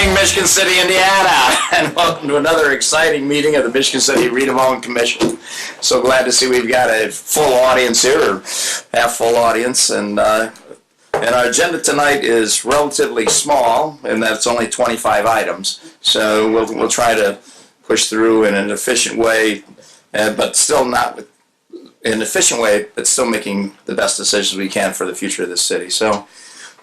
morning, Michigan City, Indiana, and welcome to another exciting meeting of the Michigan City Redevelopment Commission. So glad to see we've got a full audience here, or half full audience, and our agenda tonight is relatively small in that it's only 25 items. So we'll try to push through in an efficient way, but still not with an efficient way, but still making the best decisions we can for the future of this city. So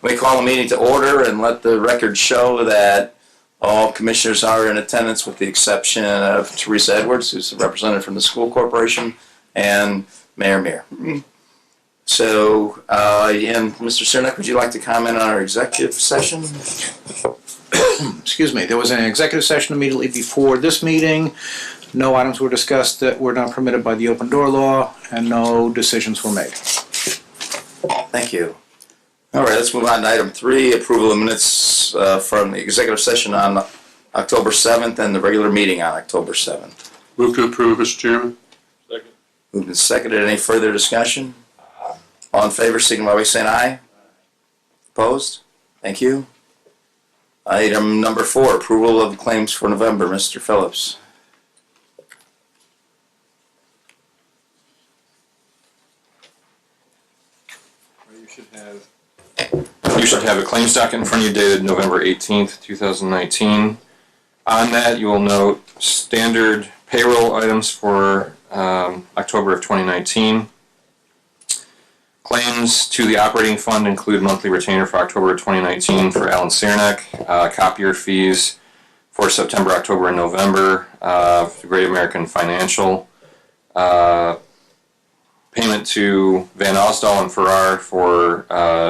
we call the meeting to order and let the record show that all commissioners are in attendance with the exception of Teresa Edwards, who's a representative from the school corporation, and Mayor Meir. So, and Mr. Cernak, would you like to comment on our executive session? Excuse me. There was an executive session immediately before this meeting. No items were discussed that were not permitted by the open door law, and no decisions were made. Thank you. All right, let's move on to item 3, approval of minutes from the executive session on October 7th and the regular meeting on October 7th. Move to approve, Mr. Chairman. Second. Moved and seconded. Any further discussion? All in favor, signify by saying aye. Opposed? Thank you. Item number 4, approval of claims for November. Mr. Phillips. You should have a claims docket in front of you dated November 18th, 2019. On that, you will note standard payroll items for October of 2019. Claims to the operating fund include monthly retainer for October of 2019 for Alan Cernak, copier fees for September, October, and November for Great American Financial, payment to Van Osdal and Farrar for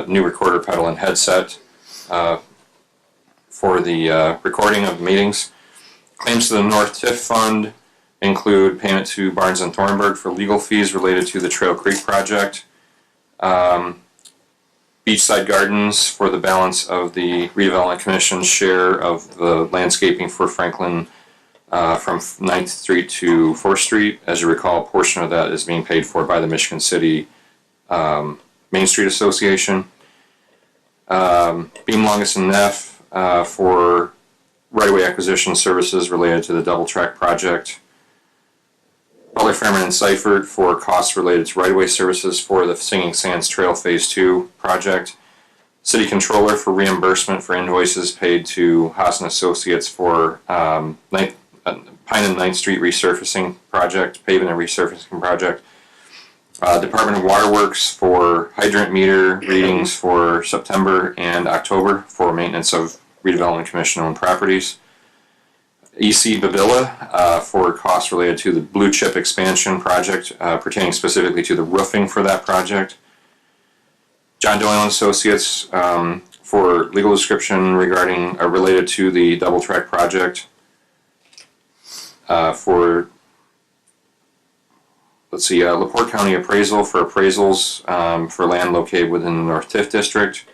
new recorder pedal and headset for the recording of meetings. Claims to the North TIF Fund include payment to Barnes and Thornburg for legal fees related to the Trail Creek project. Beachside Gardens for the balance of the Redevelopment Commission's share of the landscaping for Franklin from 9th Street to 4th Street. As you recall, a portion of that is being paid for by the Michigan City Main Street Association. Beam Longus and Neff for right-of-way acquisition services related to the double track project. Butler, Fairman, and Seifert for costs related to right-of-way services for the Singing Sands Trail Phase 2 project. City Controller for reimbursement for invoices paid to Haas and Associates for Pine and 9th Street resurfacing project, paving and resurfacing project. Department of Waterworks for hydrant meter readings for September and October for maintenance of Redevelopment Commission owned properties. EC Babilla for costs related to the Blue Chip expansion project pertaining specifically to the roofing for that project. John Doyle and Associates for legal description regarding related to the double track project. For LaPorte County Appraisal for appraisals for land located within the North TIF District.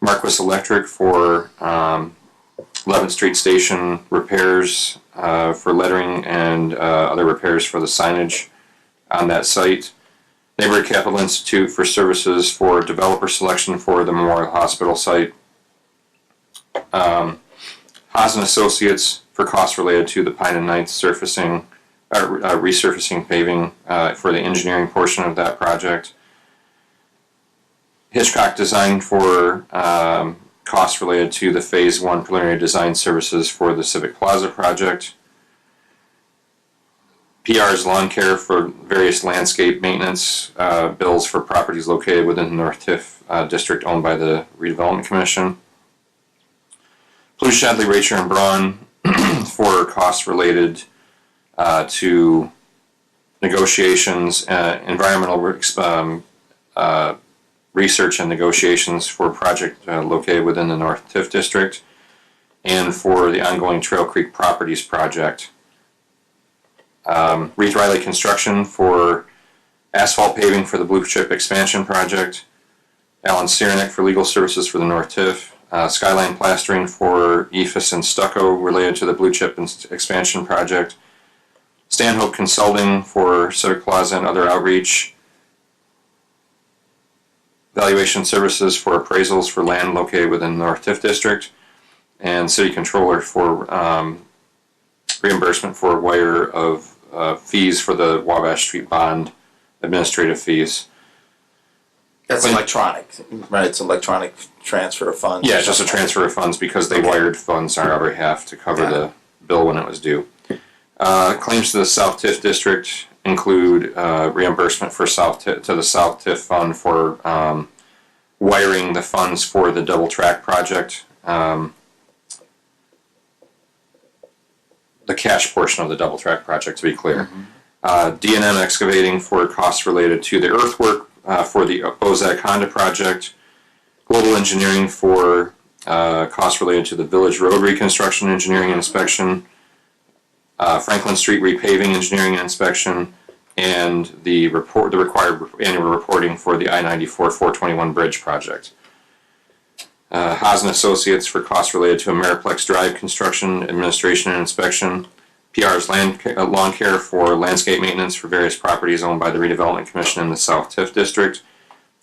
Marquis Electric for 11th Street Station repairs for lettering and other repairs for the signage on that site. Neighborhood Capital Institute for services for developer selection for the Memorial Hospital site. Haas and Associates for costs related to the Pine and 9th surfacing, resurfacing paving for the engineering portion of that project. Hitchcock Design for costs related to the Phase 1 preliminary design services for the Civic Plaza project. PR's Lawn Care for various landscape maintenance bills for properties located within the North TIF district owned by the Redevelopment Commission. Plouche Shadley, Racher, and Braun for costs related to negotiations, environmental research and negotiations for a project located within the North TIF district, and for the ongoing Trail Creek Properties project. Reed Riley Construction for asphalt paving for the Blue Chip expansion project. Alan Cernak for legal services for the North TIF. Skyline Plastering for EFIS and stucco related to the Blue Chip expansion project. Stanhope Consulting for Civic Plaza and other outreach. Valuation services for appraisals for land located within the North TIF district. and city controller for reimbursement for wire of fees for the Wabash Street bond administrative fees. That's electronic, right? It's electronic transfer of funds. Yeah, just a transfer of funds because they wired funds on our behalf to cover the bill when it was due. Claims to the South TIF district include reimbursement for to the South TIF fund for wiring the funds for the double track project. The cash portion of the double track project, to be clear. D&M excavating for costs related to the earthwork for the Bozak Honda project. Global engineering for costs related to the Village Road reconstruction engineering and inspection. Franklin Street repaving engineering and inspection, and the required annual reporting for the I-94 421 bridge project. Haas and Associates for costs related to Ameriplex Drive construction, administration, and inspection. PR's lawn care for landscape maintenance for various properties owned by the Redevelopment Commission in the South TIF district,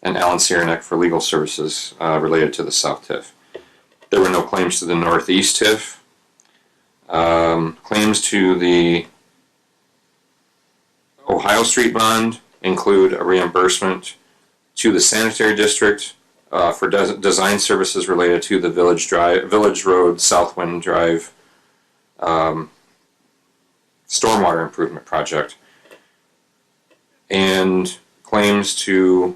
and Alan Siernek for legal services related to the South TIF. There were no claims to the Northeast TIF. Claims to the Ohio Street bond include a reimbursement to the sanitary district for design services related to the Village Road, Southwind Drive stormwater improvement project, and claims to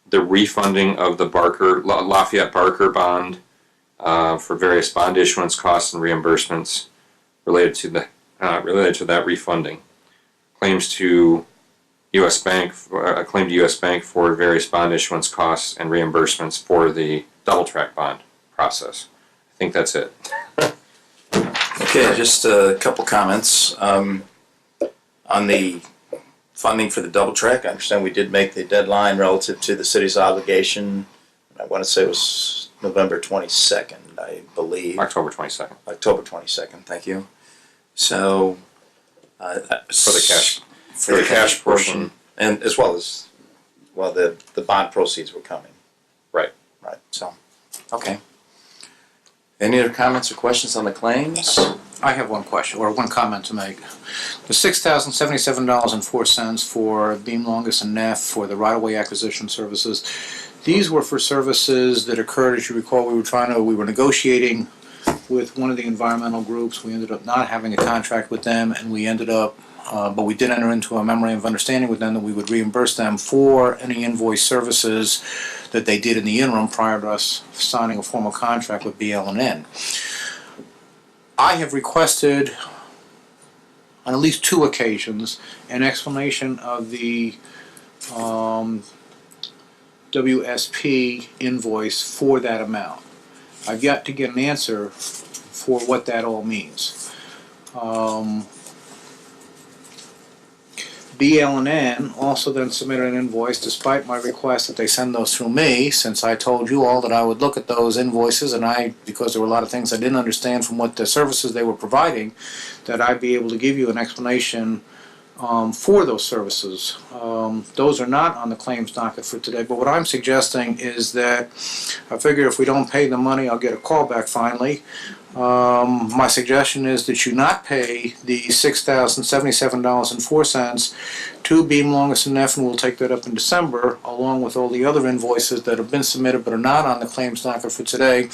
the refunding of the Lafayette Barker bond for various bond issuance costs and reimbursements related to that refunding. Claims to U.S. Bank, a claim to U.S. Bank for various bond issuance costs and reimbursements for the double track bond process. I think that's it. Okay, just a couple comments. On the funding for the double track, I understand we did make the deadline relative to the city's obligation. I want to say it was November 22nd, I believe. October 22nd. October 22nd, thank you. So, For the cash portion. and as well as, the bond proceeds were coming. Right. Right, so, okay. Any other comments or questions on the claims? I have one question, or one comment to make. The $6,077.04 for Beam Longus and Neff for the right-of-way acquisition services, these were for services that occurred, as you recall, we were negotiating with one of the environmental groups. We ended up not having a contract with them, and we ended up, but we did enter into a memorandum of understanding with them that we would reimburse them for any invoice services that they did in the interim prior to us signing a formal contract with BL&N. I have requested on at least 2 occasions an explanation of the WSP invoice for that amount. I've yet to get an answer for what that all means. BL&N also then submitted an invoice despite my request that they send those through me, since I told you all that I would look at those invoices, and because there were a lot of things I didn't understand from what the services they were providing, that I'd be able to give you an explanation for those services. Those are not on the claims docket for today, but what I'm suggesting is that I figure if we don't pay the money, I'll get a call back finally. My suggestion is that you not pay the $6,077.04 to Beam Longus and Neff, and we'll take that up in December, along with all the other invoices that have been submitted but are not on the claims docket for today.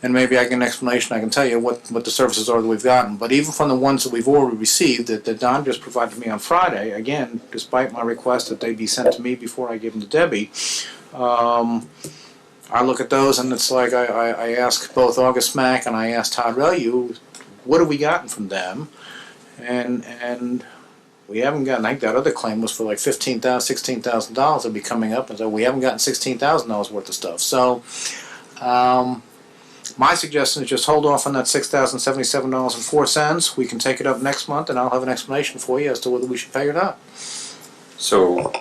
And maybe I get an explanation, I can tell you what the services are that we've gotten. But even from the ones that we've already received, that Don just provided me on Friday, again, despite my request that they be sent to me before I give them to Debbie, I look at those and it's like I ask both August Mack and I ask Todd Relu, what have we gotten from them? And we haven't gotten, I think that other claim was for like $15,000, $16,000 that'll be coming up, and so we haven't gotten $16,000 worth of stuff. So, my suggestion is just hold off on that $6,077.04. We can take it up next month, and I'll have an explanation for you as to whether we should pay or not. So,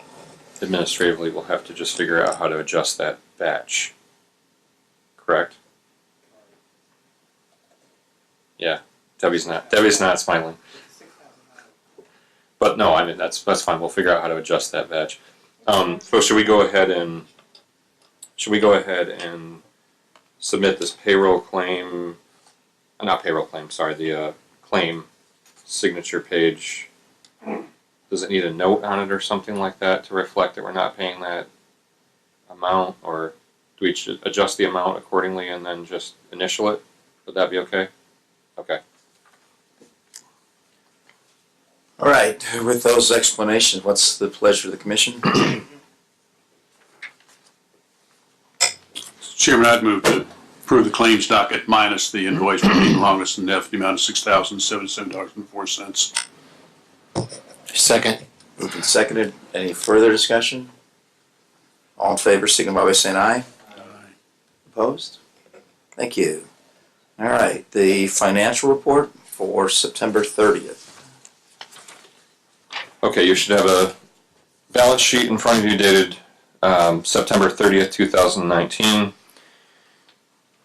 administratively, we'll have to just figure out how to adjust that batch. Correct? Yeah. Debbie's not smiling. But no, I mean that's fine. We'll figure out how to adjust that batch. So should we go ahead and submit this payroll claim, not payroll claim, sorry, the claim signature page. Does it need a note on it or something like that to reflect that we're not paying that amount, or do we adjust the amount accordingly and then just initial it? Would that be okay? Okay. All right, with those explanations, what's the pleasure of the commission? Chairman, I'd move to approve the claims docket minus the invoice for Pete Longus and Neff, the amount of $6,077.04. Second. Moved and seconded. Any further discussion? All in favor, signify by saying aye. Opposed? Thank you. All right, the financial report for September 30th. Okay, you should have a balance sheet in front of you dated September 30th, 2019.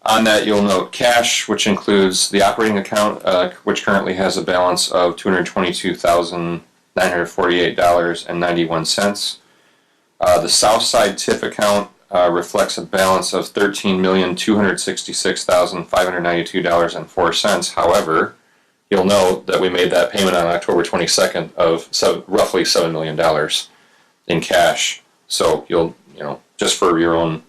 On that, you'll note cash, which includes the operating account, which currently has a balance of $222,948.91. The Southside TIF account reflects a balance of $13,266,592.04. However, you'll note that we made that payment on October 22nd of roughly $7 million in cash. So you'll, just for your own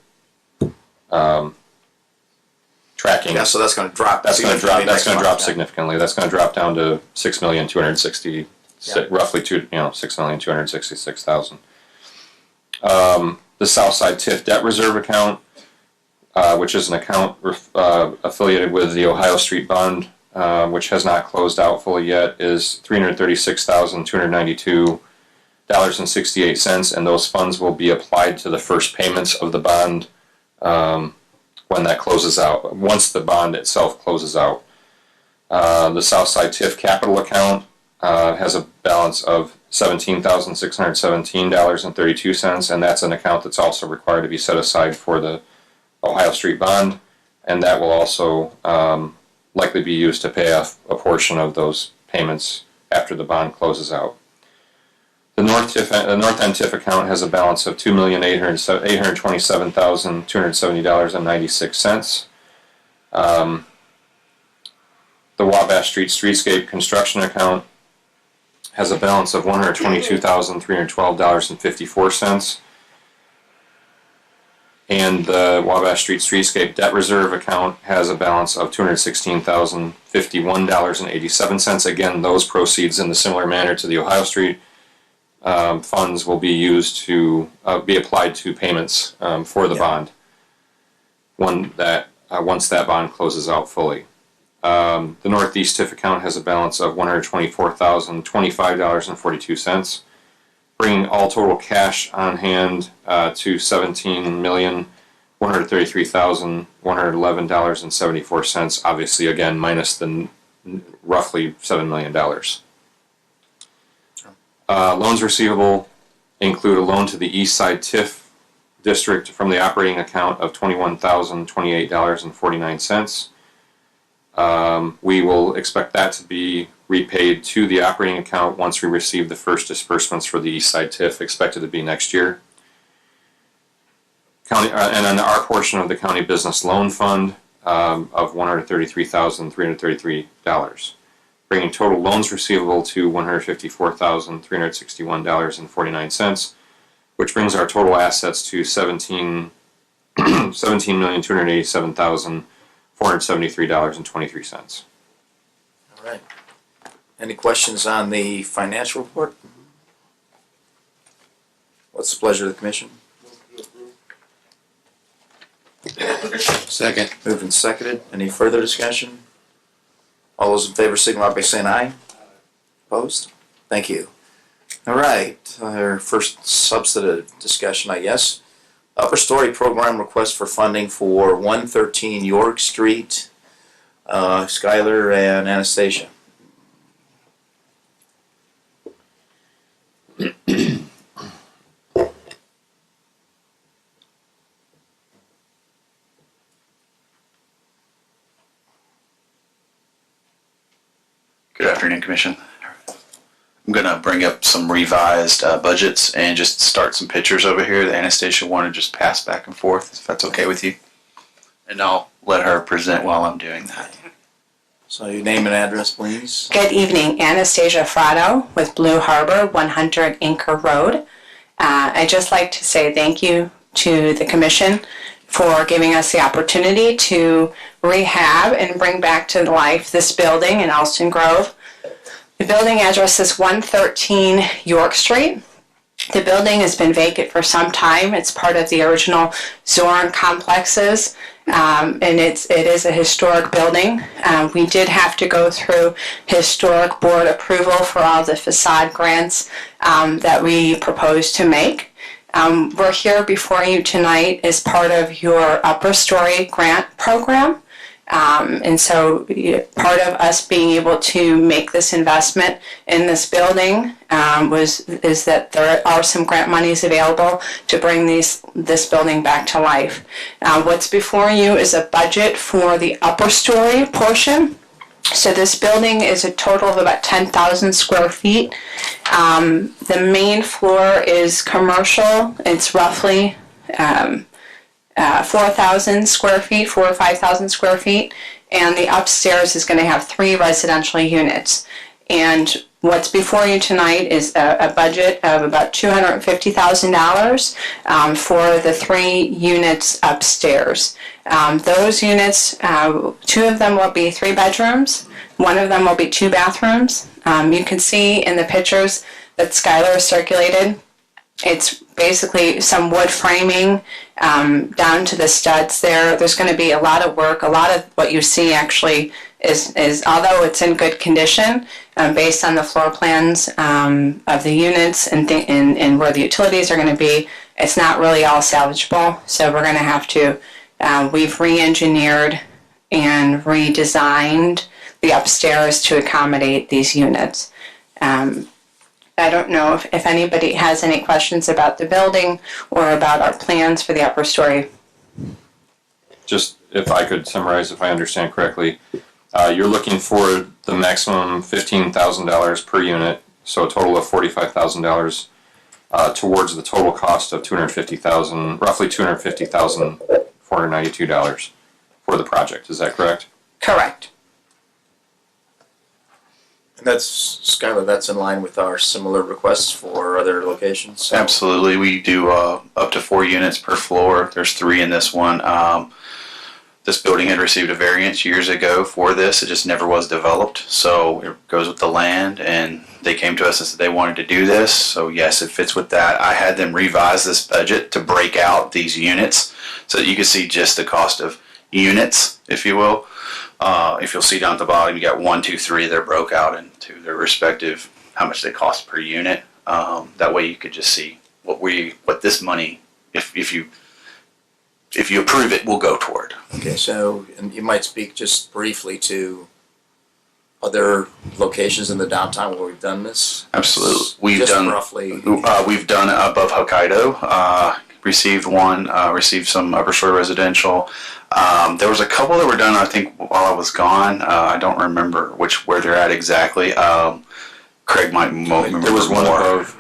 tracking. Yeah, so that's going to drop. That's going to drop. That's going to drop yeah. significantly. That's going to drop down to $6,260,000, roughly $6,266,000. The Southside TIF debt reserve account, which is an account affiliated with the Ohio Street bond, which has not closed out fully yet, is $336,292.68, and those funds will be applied to the first payments of the bond when that closes out, once the bond itself closes out. The Southside TIF capital account has a balance of $17,617.32, and that's an account that's also required to be set aside for the Ohio Street bond, and that will also likely be used to pay off a portion of those payments after the bond closes out. The North End TIF account has a balance of $2,827,270.96. The Wabash Street Streetscape construction account has a balance of $122,312.54. And the Wabash Street Streetscape debt reserve account has a balance of $216,051.87. Again, those proceeds, in the similar manner to the Ohio Street funds, will be used to be applied to payments for the bond once that bond closes out fully. The Northeast TIF account has a balance of $124,025.42, bringing all total cash on hand to $17,133,111.74. Obviously, again, minus the roughly $7 million. Loans receivable include a loan to the East Side TIF district from the operating account of $21,028.49. We will expect that to be repaid to the operating account once we receive the first disbursements for the East Side TIF, expected to be next year. And on our portion of the county business loan fund of $133,333, bringing total loans receivable to $154,361.49, which brings our total assets to $17,287,473.23. All right. Any questions on the financial report? What's the pleasure of the commission? Second. Moved and seconded. Any further discussion? All those in favor signify by saying aye. Opposed? Thank you. All right, our first substantive discussion, I guess. Upper Story Program request for funding for 113 York Street, Skylar and Anastasia. Good afternoon, Commission. I'm going to bring up some revised budgets and just start some pictures over here that Anastasia wanted to just pass back and forth, if that's okay with you. And I'll let her present while I'm doing that. So your name and address, please. Good evening, Anastasia Frado with Blue Harbor, 100 Anchor Road. I'd just like to say thank you to the commission for giving us the opportunity to rehab and bring back to life this building in Alston Grove. The building address is 113 York Street. The building has been vacant for some time. It's part of the original Zorn complexes, and it is a historic building. We did have to go through historic board approval for all the facade grants that we proposed to make. We're here before you tonight as part of your upper story grant program. And so part of us being able to make this investment in this building is that there are some grant monies available to bring this building back to life. What's before you is a budget for the upper story portion. So this building is a total of about 10,000 square feet. The main floor is commercial. It's roughly 4,000 square feet, 4,000 or 5,000 square feet, and the upstairs is going to have 3 residential units. And what's before you tonight is a budget of about $250,000 for the 3 units upstairs. Those units, 2 of them will be 3 bedrooms, 1 of them will be 2 bathrooms. You can see in the pictures that Skylar circulated, it's basically some wood framing down to the studs there. There's going to be a lot of work. A lot of what you see actually is although it's in good condition, based on the floor plans of the units and where the utilities are going to be, it's not really all salvageable. So we're going to have to, we've re-engineered and redesigned the upstairs to accommodate these units. I don't know if anybody has any questions about the building or about our plans for the upper story. Just if I could summarize, if I understand correctly, you're looking for the maximum $15,000 per unit, so a total of $45,000 towards the total cost of $250,000, roughly $250,492 for the project. Is that correct? Correct. That's, Skylar, that's in line with our similar requests for other locations. So. Absolutely. We do up to 4 units per floor. There's 3 in this one. This building had received a variance years ago for this. It just never was developed. So it goes with the land, and they came to us and said they wanted to do this. So yes, it fits with that. I had them revise this budget to break out these units so that you can see just the cost of units, if you will. If you'll see down at the bottom, you got 1, 2, 3. They're broke out into their respective how much they cost per unit. That way you could just see what this money, if you approve it, will go toward. Okay, so and you might speak just briefly to other locations in the downtown where we've done this. Absolutely, we've just done roughly. We've done above Hokkaido. Received some upper story residential. There was a couple that were done, I think, while I was gone. I don't remember where they're at exactly. Craig might remember. There was one more. above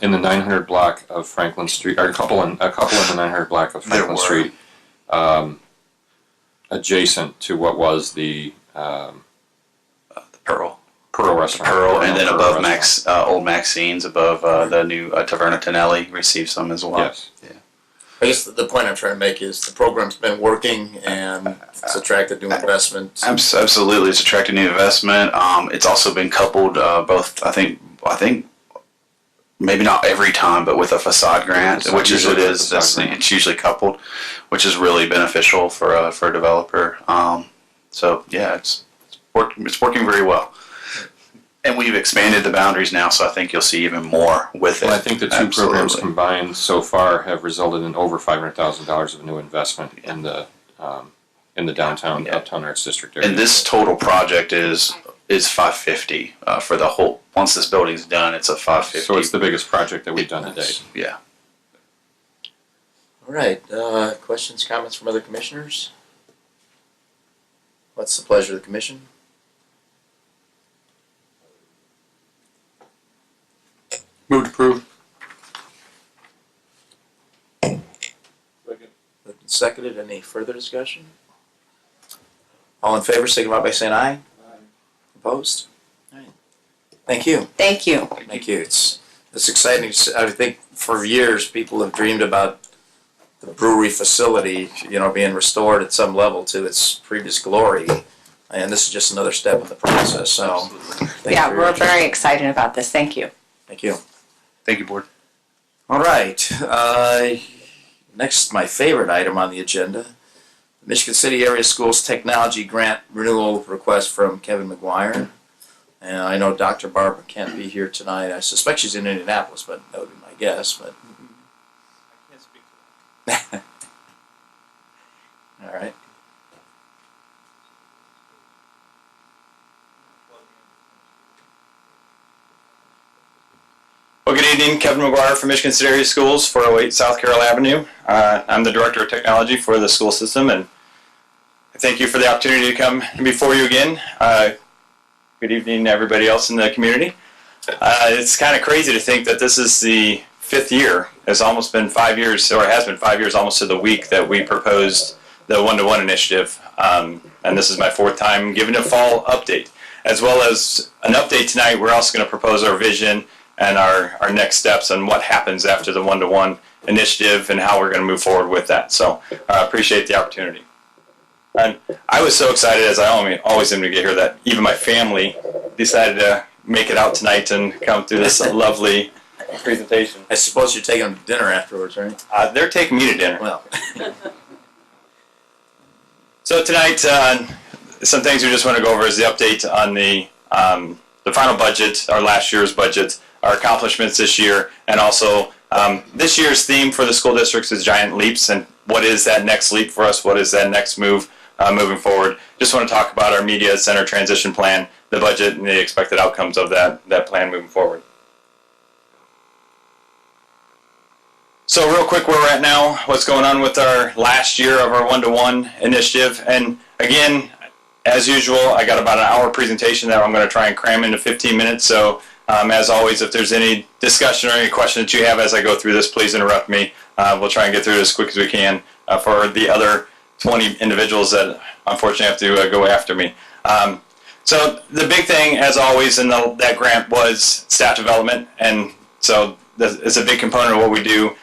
in the 900 block of Franklin Street, or a couple in the 900 block of Franklin Street, adjacent to what was the Pearl restaurant. Pearl, and then Pearl above restaurant. Old Maxine's, above the new Taverna Tonelli, received some as well. Yes. Yeah. I guess the point I'm trying to make is the program's been working and it's attracted new investment. Absolutely, it's attracted new investment. It's also been coupled both. I think maybe not every time, but with a facade grant, which is it is. It's usually coupled, which is really beneficial for a developer. So yeah, it's working very well. And we've expanded the boundaries now, so I think you'll see even more with it. Well, I think the 2 programs combined so far have resulted in over $500,000 of new investment in the downtown Uptown Arts District area. And this total project is $550 for the whole. Once this building's done, it's a $550. So it's the biggest project that we've done to date. Yeah. All right, questions, comments from other commissioners? What's the pleasure of the commission? Move to approve. seconded. Any further discussion? All in favor, signify by saying aye. Opposed? All right. Thank you. Thank you. Thank you. It's exciting. I think for years people have dreamed about the brewery facility, being restored at some level to its previous glory. And this is just another step in the process. So, thank Yeah, you we're very excited about this. Thank you. Thank you. Thank you, Board. All right. Next, my favorite item on the agenda, Michigan City Area Schools Technology Grant Renewal Request from Kevin McGuire. And I know Dr. Barbara can't be here tonight. I suspect she's in Indianapolis, but that would be my guess. But I can't speak to that. All right. Well, good evening. Kevin McGuire from Michigan City Area Schools, 408 South Carroll Avenue. I'm the Director of Technology for the school system, and I thank you for the opportunity to come before you again. Good evening to everybody else in the community. It's kind of crazy to think that this is the 5th year. It's almost been 5 years, or it has been 5 years almost to the week that we proposed the one-to-one initiative. And this is my 4th time giving a fall update. As well as an update tonight, we're also going to propose our vision and our next steps on what happens after the one-to-one initiative and how we're going to move forward with that. So I appreciate the opportunity. And I was so excited, as I always am to get here, that even my family decided to make it out tonight and come through this lovely presentation. I suppose you're taking them to dinner afterwards, right? They're taking me to dinner. Well, So tonight, some things we just want to go over is the update on the final budget, our last year's budget, our accomplishments this year, and also this year's theme for the school districts is Giant Leaps, and what is that next leap for us? What is that next move moving forward? Just want to talk about our media center transition plan, the budget, and the expected outcomes of that plan moving forward. So real quick, where we're at now, what's going on with our last year of our one-to-one initiative, and again, as usual, I got about an hour presentation that I'm going to try and cram into 15 minutes, so as always, if there's any discussion or any question that you have as I go through this, please interrupt me. We'll try and get through it as quick as we can for the other 20 individuals that unfortunately have to go after me. So the big thing, as always, in that grant was staff development, and so it's a big component of what we do.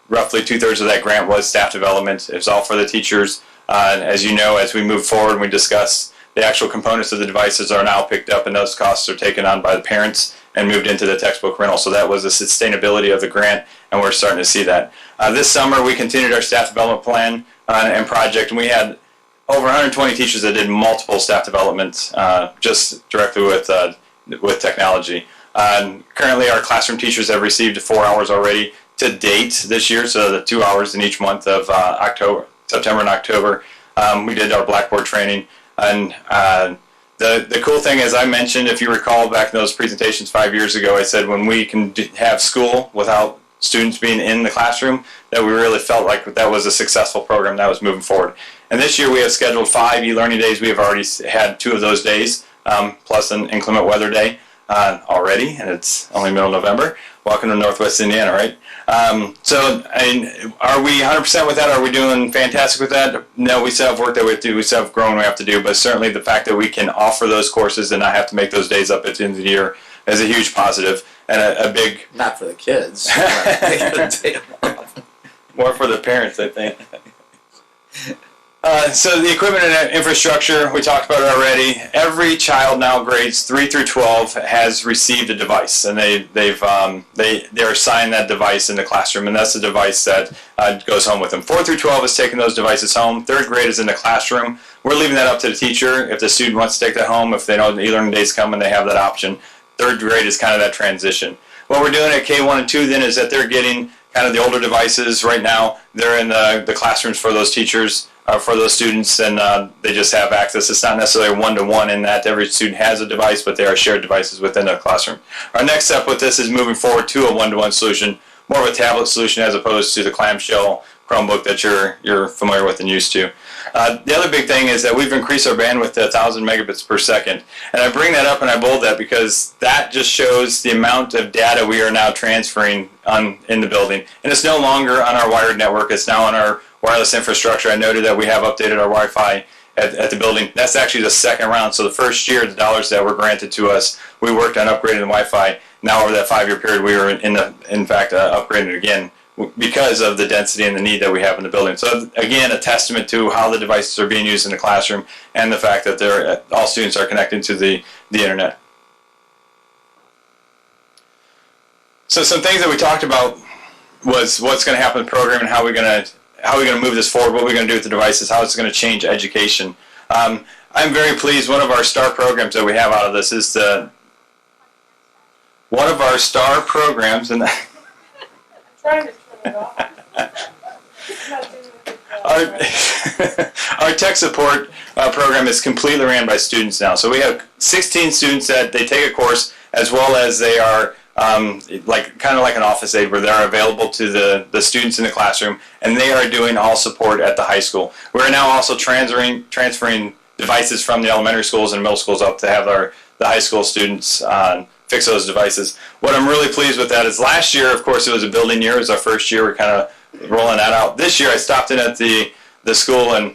Roughly 2/3 of that grant was staff development. It was all for the teachers. As you know, as we move forward and we discuss, the actual components of the devices are now picked up and those costs are taken on by the parents and moved into the textbook rental. So that was the sustainability of the grant, and we're starting to see that. This summer, we continued our staff development plan and project, and we had over 120 teachers that did multiple staff developments just directly with technology. Currently, our classroom teachers have received 4 hours already to date this year, so the 2 hours in each month of September and October. We did our Blackboard training, and the cool thing, as I mentioned, if you recall back in those presentations 5 years ago, I said when we can have school without students being in the classroom, that we really felt like that was a successful program that was moving forward. And this year we have scheduled 5 e-learning days. We have already had 2 of those days, plus an inclement weather day already, and it's only middle of November. Welcome to Northwest Indiana, right? So, are we 100% with that? Are we doing fantastic with that? No, we still have work that we have to do. We still have growing we have to do. But certainly the fact that we can offer those courses and not have to make those days up at the end of the year is a huge positive and a big... not for the kids. More for the parents, I think. So the equipment and infrastructure, we talked about it already. Every child now grades 3 through 12 has received a device, and they're assigned that device in the classroom, and that's the device that goes home with them. 4 through 12 is taking those devices home. 3rd grade is in the classroom. We're leaving that up to the teacher if the student wants to take that home, if they know the e-learning days come and they have that option. 3rd grade is kind of that transition. What we're doing at K1 and 2 then is that they're getting kind of the older devices right now. They're in the classrooms for those teachers. For those students, and they just have access. It's not necessarily one-to-one in that every student has a device, but they are shared devices within a classroom. Our next step with this is moving forward to a one-to-one solution, more of a tablet solution as opposed to the clamshell Chromebook that you're familiar with and used to. The other big thing is that we've increased our bandwidth to 1,000 megabits per second. And I bring that up and I bold that because that just shows the amount of data we are now transferring in the building. And it's no longer on our wired network, it's now on our wireless infrastructure, I noted that we have updated our Wi-Fi at the building. That's actually the second round. So the first year, the dollars that were granted to us, we worked on upgrading the Wi-Fi. Now over that 5-year period, we were in fact upgrading it again because of the density and the need that we have in the building. So again, a testament to how the devices are being used in the classroom and the fact that all students are connected to the internet. So some things that we talked about was what's going to happen with the program and how we're going to move this forward, what we're going to do with the devices, how it's going to change education. I'm very pleased. One of our star programs that we have out of this is one of our star programs, and Trying to turn it off. It's not doing it. our tech support program is completely ran by students now. So we have 16 students that they take a course, as well as they are kind of like an office aide where they're available to the students in the classroom, and they are doing all support at the high school. We're now also transferring devices from the elementary schools and middle schools up to have the high school students fix those devices. What I'm really pleased with that is last year, of course, it was a building year. It was our first year. We're kind of rolling that out. This year, I stopped in at the school and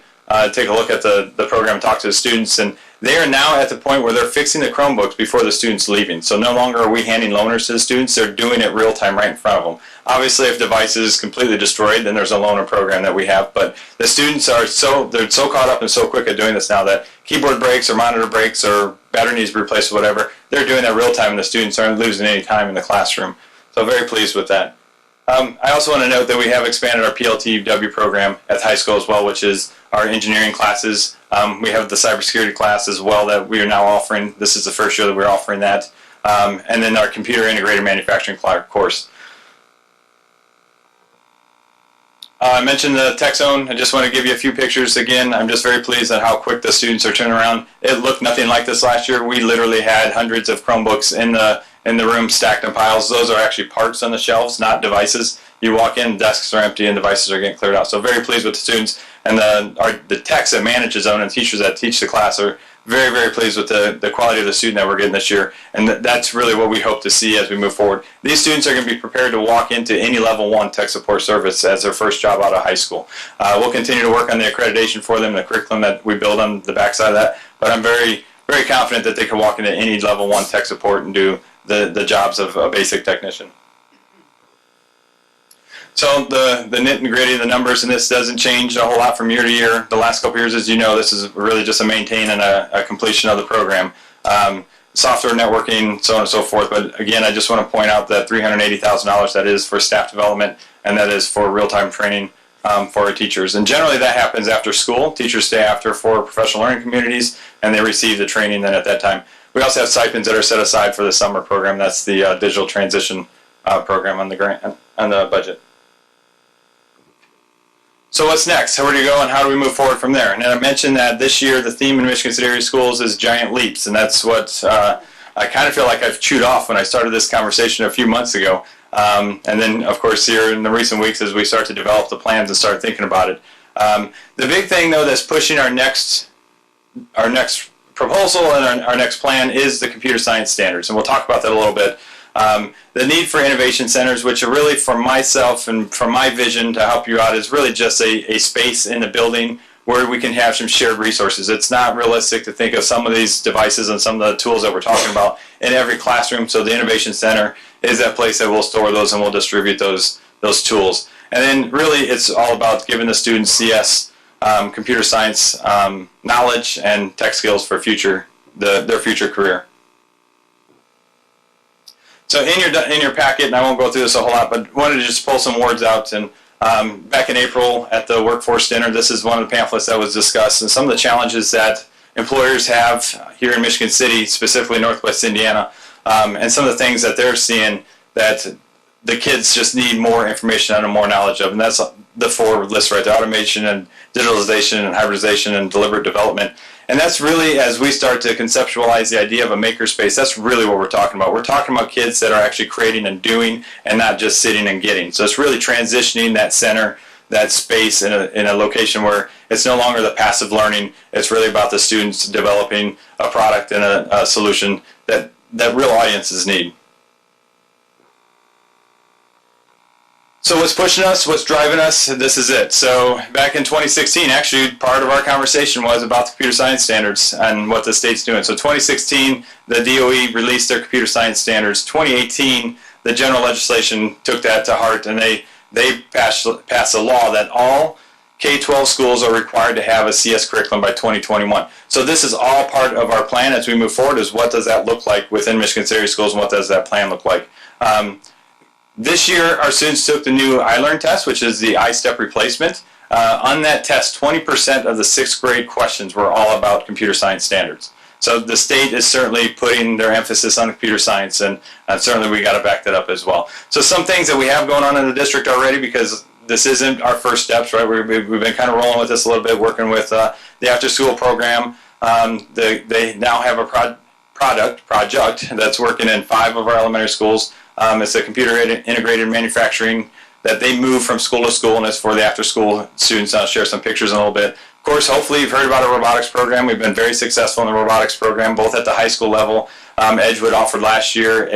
take a look at the program and talk to the students, and they are now at the point where they're fixing the Chromebooks before the students leaving. So no longer are we handing loaners to the students. They're doing it real time right in front of them. Obviously, if device is completely destroyed, then there's a loaner program that we have. But the students are so caught up and so quick at doing this now that keyboard breaks or monitor breaks or battery needs to be replaced or whatever, they're doing that real time and the students aren't losing any time in the classroom. So very pleased with that. I also want to note that we have expanded our PLTW program at the high school as well, which is our engineering classes. We have the cybersecurity class as well that we are now offering. This is the first year that we're offering that. And then our computer integrated manufacturing course. I mentioned the Tech Zone. I just want to give you a few pictures. Again, I'm just very pleased at how quick the students are turning around. It looked nothing like this last year. We literally had hundreds of Chromebooks in the room stacked in piles. Those are actually parts on the shelves, not devices. You walk in, desks are empty, and devices are getting cleared out. So very pleased with the students. And the techs that manage the zone and teachers that teach the class are very, very pleased with the quality of the student that we're getting this year. And that's really what we hope to see as we move forward. These students are going to be prepared to walk into any level 1 tech support service as their first job out of high school. We'll continue to work on the accreditation for them, the curriculum that we build on the backside of that. But I'm very, very confident that they can walk into any level 1 tech support and do the jobs of a basic technician. So the nit and gritty of the numbers in this doesn't change a whole lot from year to year. The last couple years, as you know, this is really just a maintain and a completion of the program. Software networking, so on and so forth. But again, I just want to point out that $380,000 that is for staff development, and that is for real-time training for our teachers. And generally that happens after school. Teachers stay after for professional learning communities, and they receive the training then at that time. We also have stipends that are set aside for the summer program. That's the digital transition program on the grant on the budget. So what's next? Where do we go and how do we move forward from there? And I mentioned that this year the theme in Michigan City Area Schools is giant leaps, and that's what I kind of feel like I've chewed off when I started this conversation a few months ago. And then, of course, here in the recent weeks as we start to develop the plans and start thinking about it. The big thing, though, that's pushing our next proposal and our next plan is the computer science standards, and we'll talk about that a little bit. The need for innovation centers, which are really for myself and for my vision to help you out, is really just a space in the building where we can have some shared resources. It's not realistic to think of some of these devices and some of the tools that we're talking about in every classroom. So the innovation center is that place that will store those and will distribute those tools. And then really it's all about giving the students CS, computer science knowledge and tech skills for their future career. So in your packet, and I won't go through this a whole lot, but wanted to just pull some words out. And back in April at the workforce dinner, this is one of the pamphlets that was discussed, and some of the challenges that employers have here in Michigan City, specifically Northwest Indiana, and some of the things that they're seeing that the kids just need more information on and more knowledge of. And that's the 4 lists right there: automation and digitalization and hybridization and deliberate development. And that's really, as we start to conceptualize the idea of a makerspace, that's really what we're talking about. We're talking about kids that are actually creating and doing and not just sitting and getting. So it's really transitioning that center, that space in a location where it's no longer the passive learning. It's really about the students developing a product and a solution that real audiences need. So what's pushing us, what's driving us, this is it. So back in 2016, actually part of our conversation was about the computer science standards and what the state's doing. So 2016, the DOE released their computer science standards. 2018, the general legislation took that to heart, and they passed a law that all K-12 schools are required to have a CS curriculum by 2021. So this is all part of our plan as we move forward, is what does that look like within Michigan City Area Schools, and what does that plan look like? This year, our students took the new iLearn test, which is the iStep replacement. On that test, 20% of the 6th grade questions were all about computer science standards. So the state is certainly putting their emphasis on computer science, and certainly we got to back that up as well. So some things that we have going on in the district already, because this isn't our first steps, right? We've been kind of rolling with this a little bit, working with the after-school program. They now have a project that's working in 5 of our elementary schools. It's a computer integrated manufacturing that they move from school to school, and it's for the after-school students. I'll share some pictures in a little bit. Of course, hopefully you've heard about our robotics program. We've been very successful in the robotics program, both at the high school level. Edgewood offered last year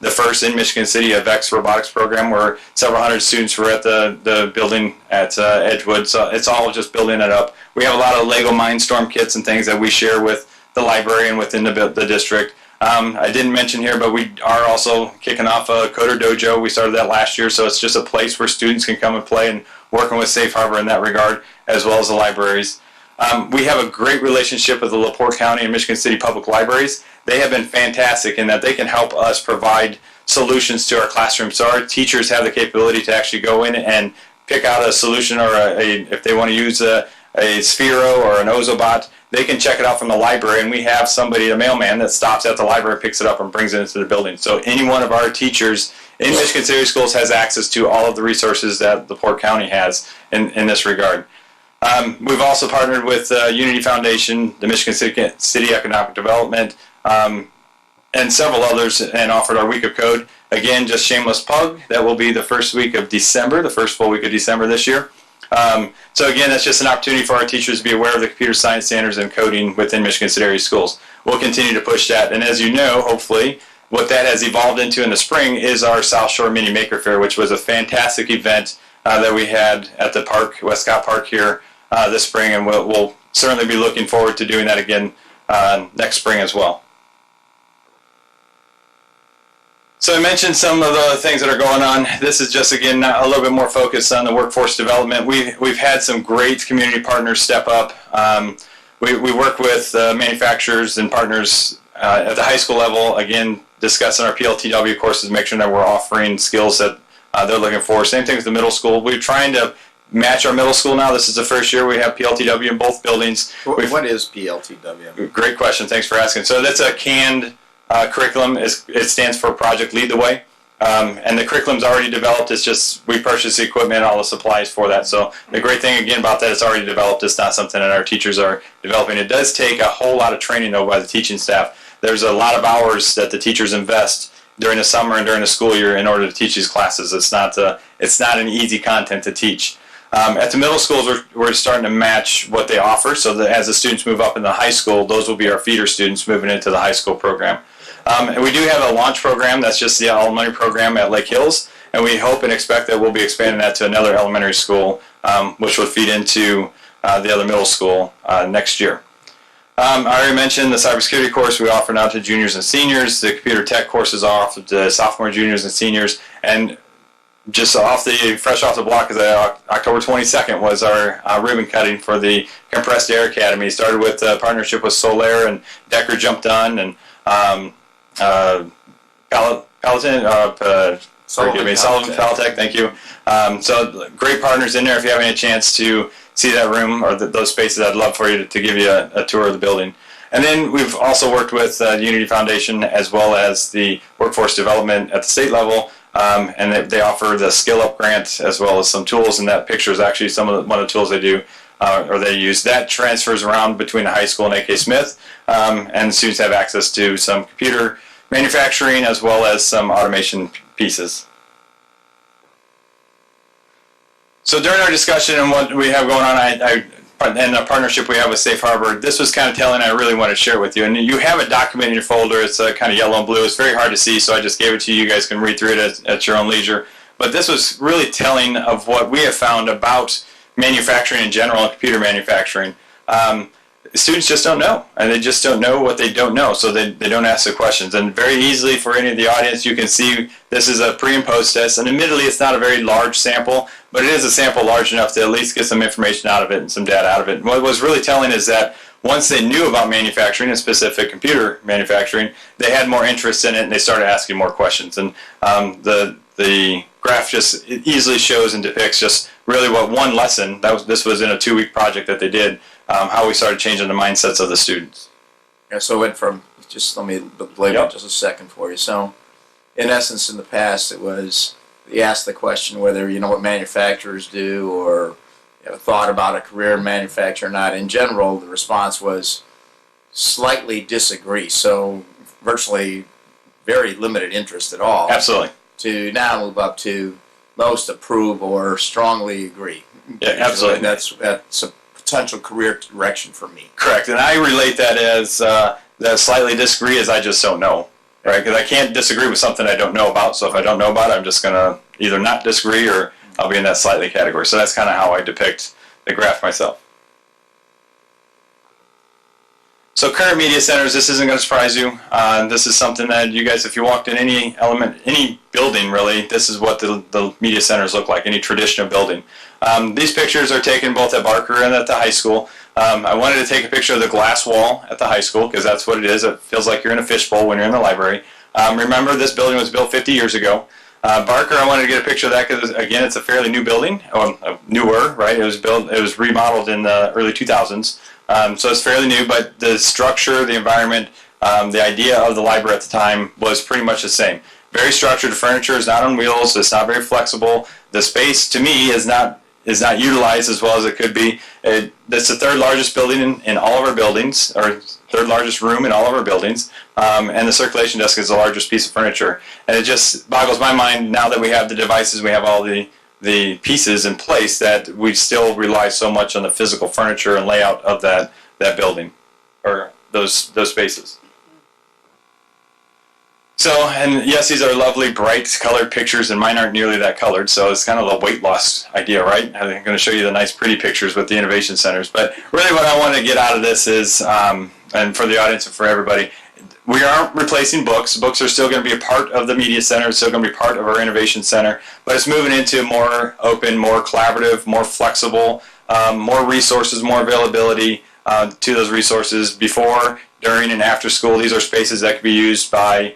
the first in Michigan City a VEX robotics program, where several hundred students were at the building at Edgewood. So it's all just building it up. We have a lot of Lego Mindstorm kits and things that we share with the library and within the district. I didn't mention here, but we are also kicking off a Coder Dojo. We started that last year, so it's just a place where students can come and play, and working with Safe Harbor in that regard, as well as the libraries. We have a great relationship with the LaPorte County and Michigan City Public Libraries. They have been fantastic in that they can help us provide solutions to our classrooms. So our teachers have the capability to actually go in and pick out a solution, or if they want to use a Sphero or an Ozobot, they can check it out from the library, and we have somebody, a mailman, that stops at the library, picks it up, and brings it into the building. So any one of our teachers in Michigan City Schools has access to all of the resources that LaPorte County has in this regard. We've also partnered with Unity Foundation, the Michigan City Economic Development, and several others, and offered our Week of Code. Again, just shameless plug, that will be the first week of December, the first full week of December this year. So again, that's just an opportunity for our teachers to be aware of the computer science standards and coding within Michigan City Area Schools. We'll continue to push that, and as you know, hopefully, what that has evolved into in the spring is our South Shore Mini Maker Fair, which was a fantastic event that we had at the park, Westcott Park here this spring, and we'll certainly be looking forward to doing that again next spring as well. So I mentioned some of the things that are going on. This is just, again, a little bit more focused on the workforce development. We've had some great community partners step up. We work with manufacturers and partners at the high school level, again, discussing our PLTW courses, make sure that we're offering skills that they're looking for. Same thing with the middle school. We're trying to match our middle school now. This is the first year we have PLTW in both buildings. What is PLTW? Great question. Thanks for asking. So that's a canned curriculum. It stands for Project Lead the Way. And the curriculum's already developed. It's just we purchase the equipment and all the supplies for that. So the great thing, again, about that, it's already developed. It's not something that our teachers are developing. It does take a whole lot of training, though, by the teaching staff. There's a lot of hours that the teachers invest during the summer and during the school year in order to teach these classes. It's not an easy content to teach. At the middle schools, we're starting to match what they offer, so that as the students move up in the high school, those will be our feeder students moving into the high school program. And we do have a launch program. That's just the elementary program at Lake Hills, and we hope and expect that we'll be expanding that to another elementary school, which will feed into the other middle school next year. I already mentioned the cybersecurity course we offer now to juniors and seniors. The computer tech courses are offered to sophomore, juniors, and seniors. And just fresh off the block, October 22nd was our ribbon cutting for the Compressed Air Academy. Started with a partnership with Solaire, and Decker jumped on, and Sullivan Palatech, thank you. So great partners in there. If you have any chance to see that room or those spaces, I'd love for you to give you a tour of the building. And then we've also worked with the Unity Foundation as well as the workforce development at the state level, and they offer the Skill Up grant as well as some tools, and that picture is actually one of the tools they do or they use. That transfers around between the high school and AK Smith, and students have access to some computer manufacturing as well as some automation pieces. So during our discussion and what we have going on, and the partnership we have with Safe Harbor, this was kind of telling. I really want to share it with you. And you have a document in your folder. It's kind of yellow and blue. It's very hard to see, so I just gave it to you. You guys can read through it at your own leisure. but this was really telling of what we have found about manufacturing in general and computer manufacturing. Students just don't know, and they just don't know what they don't know, so they don't ask the questions. And very easily for any of the audience, you can see this is a pre and post test, and admittedly it's not a very large sample, but it is a sample large enough to at least get some information out of it and some data out of it. And what was really telling is that once they knew about manufacturing, and specific computer manufacturing, they had more interest in it and they started asking more questions. And the graph just easily shows and depicts just really what one lesson, this was in a 2-week project that they did, how we started changing the mindsets of the students. Yeah, so it went from, just let me belabor Yep. just a second for you. So, in essence, in the past, it was, you asked the question whether you know what manufacturers do or you have thought about a career in manufacturing or not. In general, the response was slightly disagree. So, virtually very limited interest at all. Absolutely. To now move up to most approve or strongly agree. Yeah, absolutely. That's a potential career direction for me. Correct, and I relate that as that slightly disagree as I just don't know, right? Because I can't disagree with something I don't know about, so if I don't know about it, I'm just going to either not disagree or I'll be in that slightly category. So that's kind of how I depict the graph myself. So current media centers, this isn't going to surprise you. This is something that you guys, if you walked in any building really, this is what the media centers look like, any traditional building. These pictures are taken both at Barker and at the high school. I wanted to take a picture of the glass wall at the high school because that's what it is. It feels like you're in a fishbowl when you're in the library. Remember, this building was built 50 years ago. Barker, I wanted to get a picture of that because, again, it's a fairly new building, newer, right? It was remodeled in the early 2000s. So it's fairly new, but the structure, the environment, the idea of the library at the time was pretty much the same. Very structured. The furniture is not on wheels. It's not very flexible. The space, to me, is not utilized as well as it could be. It's the third largest building in all of our buildings, or third largest room in all of our buildings, and the circulation desk is the largest piece of furniture. And it just boggles my mind now that we have the devices, we have all the pieces in place, that we still rely so much on the physical furniture and layout of that building, or those spaces. So, and yes, these are lovely, bright, colored pictures, and mine aren't nearly that colored, so it's kind of a weight loss idea, right? I'm going to show you the nice, pretty pictures with the innovation centers. But really what I want to get out of this is, and for the audience and for everybody, we aren't replacing books. Books are still going to be a part of the media center. It's still going to be part of our innovation center, but it's moving into more open, more collaborative, more flexible, more resources, more availability to those resources before, during, and after school. These are spaces that can be used by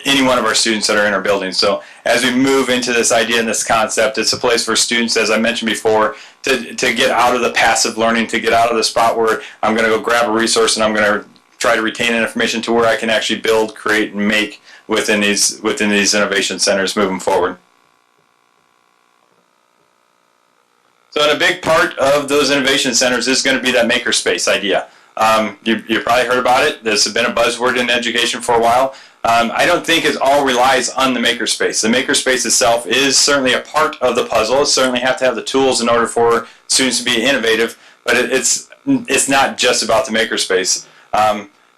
any one of our students that are in our building. So as we move into this idea and this concept, it's a place for students, as I mentioned before, to get out of the passive learning, to get out of the spot where I'm going to go grab a resource and I'm going to try to retain that information, to where I can actually build, create, and make within these innovation centers moving forward. So a big part of those innovation centers is going to be that makerspace idea. You probably heard about it. This has been a buzzword in education for a while. I don't think it all relies on the makerspace. The makerspace itself is certainly a part of the puzzle. It certainly have to have the tools in order for students to be innovative, but it's not just about the makerspace.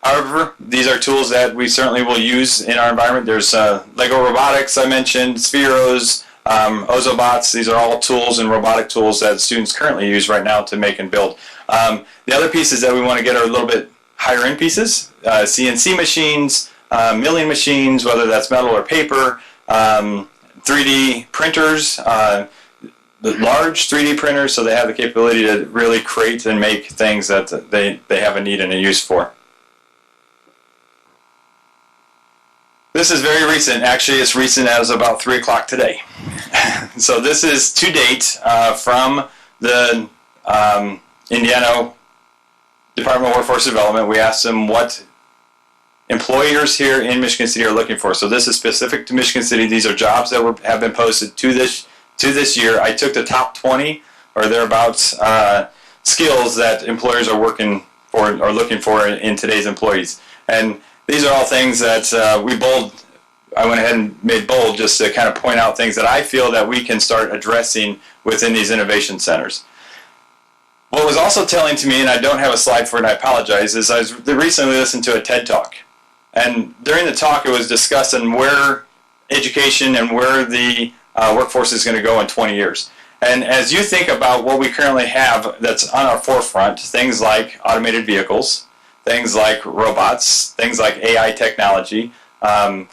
However, these are tools that we certainly will use in our environment. There's Lego Robotics, I mentioned, Spheros, Ozobots. These are all tools and robotic tools that students currently use right now to make and build. The other pieces that we want to get are a little bit higher end pieces, CNC machines, milling machines, whether that's metal or paper, 3D printers, the large 3D printers, so they have the capability to really create and make things that they have a need and a use for. This is very recent. Actually, it's recent as about 3 o'clock today. So this is to date from the Indiana Department of Workforce Development. We asked them what employers here in Michigan City are looking for. So this is specific to Michigan City. These are jobs that have been posted to this year. I took the top 20 or thereabouts skills that employers are looking for in today's employees. And these are all things that I went ahead and made bold just to kind of point out things that I feel that we can start addressing within these innovation centers. What was also telling to me, and I don't have a slide for it and I apologize, is I recently listened to a TED Talk. And during the talk it was discussing where education and where the workforce is going to go in 20 years. And as you think about what we currently have that's on our forefront, things like automated vehicles, things like robots, things like AI technology,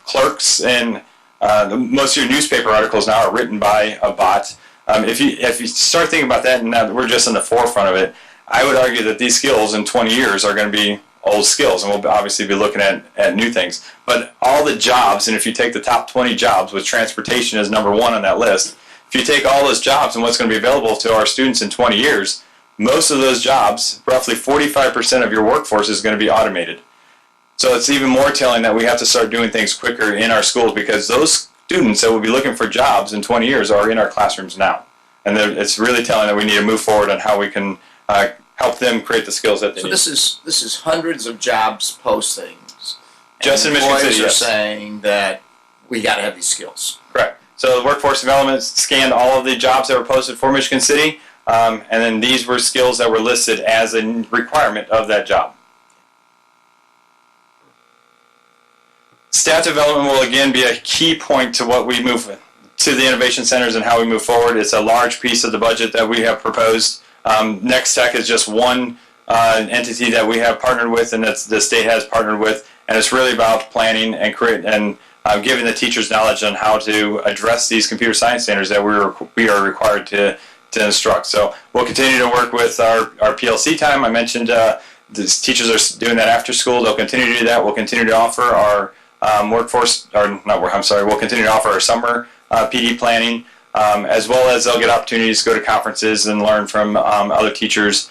clerks, and most of your newspaper articles now are written by a bot. If you start thinking about that, and now we're just in the forefront of it, I would argue that these skills in 20 years are going to be old skills, and we'll obviously be looking at new things. But all the jobs, and if you take the top 20 jobs with transportation as number one on that list, if you take all those jobs and what's going to be available to our students in 20 years, most of those jobs, roughly 45% of your workforce is going to be automated. So it's even more telling that we have to start doing things quicker in our schools, because those students that will be looking for jobs in 20 years are in our classrooms now. And it's really telling that we need to move forward on how we can help them create the skills that they need. So this is hundreds of jobs postings. Just in Michigan City, employers are yes. saying that we got to have these skills. Correct. So the Workforce Development scanned all of the jobs that were posted for Michigan City, and then these were skills that were listed as a requirement of that job. Staff development will again be a key point to what we move with, to the innovation centers and how we move forward. It's a large piece of the budget that we have proposed. Next Tech is just one entity that we have partnered with, and that the state has partnered with, and it's really about planning and giving the teachers knowledge on how to address these computer science standards that we are required to instruct. So we'll continue to work with our PLC time. I mentioned the teachers are doing that after school. They'll continue to do that. We'll continue to offer our we'll continue to offer our summer PD planning, as well as they'll get opportunities to go to conferences and learn from other teachers.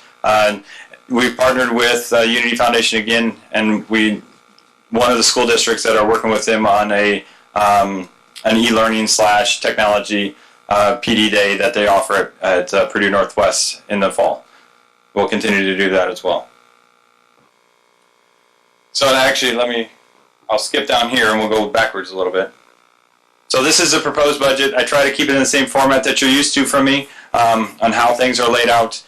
We've partnered with Unity Foundation again, and one of the school districts that are working with them on an e-learning / technology PD day that they offer at Purdue Northwest in the fall. We'll continue to do that as well. So actually, I'll skip down here and we'll go backwards a little bit. So this is the proposed budget. I try to keep it in the same format that you're used to from me on how things are laid out.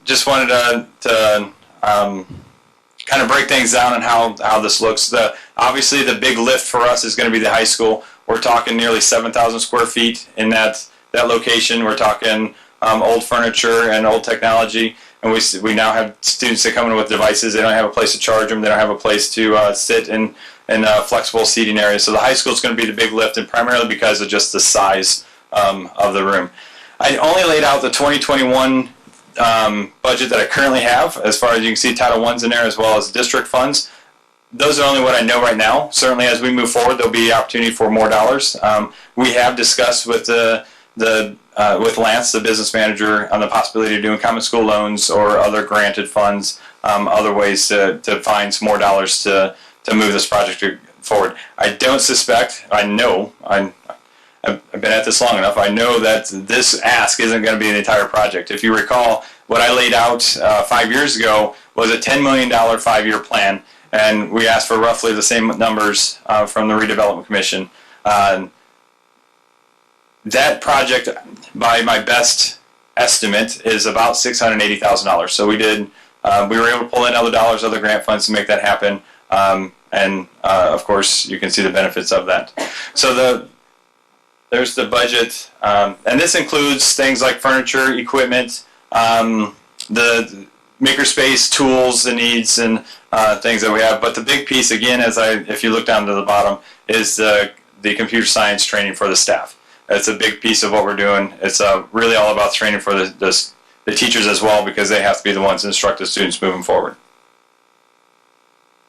Just wanted to kind of break things down on how this looks. Obviously, the big lift for us is going to be the high school. We're talking nearly 7,000 square feet in that location. We're talking old furniture and old technology. And we now have students that come in with devices. They don't have a place to charge them. They don't have a place to sit in flexible seating areas. So the high school is going to be the big lift, and primarily because of just the size of the room. I only laid out the 2021 budget that I currently have. As far as you can see, Title I's in there, as well as district funds. Those are only what I know right now. Certainly, as we move forward, there'll be opportunity for more dollars. We have discussed with with Lance, the business manager, on the possibility of doing common school loans or other granted funds, other ways to find some more dollars to move this project forward. I don't suspect, I know, I've been at this long enough, I know that this ask isn't going to be the entire project. If you recall, what I laid out 5 years ago was a $10 million 5-year plan, and we asked for roughly the same numbers from the Redevelopment Commission. That project, by my best estimate, is about $680,000. So we were able to pull in other dollars, other grant funds to make that happen, and of course you can see the benefits of that. So there's the budget, and this includes things like furniture, equipment, the makerspace tools, the needs, and things that we have. But the big piece, again, if you look down to the bottom, is the computer science training for the staff. It's a big piece of what we're doing. It's really all about training for the teachers as well, because they have to be the ones to instruct the students moving forward.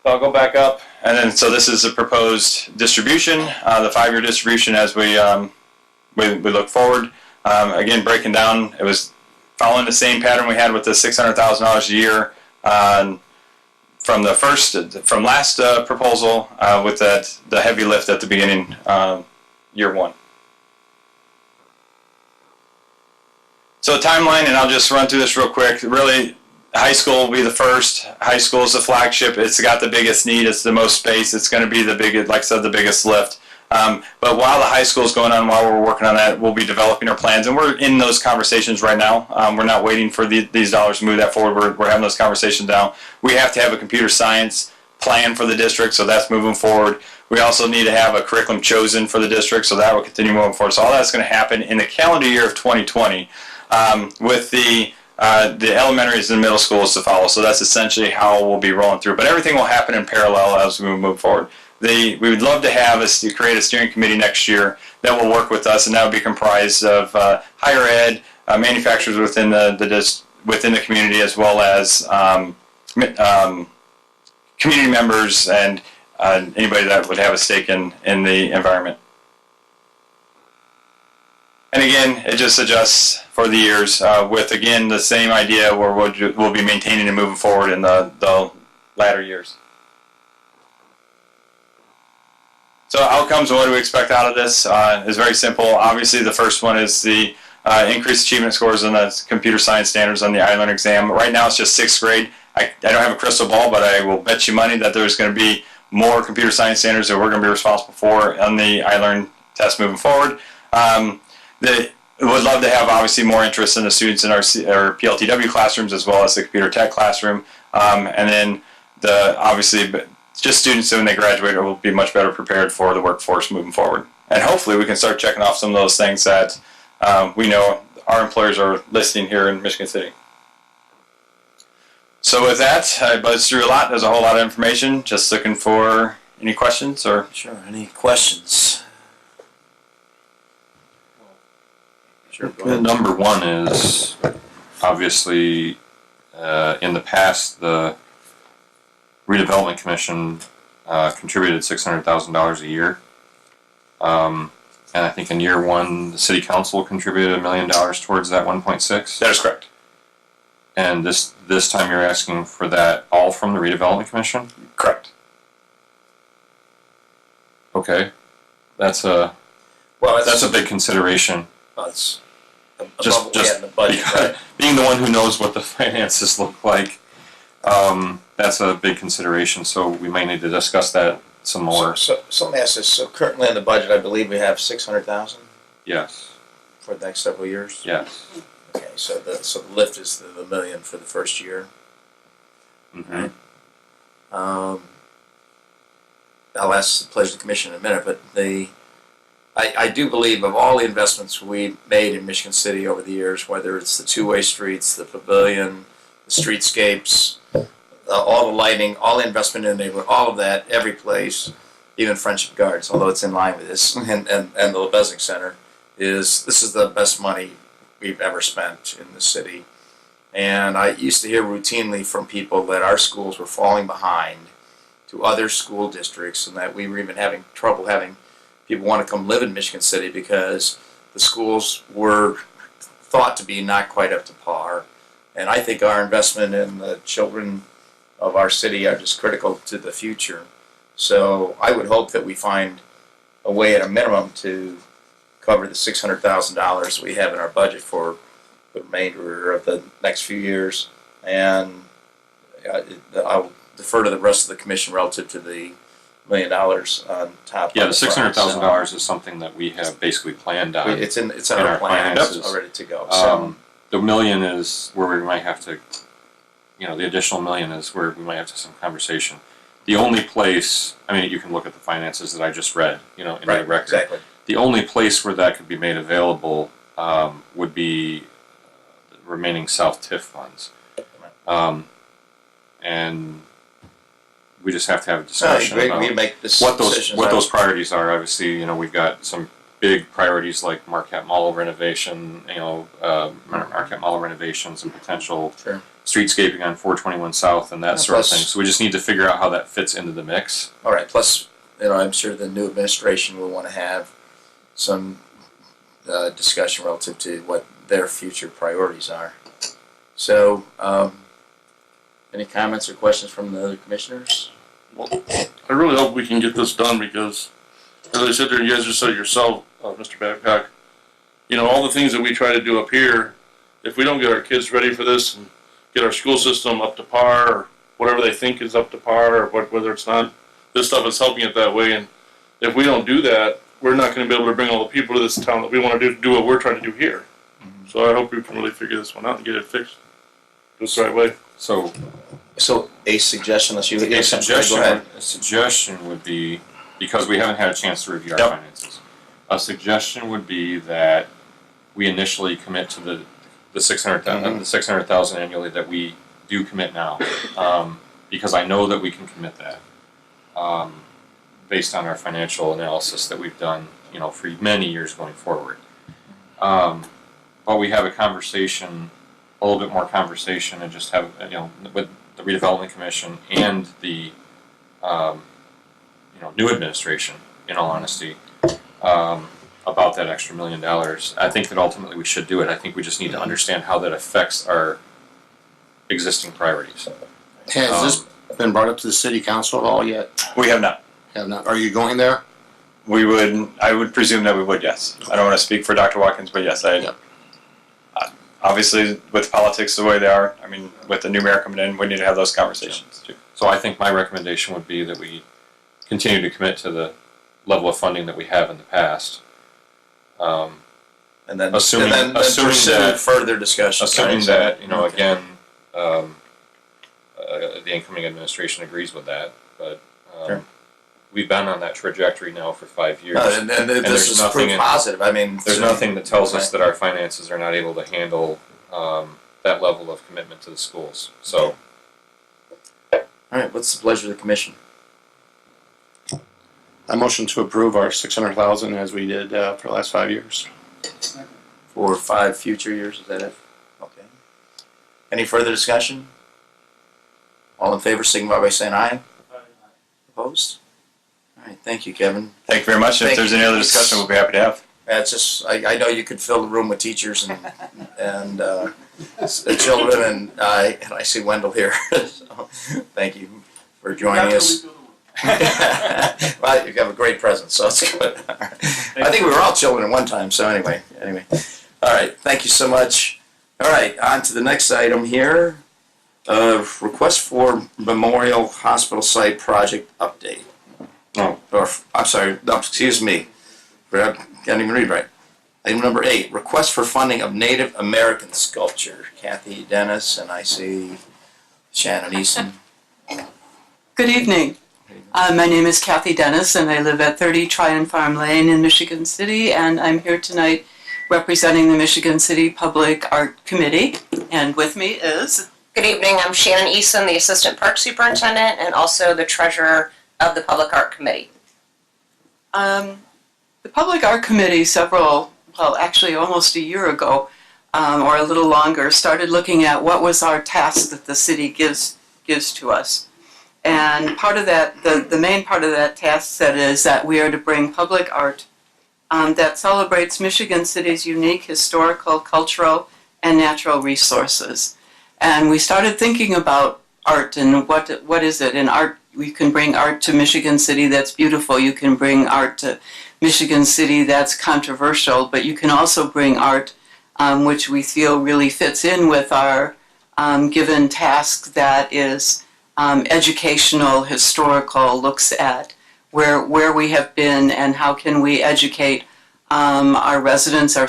So I'll go back up, and then so this is the proposed distribution, the 5-year distribution as we look forward. Again, breaking down, it was following the same pattern we had with the $600,000 a year from last proposal, with the heavy lift at the beginning, year one. So timeline, and I'll just run through this real quick. Really, high school will be the first. High school is the flagship. It's got the biggest need. It's the most space. It's going to be the biggest, like I said, the biggest lift. But while the high school is going on, while we're working on that, we'll be developing our plans, and we're in those conversations right now. We're not waiting for these dollars to move that forward. We're having those conversations now. We have to have a computer science plan for the district, so that's moving forward. We also need to have a curriculum chosen for the district, so that will continue moving forward. So all that's going to happen in the calendar year of 2020, with the elementaries and middle schools to follow. So that's essentially how we'll be rolling through. But everything will happen in parallel as we move forward. We would love to have create a steering committee next year that will work with us, and that would be comprised of higher ed, manufacturers within the community, as well as community members and anybody that would have a stake in the environment. And again, it just adjusts for the years with, again, the same idea where we'll be maintaining and moving forward in the latter years. So outcomes and what do we expect out of this is very simple. Obviously, the first one is the increased achievement scores in the computer science standards on the iLearn exam. Right now, it's just 6th grade. I don't have a crystal ball, but I will bet you money that there's going to be more computer science standards that we're going to be responsible for on the iLearn test moving forward. Would love to have, obviously, more interest in the students in our PLTW classrooms as well as the computer tech classroom. And then, obviously, just students when they graduate will be much better prepared for the workforce moving forward. And hopefully we can start checking off some of those things that we know our employers are listing here in Michigan City. So with that, I buzzed through a lot. There's a whole lot of information. Just looking for any questions or... Sure. Any questions? Sure. Go ahead. Number one is obviously in the past the Redevelopment Commission contributed $600,000 a year, and I think in year one the City Council contributed $1 million towards that 1.6. That is correct. And this time you're asking for that all from the Redevelopment Commission? Correct. Okay, that's a big consideration. It's above Just what we had in the budget, right? being the one who knows what the finances look like, that's a big consideration. So we might need to discuss that some more. So let me ask this. So currently in the budget, I believe we have 600,000 Yes. for the next several years. Yes. Okay, so the lift is the $1 million for the first year. Mm-hmm. I'll ask the pleasure of the commission in a minute, but I do believe of all the investments we've made in Michigan City over the years, whether it's the two-way streets, the pavilion, the streetscapes, all the lighting, all the investment in the neighborhood, all of that, every place, even Friendship Gardens, although it's in line with this, and the Lebesnick Center, this is the best money we've ever spent in the city. And I used to hear routinely from people that our schools were falling behind to other school districts, and that we were even having trouble having people want to come live in Michigan City because the schools were thought to be not quite up to par. And I think our investment in the children of our city are just critical to the future. So I would hope that we find a way at a minimum to cover the $600,000 we have in our budget for the remainder of the next few years. And I'll defer to the rest of the commission relative to the $1 million on top. Yeah, of the $600,000 is something that we have basically planned on. It's in our plans finances. already to go. So The $1 million is where we might have to, the additional $1 million is where we might have to have some conversation. The only place, you can look at the finances that I just read, in the record. Exactly. The only place where that could be made available would be the remaining South TIF funds. And we just have to have a discussion about we make this what those priorities are. Obviously, we've got some big priorities like Marquette Mall renovation, Marquette Mall renovations and potential streetscaping on 421 South and that sort of thing. So we just need to figure out how that fits into the mix. All right. Plus, I'm sure the new administration will want to have some discussion relative to what their future priorities are. So, any comments or questions from the other commissioners? Well, I really hope we can get this done because, as I said there, you guys just said it yourself, Mr. Babcock, all the things that we try to do up here, if we don't get our kids ready for this and get our school system up to par or whatever they think is up to par or whether it's not, this stuff is helping it that way. And if we don't do that, we're not going to be able to bring all the people to this town that we want to do what we're trying to do here. Mm-hmm. So I hope we can really figure this one out and get it fixed. Do it the right way. So So a suggestion, unless you a get something, go suggestion, ahead. a suggestion would be, because we haven't had a chance to review our Yep. finances, a suggestion would be that we initially commit to the 600,000, the 600,000 annually that we do commit now, because I know that we can commit that, based on our financial analysis that we've done, for many years going forward. But we have a conversation, a little bit more conversation, and just have, with the redevelopment commission and the, new administration, in all honesty, about that extra $1 million. I think that ultimately we should do it. I think we just need to understand how that affects our existing priorities. Has this been brought up to the city council at all yet? We have not. Have not. Are you going there? I would presume that we would, yes. I don't want to speak for Dr. Watkins, but yes, Yep. Obviously, with politics the way they are, with the new mayor coming in, we need to have those conversations too. So I think my recommendation would be that we continue to commit to the level of funding that we have in the past. And then, Assuming- and then assuming pursue that- further discussion. Assuming that, again, the incoming administration agrees with that, but Sure. we've been on that trajectory now for 5 years. And this there's is nothing proof in- positive. There's nothing that tells us that our finances are not able to handle that level of commitment to the schools. So, All right, what's the pleasure of the commission? I motion to approve our 600,000 as we did for the last 5 years. For 5 future years, is that it? Okay. Any further discussion? All in favor, signify by saying aye. Opposed? All right, thank you, Kevin. Thank you very much. And if Thank there's you. any other discussion, we'll be happy to have. That's just, I know you could fill the room with teachers and the children, and I see Wendell here. So, thank you for joining us. Well, you have a great presence, so it's good. I think we were all children at one time, so anyway. All right, thank you so much. All right, on to the next item here. Request for Memorial Hospital Site Project Update. I'm sorry, no, excuse me. I can't even read right. Item number 8, request for funding of Native American sculpture. Kathy Dennis, and I see Shannon Easton. Good evening. My name is Kathy Dennis, and I live at 30 Tryon Farm Lane in Michigan City, and I'm here tonight representing the Michigan City Public Art Committee, and with me is... Good evening, I'm Shannon Eason, the Assistant Park Superintendent, and also the Treasurer of the Public Art Committee. The Public Art Committee actually almost a year ago, or a little longer, started looking at what was our task that the city gives to us. And part of that, the main part of that task set is that we are to bring public art that celebrates Michigan City's unique historical, cultural, and natural resources. And we started thinking about art and what is it? And art, we can bring art to Michigan City that's beautiful. You can bring art to Michigan City that's controversial, but you can also bring art which we feel really fits in with our given task that is educational, historical, looks at where we have been and how can we educate our residents, our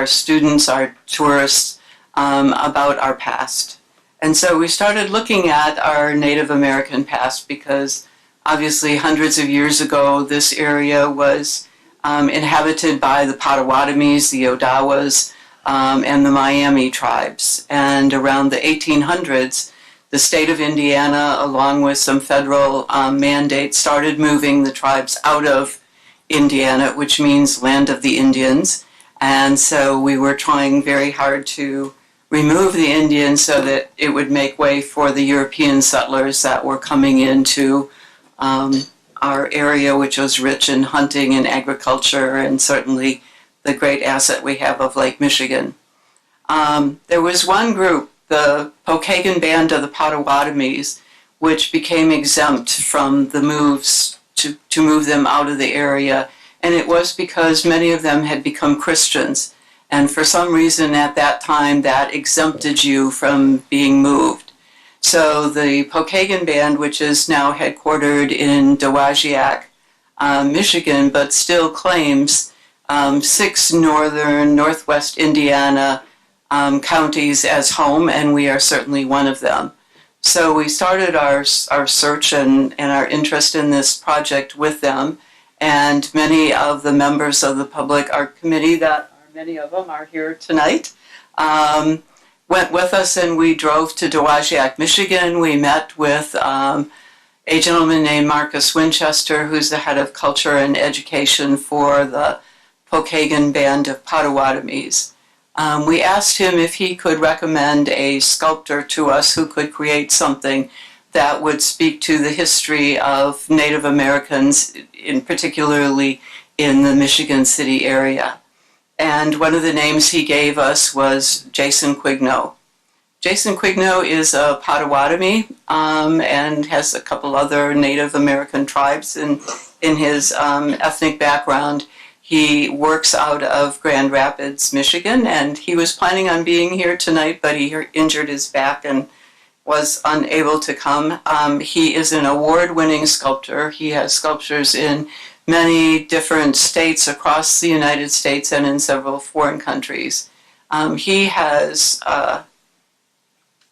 students, our tourists about our past. And so we started looking at our Native American past because obviously hundreds of years ago this area was inhabited by the Potawatomis, the Odawas, and the Miami tribes. And around the 1800s, the state of Indiana, along with some federal mandates, started moving the tribes out of Indiana, which means land of the Indians. And so we were trying very hard to remove the Indians so that it would make way for the European settlers that were coming into our area, which was rich in hunting and agriculture, and certainly the great asset we have of Lake Michigan. There was one group, the Pokagon Band of the Potawatomis, which became exempt from the moves to move them out of the area, and it was because many of them had become Christians, and for some reason at that time that exempted you from being moved. So the Pokagon Band, which is now headquartered in Dowagiac, Michigan, but still claims 6 northwest Indiana counties as home, and we are certainly one of them. So we started our search and our interest in this project with them, and many of the members of the Public Art Committee, many of them are here tonight, went with us, and we drove to Dowagiac, Michigan. We met with a gentleman named Marcus Winchester, who's the head of culture and education for the Pokagon Band of Potawatomis. We asked him if he could recommend a sculptor to us who could create something that would speak to the history of Native Americans, particularly in the Michigan City area. And one of the names he gave us was Jason Quigno. Jason Quigno is a Potawatomi and has a couple other Native American tribes in his ethnic background. He works out of Grand Rapids, Michigan, and he was planning on being here tonight, but he injured his back and was unable to come. He is an award-winning sculptor. He has sculptures in many different states across the United States and in several foreign countries. He has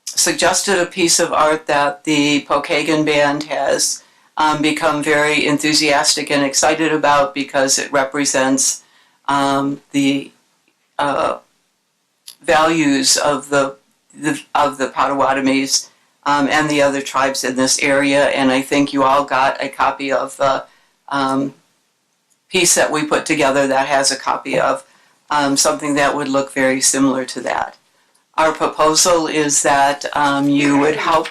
suggested a piece of art that the Pokagon Band has become very enthusiastic and excited about because it represents the values of the Potawatomis and the other tribes in this area. And I think you all got a copy of the piece that we put together that has a copy of something that would look very similar to that. Our proposal is that you would help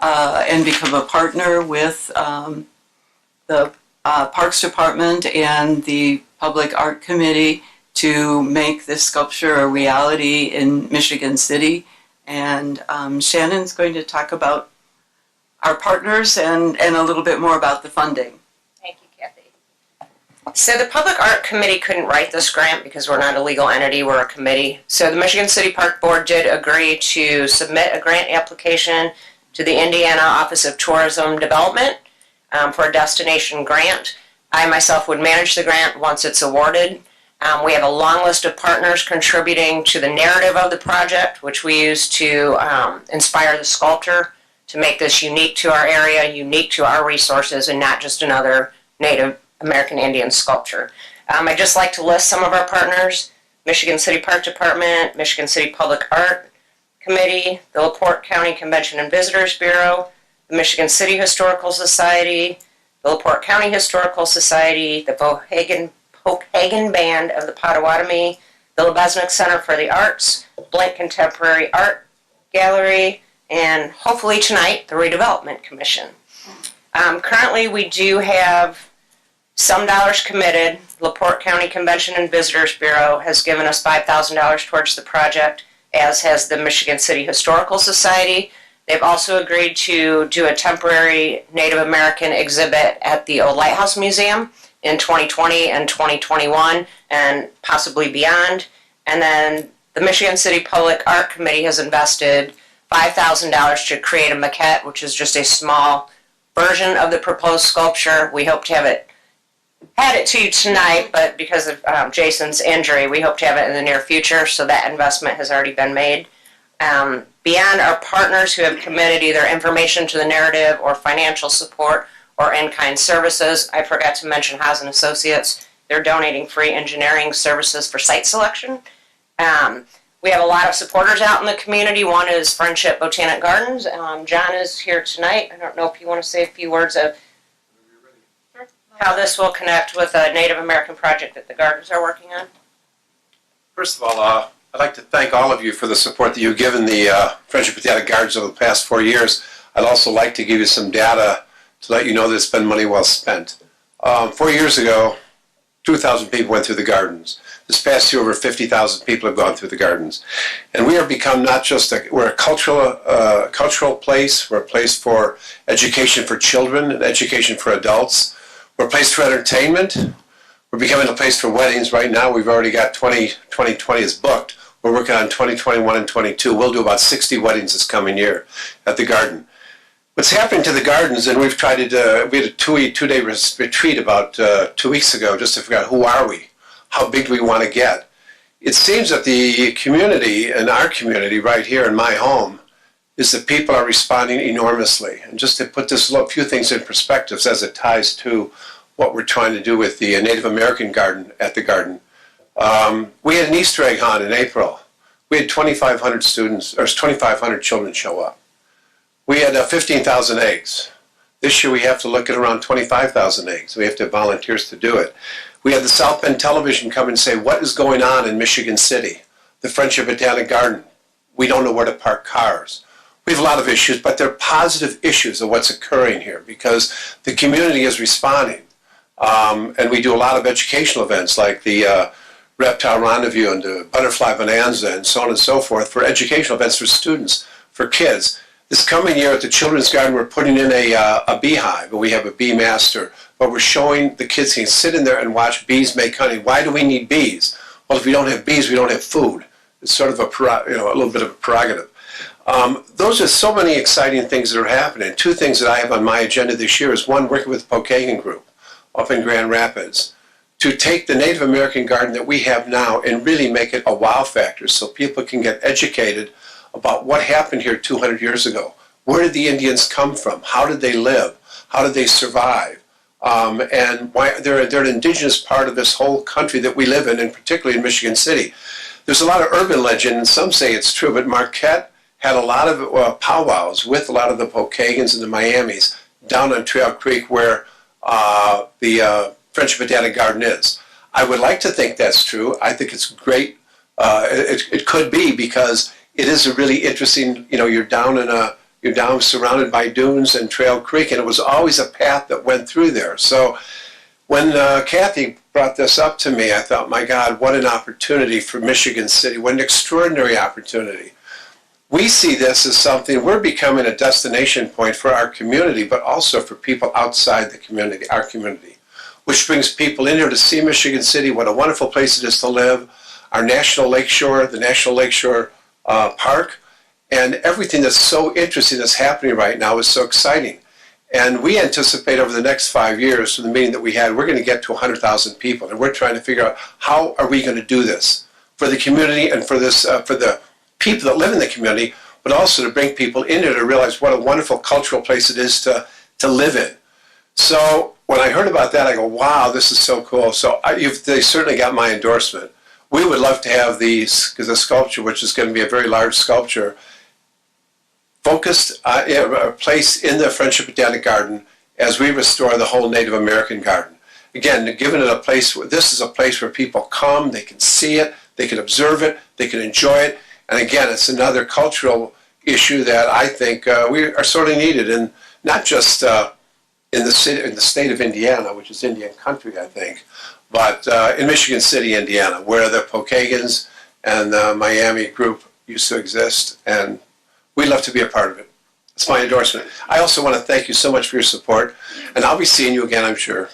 and become a partner with the Parks Department and the Public Art Committee to make this sculpture a reality in Michigan City. And Shannon's going to talk about our partners and a little bit more about the funding. Thank you, Kathy. So the Public Art Committee couldn't write this grant because we're not a legal entity, we're a committee. So the Michigan City Park Board did agree to submit a grant application to the Indiana Office of Tourism Development for a destination grant. I myself would manage the grant once it's awarded. We have a long list of partners contributing to the narrative of the project, which we use to inspire the sculptor to make this unique to our area, unique to our resources, and not just another Native American Indian sculpture. I'd just like to list some of our partners: Michigan City Park Department, Michigan City Public Art Committee, the LaPorte County Convention and Visitors Bureau, the Michigan City Historical Society, the LaPorte County Historical Society, the Pokagon Band of the Potawatomi, the Lebesnick Center for the Arts, Blank Contemporary Art Gallery, and hopefully tonight, the Redevelopment Commission. Currently, we do have some dollars committed. LaPorte County Convention and Visitors Bureau has given us $5,000 towards the project, as has the Michigan City Historical Society. They've also agreed to do a temporary Native American exhibit at the Old Lighthouse Museum in 2020 and 2021 and possibly beyond. And then the Michigan City Public Art Committee has invested $5,000 to create a maquette, which is just a small version of the proposed sculpture. We hope to have it to you tonight, but because of Jason's injury, we hope to have it in the near future, so that investment has already been made. Beyond our partners who have committed either information to the narrative or financial support or in-kind services, I forgot to mention Haas & Associates. They're donating free engineering services for site selection. We have a lot of supporters out in the community. One is Friendship Botanic Gardens. John is here tonight. I don't know if you want to say a few words of how this will connect with a Native American project that the Gardens are working on. First of all, I'd like to thank all of you for the support that you've given the Friendship Botanic Gardens over the past 4 years. I'd also like to give you some data to let you know that it's been money well spent. 4 years ago, 2,000 people went through the gardens. This past year, over 50,000 people have gone through the gardens. And we have become not just we're a cultural place, we're a place for education for children and education for adults. We're a place for entertainment. We're becoming a place for weddings right now. We've already got 2020 is booked. We're working on 2021 and 22. We'll do about 60 weddings this coming year at the garden. What's happening to the gardens, and we've tried to, we had a two-day retreat about 2 weeks ago just to figure out who are we, how big do we want to get. It seems that the community, and our community right here in my home, is that people are responding enormously. And just to put this few things in perspective as it ties to what we're trying to do with the Native American garden at the garden. We had an Easter egg hunt in April. We had 2,500 students, or 2,500 children show up. We had 15,000 eggs. This year we have to look at around 25,000 eggs. We have to have volunteers to do it. We had the South Bend Television come and say, what is going on in Michigan City? The Friendship Botanic Garden. We don't know where to park cars. We have a lot of issues, but they're positive issues of what's occurring here because the community is responding. And we do a lot of educational events like the Reptile Rendezvous and the Butterfly Bonanza and so on and so forth for educational events for students, for kids. This coming year at the Children's Garden, we're putting in a beehive, and we have a bee master, but we're showing the kids can sit in there and watch bees make honey. Why do we need bees? Well, if we don't have bees, we don't have food. It's sort of a little bit of a prerogative. Those are so many exciting things that are happening. Two things that I have on my agenda this year is one, working with the Pokagon Group up in Grand Rapids to take the Native American garden that we have now and really make it a wow factor so people can get educated about what happened here 200 years ago. Where did the Indians come from? How did they live? How did they survive? And why they're an indigenous part of this whole country that we live in, and particularly in Michigan City. There's a lot of urban legend, and some say it's true, but Marquette had a lot of powwows with a lot of the Pokagons and the Miamis down on Trail Creek where the Friendship Botanic Garden is. I would like to think that's true. I think it's great. It could be because it is a really interesting, you're down surrounded by dunes and Trail Creek, and it was always a path that went through there. So when Kathy brought this up to me, I thought, my God, what an opportunity for Michigan City. What an extraordinary opportunity. We see this as something, we're becoming a destination point for our community, but also for people outside the community, our community, which brings people in here to see Michigan City, what a wonderful place it is to live, our National Lakeshore, the National Lakeshore Park, and everything that's so interesting that's happening right now is so exciting. And we anticipate over the next 5 years, from the meeting that we had, we're going to get to 100,000 people, and we're trying to figure out how are we going to do this for the community and for this for the people that live in the community, but also to bring people in here to realize what a wonderful cultural place it is to live in. So when I heard about that, I go, wow, this is so cool. So they certainly got my endorsement. We would love to have the sculpture, which is going to be a very large sculpture, focused a place in the Friendship Botanic Garden as we restore the whole Native American garden. Again, giving it a place where this is a place where people come, they can see it, they can observe it, they can enjoy it. And again, it's another cultural issue that I think we are sorely needed, and not just in the state of Indiana, which is Indian country, I think, but in Michigan City, Indiana, where the Pokagons and the Miami group used to exist, and we'd love to be a part of it. It's my endorsement. I also want to thank you so much for your support, and I'll be seeing you again, I'm sure.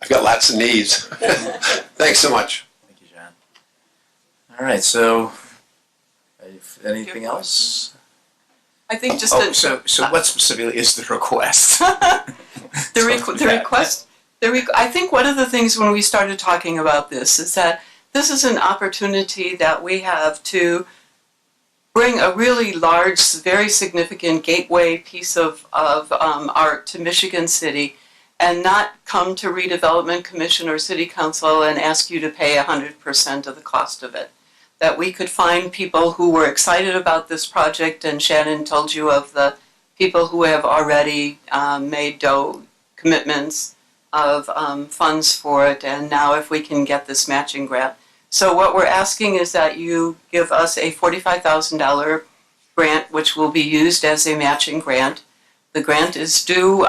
I've got lots of needs. Thanks so much. Thank you, John. All right, so anything else? I think just so what specifically is the request? I think one of the things when we started talking about this is that this is an opportunity that we have to bring a really large, very significant gateway piece of art to Michigan City, and not come to Redevelopment Commission or City Council and ask you to pay 100% of the cost of it. That we could find people who were excited about this project, and Shannon told you of the people who have already made commitments of funds for it, and now if we can get this matching grant. So what we're asking is that you give us a $45,000 grant, which will be used as a matching grant. The grant is due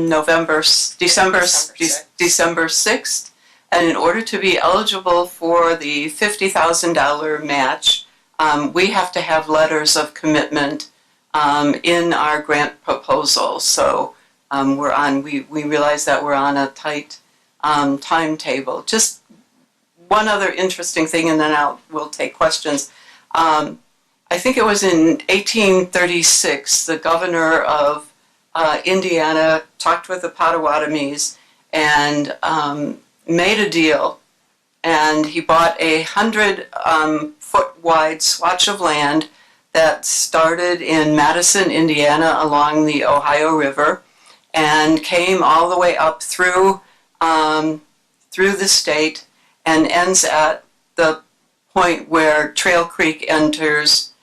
December 6th. And in order to be eligible for the $50,000 match, we have to have letters of commitment in our grant proposal. So we realize that we're on a tight timetable. Just one other interesting thing, and then we'll take questions. I think it was in 1836, the governor of Indiana talked with the Potawatomis and made a deal, and he bought a 100-foot wide swatch of land that started in Madison, Indiana, along the Ohio River, and came all the way up through the state and ends at the point where Trail Creek enters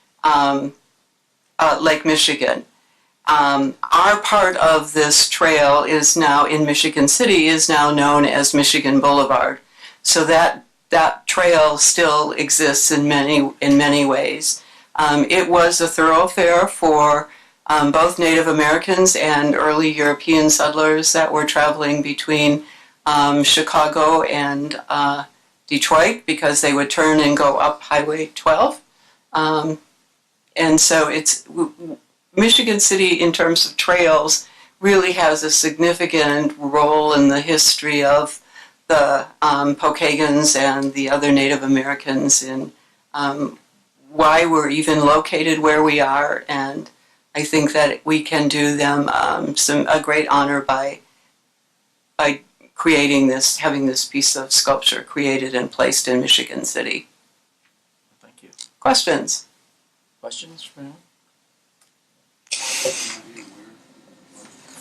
Lake Michigan. Our part of this trail is now in Michigan City, is now known as Michigan Boulevard. So that trail still exists in many ways. It was a thoroughfare for both Native Americans and early European settlers that were traveling between Chicago and Detroit, because they would turn and go up Highway 12. And so it's Michigan City, in terms of trails, really has a significant role in the history of the Pokagons and the other Native Americans in why we're even located where we are. And I think that we can do them a great honor by creating this, having this piece of sculpture created and placed in Michigan City. Thank you. Questions? Questions for him?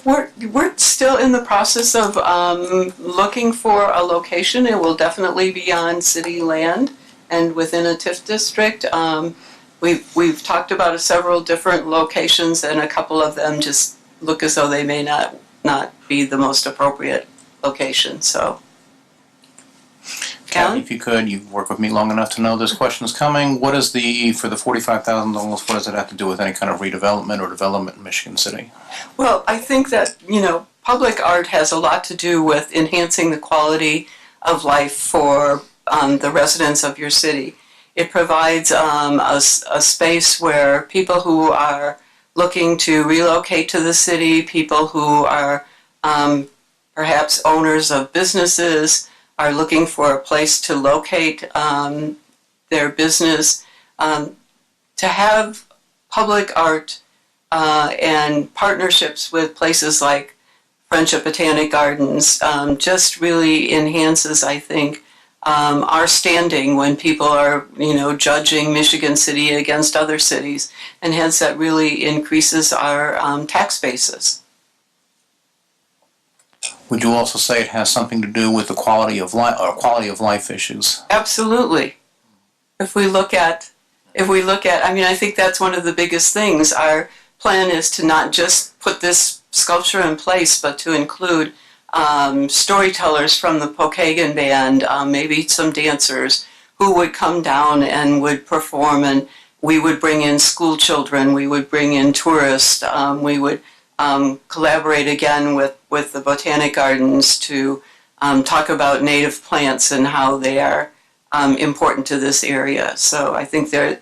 We're still in the process of looking for a location. It will definitely be on city land and within a TIF district. We've talked about several different locations, and a couple of them just look as though they may not be the most appropriate location. So, Kathy, if you could, you've worked with me long enough to know this question's coming. What is for the $45,000, what does it have to do with any kind of redevelopment or development in Michigan City? well, I think that, public art has a lot to do with enhancing the quality of life for the residents of your city. It provides a space where people who are looking to relocate to the city, people who are perhaps owners of businesses, are looking for a place to locate their business, to have public art and partnerships with places like Friendship Botanic Gardens just really enhances, I think, our standing when people are, judging Michigan City against other cities, and hence that really increases our tax basis. Would you also say it has something to do with the quality of life issues? Absolutely. If we look at, I think that's one of the biggest things. Our plan is to not just put this sculpture in place, but to include storytellers from the Pokagon band, maybe some dancers who would come down and would perform, and we would bring in school children, we would bring in tourists, we would collaborate again with the Botanic Gardens to talk about native plants and how they are important to this area. So I think our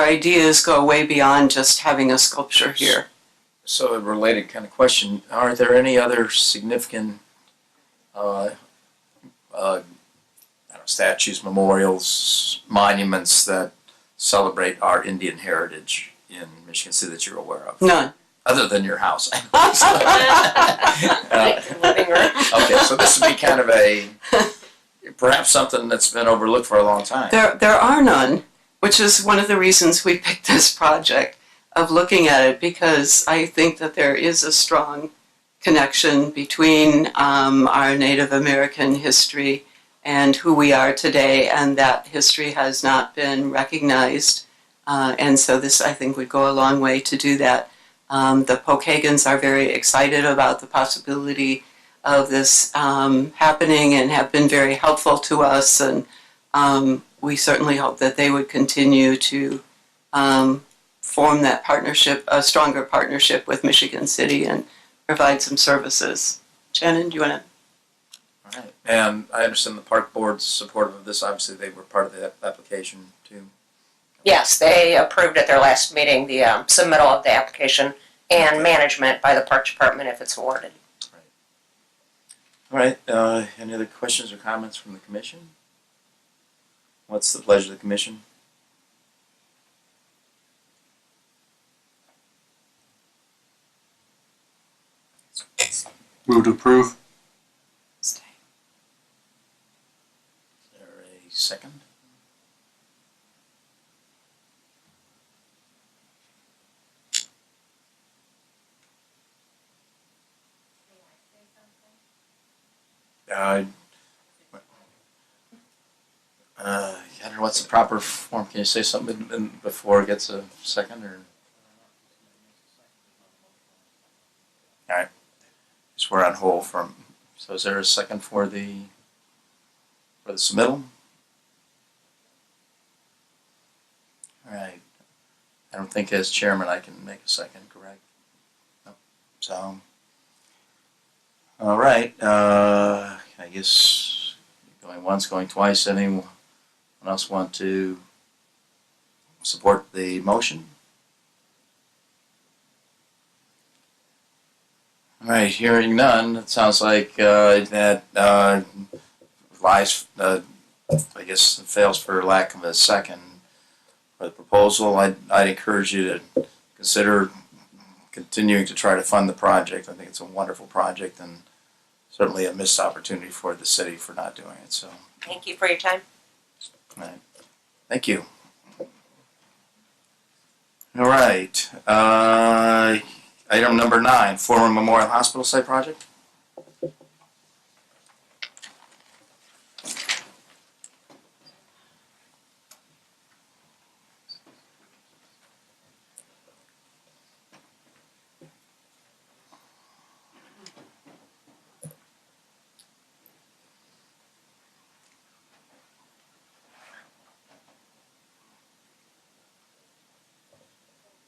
ideas go way beyond just having a sculpture here. So a related kind of question, are there any other significant statues, memorials, monuments that celebrate our Indian heritage in Michigan City that you're aware of? None. Other than your house. Okay, so this would be kind of perhaps something that's been overlooked for a long time. There are none, which is one of the reasons we picked this project, of looking at it, because I think that there is a strong connection between our Native American history and who we are today, and that history has not been recognized. And so this, I think, would go a long way to do that. The Pokagons are very excited about the possibility of this happening and have been very helpful to us, and we certainly hope that they would continue to form that partnership, a stronger partnership with Michigan City, and provide some services. Shannon, do you want to? All right. And I understand the park board's supportive of this. Obviously, they were part of the application too. Yes, they approved at their last meeting the submittal of the application and management by the Park Department if it's awarded. All right. Any other questions or comments from the commission? What's the pleasure of the commission? Move to approve. Is there a second? I don't know what's the proper form. Can you say something before it gets a second, or? All right. So we're on hold from. So is there a second for the submittal? All right. I don't think as chairman I can make a second, correct? Nope. So, all right. I guess going once, going twice. Anyone else want to support the motion? All right. Hearing none, it sounds like that lies. I guess fails for lack of a second. For the proposal, I'd encourage you to consider continuing to try to fund the project. I think it's a wonderful project and certainly a missed opportunity for the city for not doing it. So, Thank you for your time. all right. Thank you. All right. Item number 9, former Memorial Hospital site project.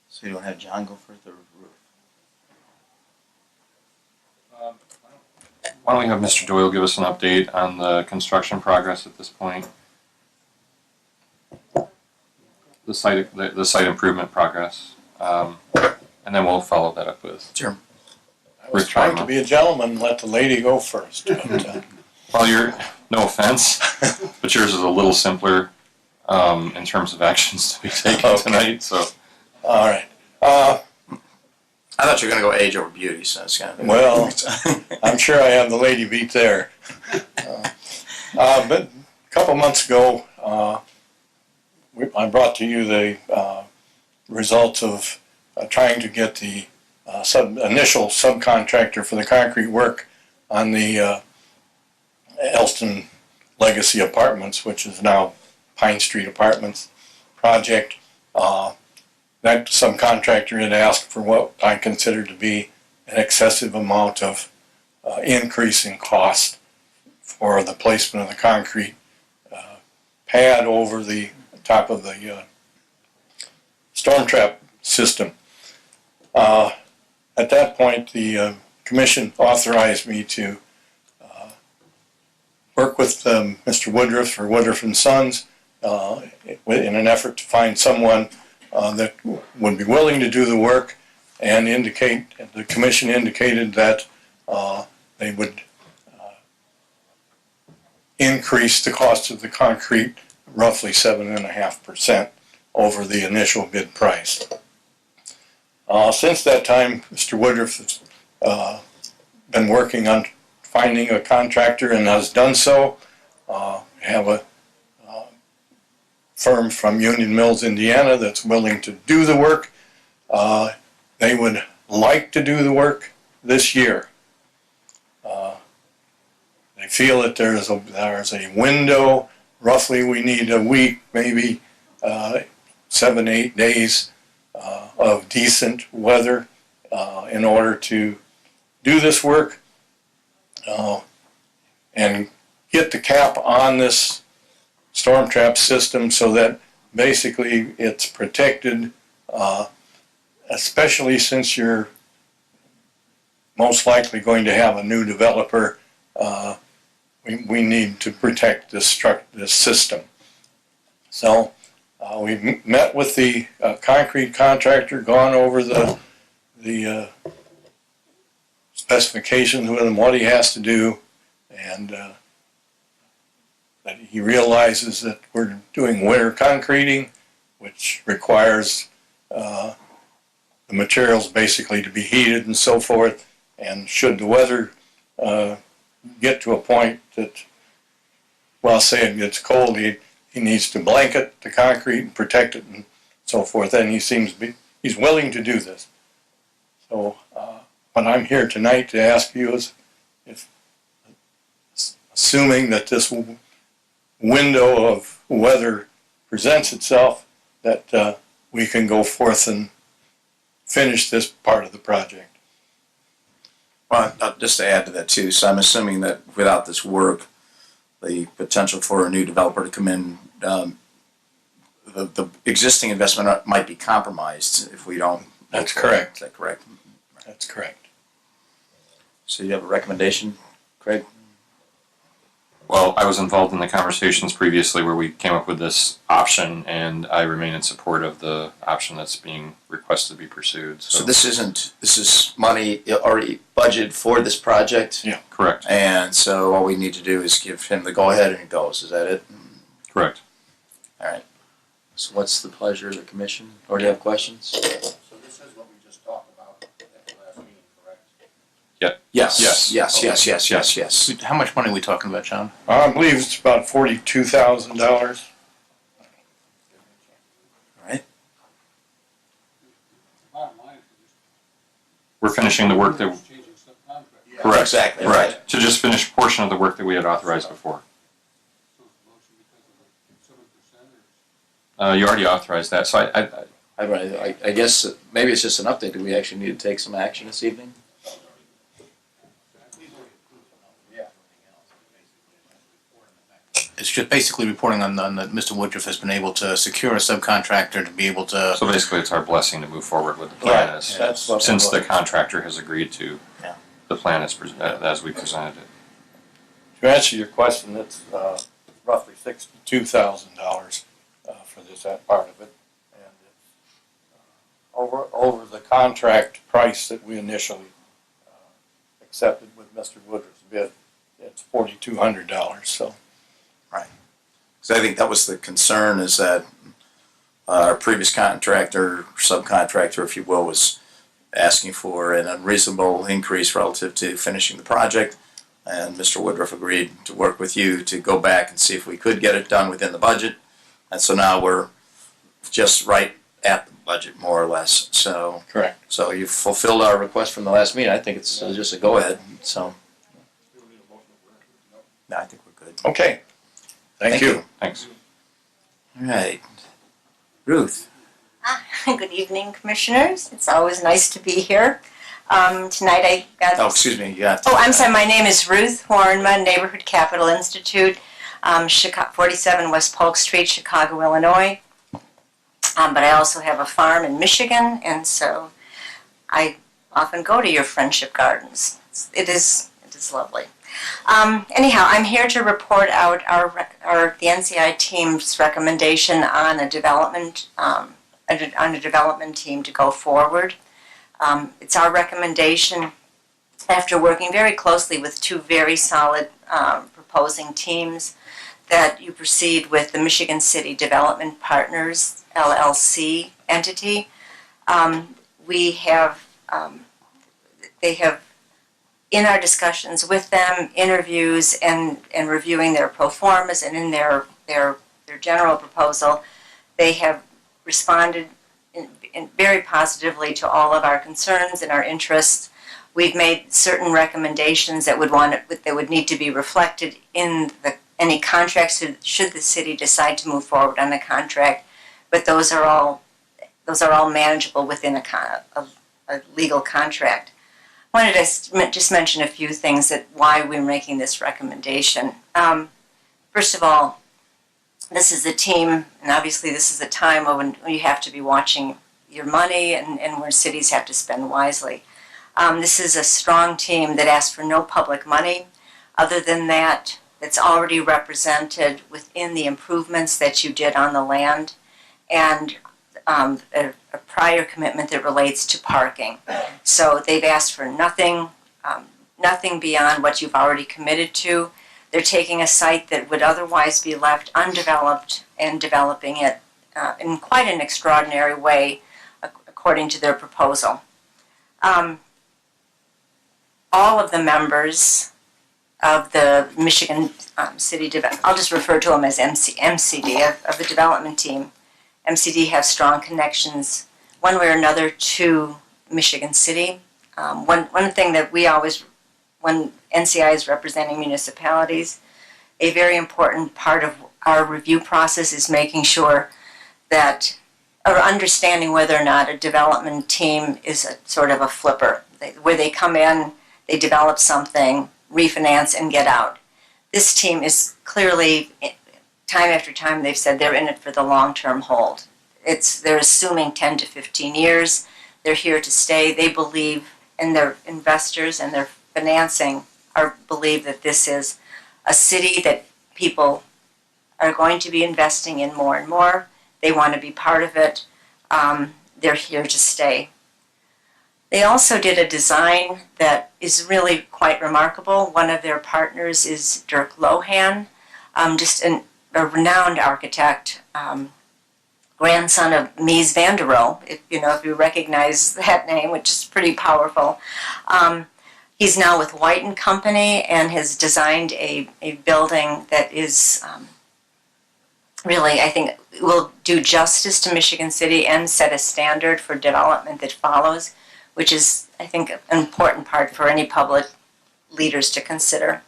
So you don't have John go for the roof. Why don't we have Mr. Doyle give us an update on the construction progress at this point? The site improvement progress, and then we'll follow that up with. Sure. I was Rick trying Farmer. to be a gentleman and let the lady go first. Well, no offense, but yours is a little simpler in terms of actions to be taken tonight. So, all right. I thought you were going to go age over beauty, so it's kind of. Well, I'm sure I have the lady beat there. But a couple months ago, I brought to you the results of trying to get the initial subcontractor for the concrete work on the Elston Legacy Apartments, which is now Pine Street Apartments project. That subcontractor had asked for what I considered to be an excessive amount of increase in cost for the placement of the concrete pad over the top of the storm trap system. At that point, the commission authorized me to work with Mr. Woodruff or Woodruff and Sons in an effort to find someone that would be willing to do the work, and the commission indicated that they would increase the cost of the concrete roughly 7.5% over the initial bid price. Since that time, Mr. Woodruff has been working on finding a contractor and has done so. Have a firm from Union Mills, Indiana that's willing to do the work. They would like to do the work this year. They feel that there's a window. Roughly we need a week, maybe 7-8 days of decent weather in order to do this work and get the cap on this storm trap system so that basically it's protected, especially since you're most likely going to have a new developer. We need to protect this system. So we met with the concrete contractor, gone over the specifications with him, what he has to do, and that he realizes that we're doing winter concreting, which requires the materials basically to be heated and so forth. And should the weather get to a point that, well, say it gets cold, he needs to blanket the concrete and protect it and so forth. And he seems he's willing to do this. So what I'm here tonight to ask you is if assuming that this window of weather presents itself, that we can go forth and finish this part of the project. Well, just to add to that too, so I'm assuming that without this work, the potential for a new developer to come in, the existing investment might be compromised if we don't. That's correct. Is that correct? That's correct. So you have a recommendation, Craig? Well, I was involved in the conversations previously where we came up with this option, and I remain in support of the option that's being requested to be pursued. So this is money already budgeted for this project? Yeah. Correct. And so all we need to do is give him the go-ahead and it goes. Is that it? Correct. All right. So what's the pleasure of the commission? Or do you have questions? So this is what we just talked about at the last meeting, correct? Yeah. Yes. Yes. Yes. How much money are we talking about, John? I believe it's about $42,000. All right. We're finishing the work that. Correct. Exactly. Right. To just finish a portion of the work that we had authorized before. You already authorized that, so I guess maybe it's just an update. Do we actually need to take some action this evening? It's just basically reporting on that Mr. Woodruff has been able to secure a subcontractor to be able to. So basically, it's our blessing to move forward with the plan since the contractor has agreed to the plan as we presented it. To answer your question, it's roughly $62,000 for that part of it, and it's over the contract price that we initially accepted with Mr. Woodruff's bid. It's $4,200. So. Right. Because I think that was the concern, is that our previous contractor, subcontractor, if you will, was asking for an unreasonable increase relative to finishing the project. And Mr. Woodruff agreed to work with you to go back and see if we could get it done within the budget. And so now we're just right at the budget, more or less. So correct. So you've fulfilled our request from the last meeting. I think it's just a go-ahead. So no, I think we're good. Okay. Thank you. Thanks. All right. Ruth. Good evening, Commissioners. It's always nice to be here. Tonight I got... Oh, excuse me. Yeah. Oh, I'm sorry. My name is Ruth Hornman, Neighborhood Capital Institute, 47 West Polk Street, Chicago, Illinois. But I also have a farm in Michigan, and so I often go to your Friendship Gardens. It is lovely. Anyhow, I'm here to report out the NCI team's recommendation on a development team to go forward. It's our recommendation, after working very closely with two very solid proposing teams, that you proceed with the Michigan City Development Partners LLC entity. They have, in our discussions with them, interviews, and reviewing their pro formas, and in their general proposal, they have responded very positively to all of our concerns and our interests. We've made certain recommendations that would need to be reflected in any contracts should the city decide to move forward on a contract, but those are all manageable within a legal contract. I wanted to just mention a few things that why we're making this recommendation. First of all, this is a team, and obviously this is a time when you have to be watching your money and where cities have to spend wisely. This is a strong team that asks for no public money. Other than that, it's already represented within the improvements that you did on the land, and a prior commitment that relates to parking. So they've asked for nothing beyond what you've already committed to. They're taking a site that would otherwise be left undeveloped and developing it in quite an extraordinary way, according to their proposal. All of the members of the Michigan City I'll just refer to them as MCD, of the development team. MCD have strong connections, one way or another, to Michigan City. One thing that we always when NCI is representing municipalities, a very important part of our review process is making sure that, or understanding whether or not a development team is a sort of a flipper, where they come in, they develop something, refinance, and get out. This team is clearly, time after time, they've said they're in it for the long-term hold. They're assuming 10 to 15 years. They're here to stay. They believe, and their investors and their financing believe that this is a city that people are going to be investing in more and more. They want to be part of it. They're here to stay. They also did a design that is really quite remarkable. One of their partners is Dirk Lohan, just a renowned architect, grandson of Mies van der Rohe, if you recognize that name, which is pretty powerful. He's now with White & Company and has designed a building that is really, I think, will do justice to Michigan City and set a standard for development that follows, which is, I think, an important part for any public leaders to consider.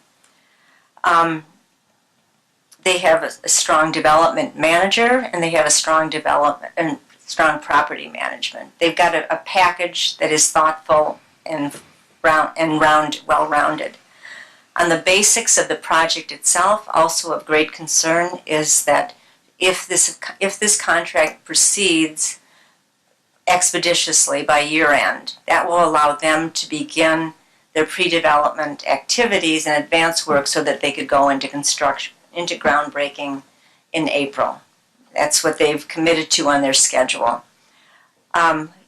They have a strong development manager, and they have a strong development and strong property management. They've got a package that is thoughtful and well-rounded. On the basics of the project itself, also of great concern is that if this contract proceeds expeditiously by year-end, that will allow them to begin their pre-development activities and advance work so that they could go into construction, into groundbreaking in April. That's what they've committed to on their schedule.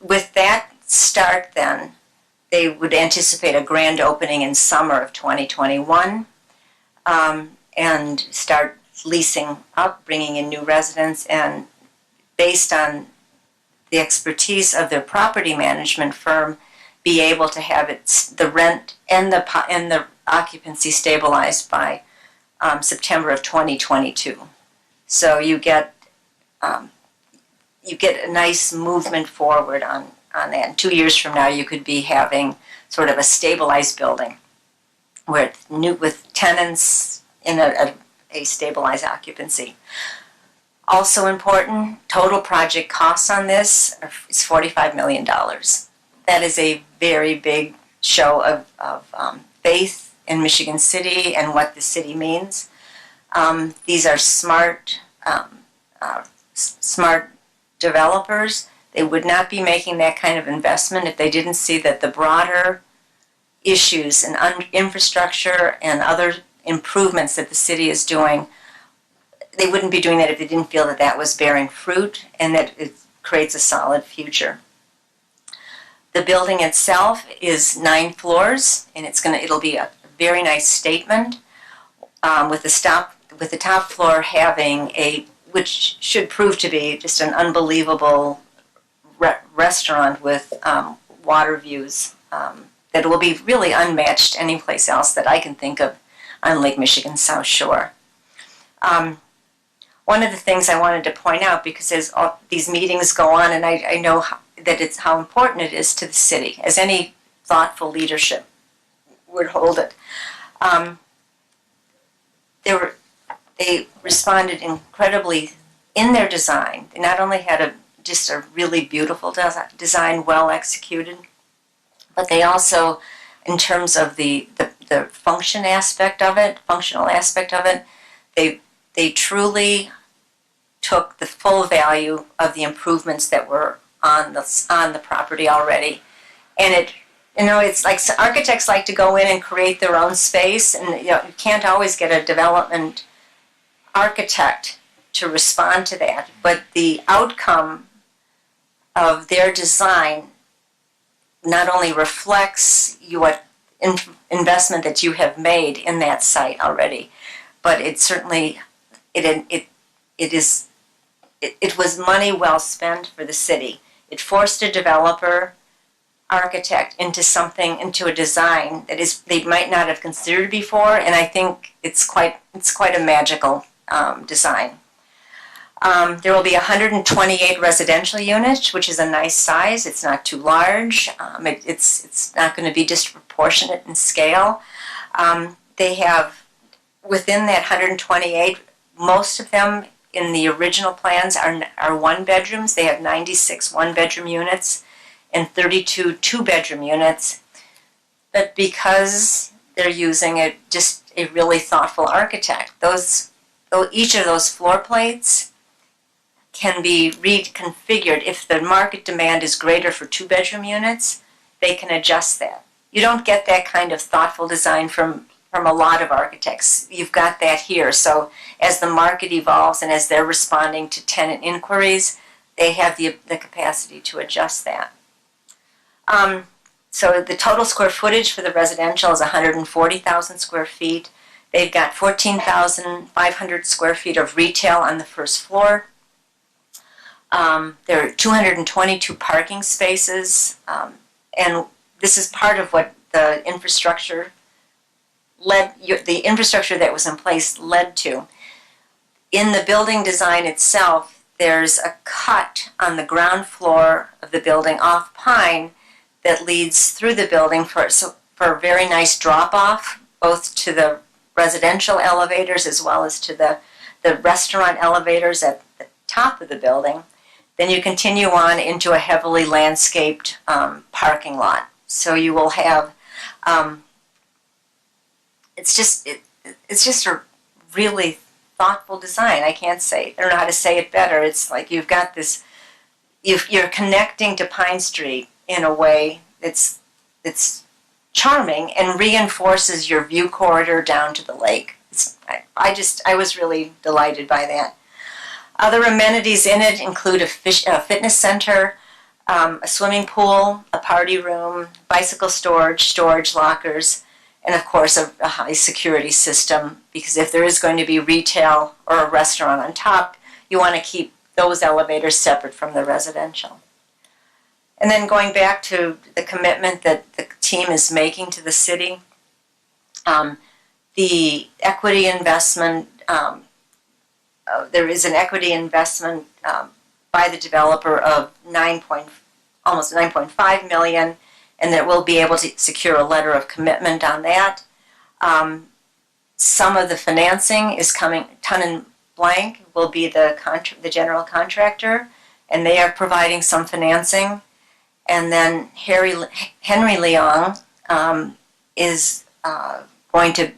With that start then, they would anticipate a grand opening in summer of 2021 and start leasing up, bringing in new residents, and based on the expertise of their property management firm, be able to have the rent and the occupancy stabilized by September of 2022. So you get a nice movement forward on that. And 2 years from now, you could be having sort of a stabilized building with tenants in a stabilized occupancy. Also important, total project costs on this is $45 million. That is a very big show of faith in Michigan City and what the city means. These are smart developers. They would not be making that kind of investment if they didn't see that the broader issues and infrastructure and other improvements that the city is doing, they wouldn't be doing that if they didn't feel that that was bearing fruit and that it creates a solid future. The building itself is 9 floors, and it'll be a very nice statement, with the top floor having which should prove to be just an unbelievable restaurant with water views that will be really unmatched anyplace else that I can think of on Lake Michigan's South Shore. One of the things I wanted to point out, because as these meetings go on, and I know how important it is to the city, as any thoughtful leadership would hold it. They responded incredibly in their design. They not only had just a really beautiful design, well executed, but they also, in terms of the functional aspect of it, they truly took the full value of the improvements that were on the property already. And it's like architects like to go in and create their own space, and you can't always get a development architect to respond to that. But the outcome of their design not only reflects what investment that you have made in that site already, but it certainly it was money well spent for the city. It forced a developer architect into a design that they might not have considered before, and I think it's quite a magical design. There will be 128 residential units, which is a nice size. It's not too large. It's not going to be disproportionate disproportionate in scale. They have, within that 128, most of them in the original plans are one bedrooms. They have 96 one-bedroom units and 32 two-bedroom units. But because they're using just a really thoughtful architect, each of those floor plates can be reconfigured. If the market demand is greater for two-bedroom units, they can adjust that. You don't get that kind of thoughtful design from a lot of architects. You've got that here. So as the market evolves and as they're responding to tenant inquiries, they have the capacity to adjust that. So the total square footage for the residential is 140,000 square feet. They've got 14,500 square feet of retail on the first floor. There are 222 parking spaces, and this is part of what the infrastructure that was in place led to. In the building design itself, there's a cut on the ground floor of the building off Pine that leads through the building for a very nice drop-off, both to the residential elevators as well as to the restaurant elevators at the top of the building. Then you continue on into a heavily landscaped parking lot. So you will have, it's just a really thoughtful design. I don't know how to say it better. It's like you've got this, you're connecting to Pine Street in a way that's charming and reinforces your view corridor down to the lake. I was really delighted by that. Other amenities in it include a fitness center, a swimming pool, a party room, bicycle storage lockers, and of course a high security system, because if there is going to be retail or a restaurant on top, you want to keep those elevators separate from the residential. And then going back to the commitment that the team is making to the city, the equity investment, there is an equity investment by the developer of almost $9.5 million, and that we'll be able to secure a letter of commitment on that. Some of the financing is coming. Ton and Blank will be the general contractor, and they are providing some financing. And then Henry Leong is going to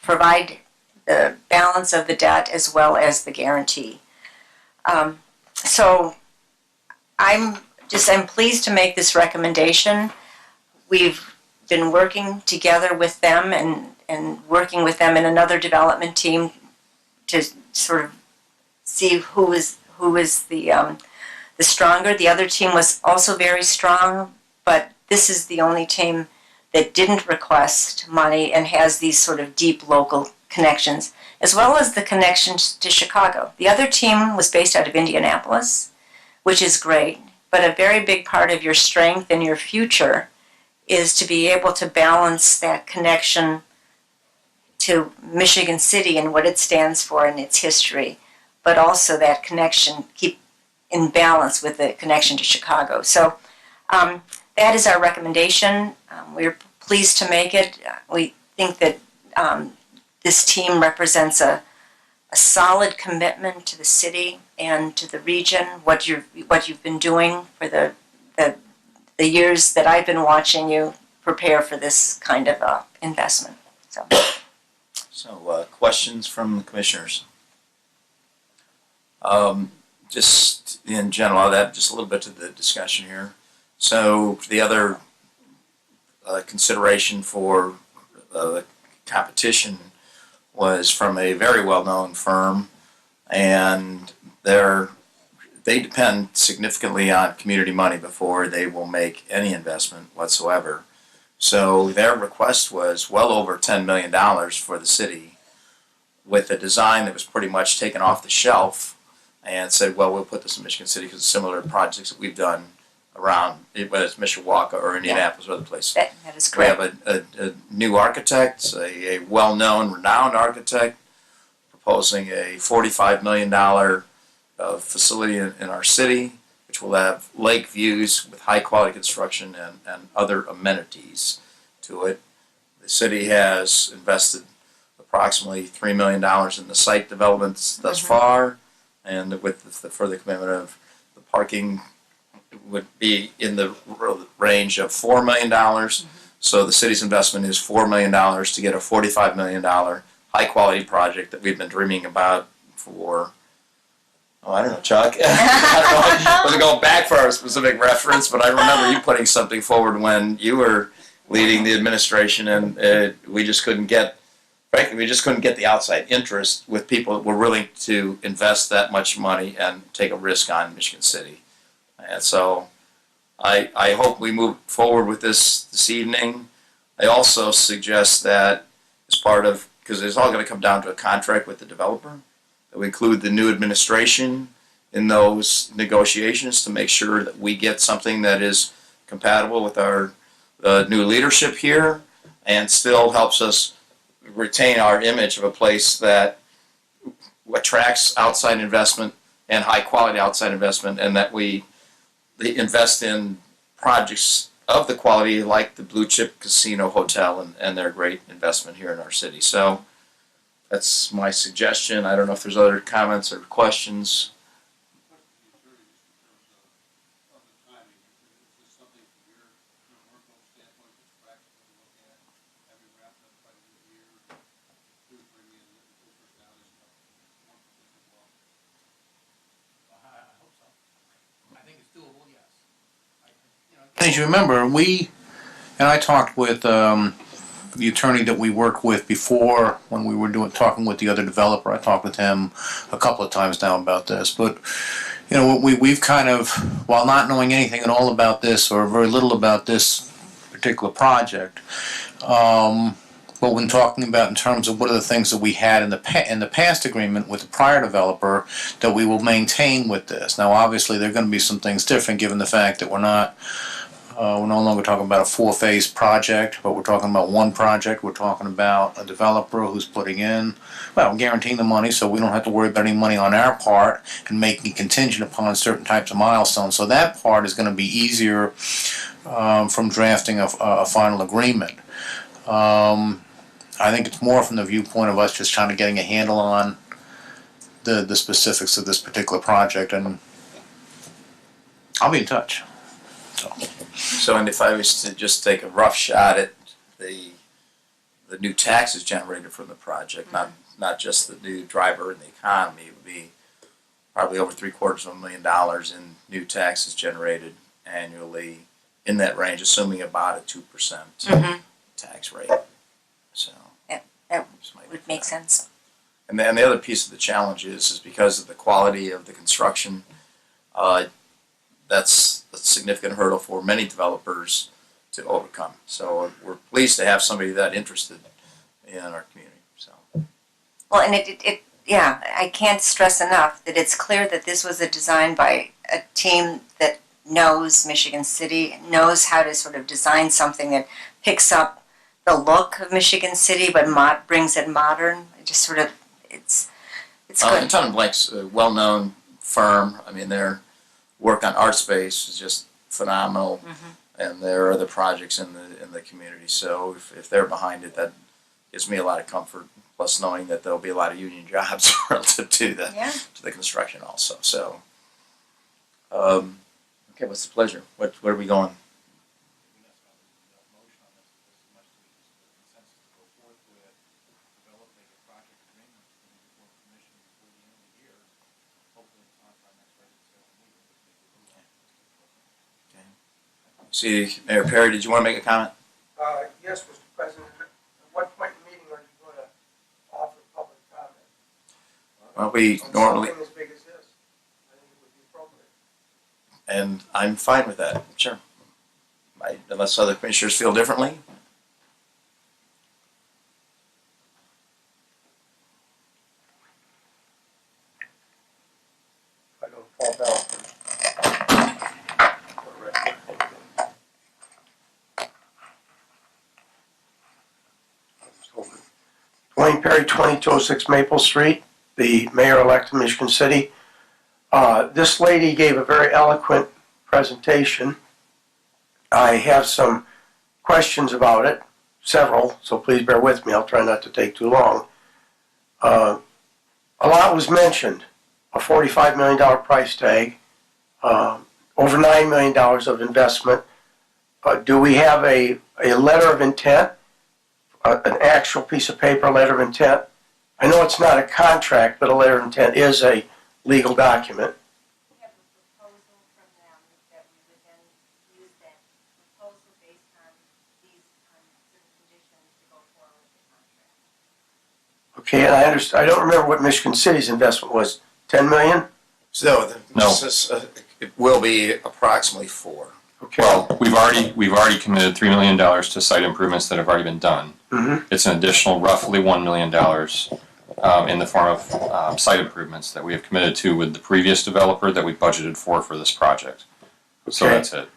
provide the balance of the debt as well as the guarantee. So I'm pleased to make this recommendation. We've been working together with them and working with them in another development team to sort of see who is the stronger. The other team was also very strong, but this is the only team that didn't request money and has these sort of deep local connections, as well as the connections to Chicago. The other team was based out of Indianapolis, which is great, but a very big part of your strength and your future is to be able to balance that connection to Michigan City and what it stands for and its history, but also that connection keep in balance with the connection to Chicago. So that is our recommendation. We're pleased to make it. We think that this team represents a solid commitment to the city and to the region. What you've been doing for the years that I've been watching you prepare for this kind of investment. So questions from the commissioners? Just in general, I'll add just a little bit to the discussion here. So the other consideration for the competition was from a very well-known firm, and they depend significantly on community money before they will make any investment whatsoever. So their request was well over $10 million for the city, with a design that was pretty much taken off the shelf, and said, well, we'll put this in Michigan City because similar projects that we've done around, whether it's Mishawaka or Indianapolis or other places. That is correct. We have a new architect, a well-known, renowned architect, proposing a $45 million facility in our city, which will have lake views with high-quality construction and other amenities. to it. The city has invested approximately $3 million in the site developments thus far, and with the further commitment of the parking would be in the range of $4 million. So the city's investment is $4 million to get a $45 million high-quality project that we've been dreaming about for, I don't know, Chuck. I wasn't going back for our specific reference, but I remember you putting something forward when you were leading the administration, and we just couldn't get, frankly, the outside interest with people that were willing to invest that much money and take a risk on Michigan City. And so I hope we move forward with this evening. I also suggest that as part of, because it's all going to come down to a contract with the developer, that we include the new administration in those negotiations to make sure that we get something that is compatible with our new leadership here and still helps us retain our image of a place that attracts outside investment and high quality outside investment, and that we invest in projects of the quality like the Blue Chip Casino Hotel and their great investment here in our city. So that's my suggestion. I don't know if there's other comments or questions. As you remember, I talked with the attorney that we worked with before when we were talking with the other developer. I talked with him a couple of times now about this. But, we've kind of, while not knowing anything at all about this or very little about this particular project, but when talking about in terms of what are the things that we had in the past agreement with the prior developer that we will maintain with this. Now, obviously, there are going to be some things different given the fact that we're no longer talking about a 4-phase project, but we're talking about one project. We're talking about a developer who's putting in, guaranteeing the money so we don't have to worry about any money on our part and making contingent upon certain types of milestones. So that part is going to be easier from drafting a final agreement. I think it's more from the viewpoint of us just trying to getting a handle on the specifics of this particular project, and I'll be in touch. So, and if I was to just take a rough shot at the new taxes generated from the project, not just the new driver and the economy, it would be probably over $750,000 in new taxes generated annually in that range, assuming about a 2% tax rate. So that would make sense. And then the other piece of the challenge is because of the quality of the construction, that's a significant hurdle for many developers to overcome. So we're pleased to have somebody that interested in our community. So. Well, and I can't stress enough that it's clear that this was a design by a team that knows Michigan City, knows how to sort of design something that picks up the look of Michigan City, but brings it modern. It just sort of, it's good. And Ton & Blank's a well-known firm. I mean, their work on Art Space is just phenomenal, and there are other projects in the community. So if they're behind it, that gives me a lot of comfort. Plus, knowing that there'll be a lot of union jobs relative to the construction also. So, okay, what's the pleasure? Where are we going? See, Mayor Perry, did you want to make a comment? Yes, Mr. President. At what point in the meeting are you going to offer public comment? Well, we normally, something as big as this, I think it would be appropriate. and I'm fine with that, sure. Unless other commissioners feel differently. I don't fall down. 20 Perry, 2206 Maple Street, the mayor-elect of Michigan City. This lady gave a very eloquent presentation. I have some questions about it. several, so please bear with me. I'll try not to take too long. A lot was mentioned. A $45 million price tag, over $9 million of investment. Do we have a letter of intent, an actual piece of paper, letter of intent? I know it's not a contract, but a letter of intent is a legal document. We have a proposal from them that we would then use that proposal based on these certain conditions to go forward with the contract. Okay, and I don't remember what Michigan City's investment was. 10 million? So No. it will be approximately 4. Okay. Well, we've already committed $3 million to site improvements that have already been done. Mm-hmm. It's an additional roughly $1 million in the form of site improvements that we have committed to with the previous developer that we budgeted for this project. So Okay. that's it.